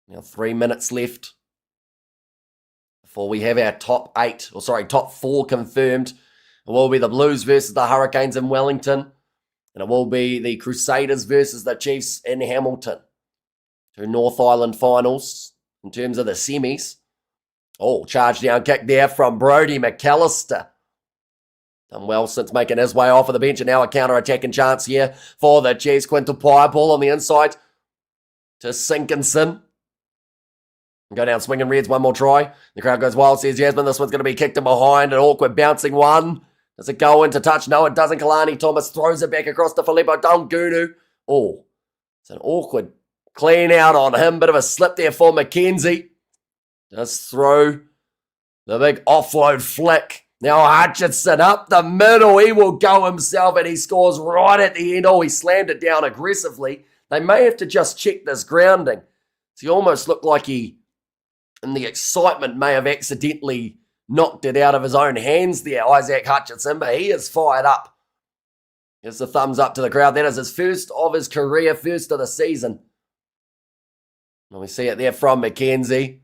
Now 3 minutes left before we have our top 4 confirmed. It will be the Blues versus the Hurricanes in Wellington. And it will be the Crusaders versus the Chiefs in Hamilton. 2 North Island finals in terms of the semis. Charge down kick there from Brodie McAllister. Done well since making his way off of the bench. And now a counter-attacking chance here for the Chiefs. Quintal Pye, ball on the inside to Sinkinson. Go down swinging Reds, one more try. The crowd goes wild, says Yasmin. This one's going to be kicked in behind. An awkward bouncing one. Does it go into touch? No, it doesn't. Kalani Thomas throws it back across to Filippo Dongunu. Oh, it's an awkward clean out on him. Bit of a slip there for McKenzie. Just throw the big offload flick. Now Hutchinson up the middle. He will go himself and he scores right at the end. Oh, he slammed it down aggressively. They may have to just check this grounding. So he almost looked like he, in the excitement, may have accidentally knocked it out of his own hands there, Isaac Hutchinson, but he is fired up. Gives the thumbs up to the crowd. That is his first of his career, first of the season. And we see it there from McKenzie.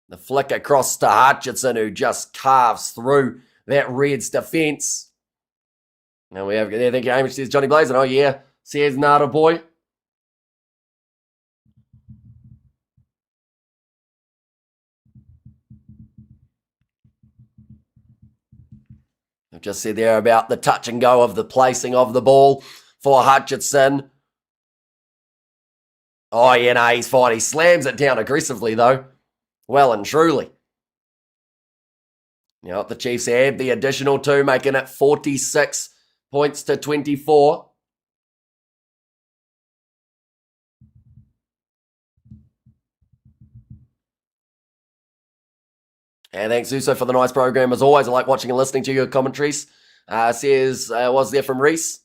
The flick across to Hutchinson, who just carves through that Reds defence. And we have there, thank you, Hamish, says Johnny Blazin. Oh, yeah, says Nada boy. I've just said there about the touch and go of the placing of the ball for Hutchinson. Oh, yeah, no, he's fine. He slams it down aggressively, though. Well and truly. Now, the Chiefs have the additional 2, making it 46 points to 24. And thanks, Uso, for the nice program. As always, I like watching and listening to your commentaries. Says, was there from Reese.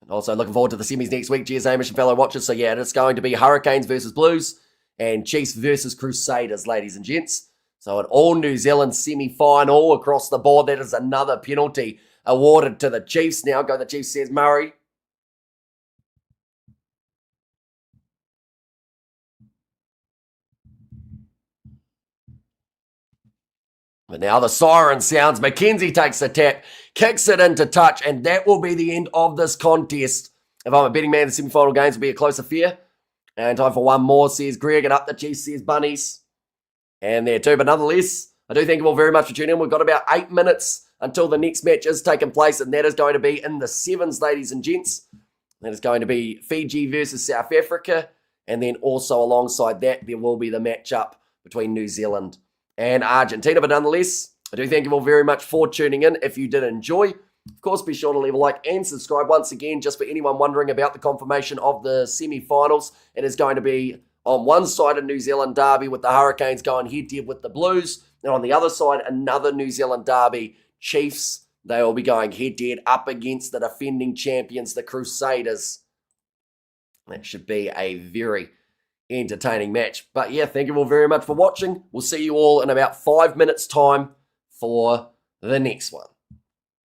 And also looking forward to the semis next week. Cheers, Hamish and fellow watchers. So, yeah, it's going to be Hurricanes versus Blues and Chiefs versus Crusaders, ladies and gents. So, an all-New Zealand semi-final across the board. That is another penalty awarded to the Chiefs. Now, go the Chiefs, says Murray. But now the siren sounds. McKenzie takes the tap, kicks it into touch, and that will be the end of this contest. If I'm a betting man, the semi-final games will be a close affair. And time for one more, says Greg, and up the Chiefs, says Bunnies. And there too, but nonetheless, I do thank you all very much for tuning in. We've got about 8 minutes until the next match is taking place, and that is going to be in the sevens, ladies and gents. That is going to be Fiji versus South Africa, and then also alongside that, there will be the matchup between New Zealand and Argentina. But nonetheless, I do thank you all very much for tuning in. If you did enjoy, of course, be sure to leave a like and subscribe. Once again, just for anyone wondering about the confirmation of the semi-finals, it is going to be on one side a New Zealand derby with the Hurricanes going head-to-head with the Blues, and on the other side, another New Zealand derby, Chiefs. They will be going head-to-head up against the defending champions, the Crusaders. That should be a very entertaining match. But yeah, thank you all very much for watching. We'll see you all in about 5 minutes' time for the next one.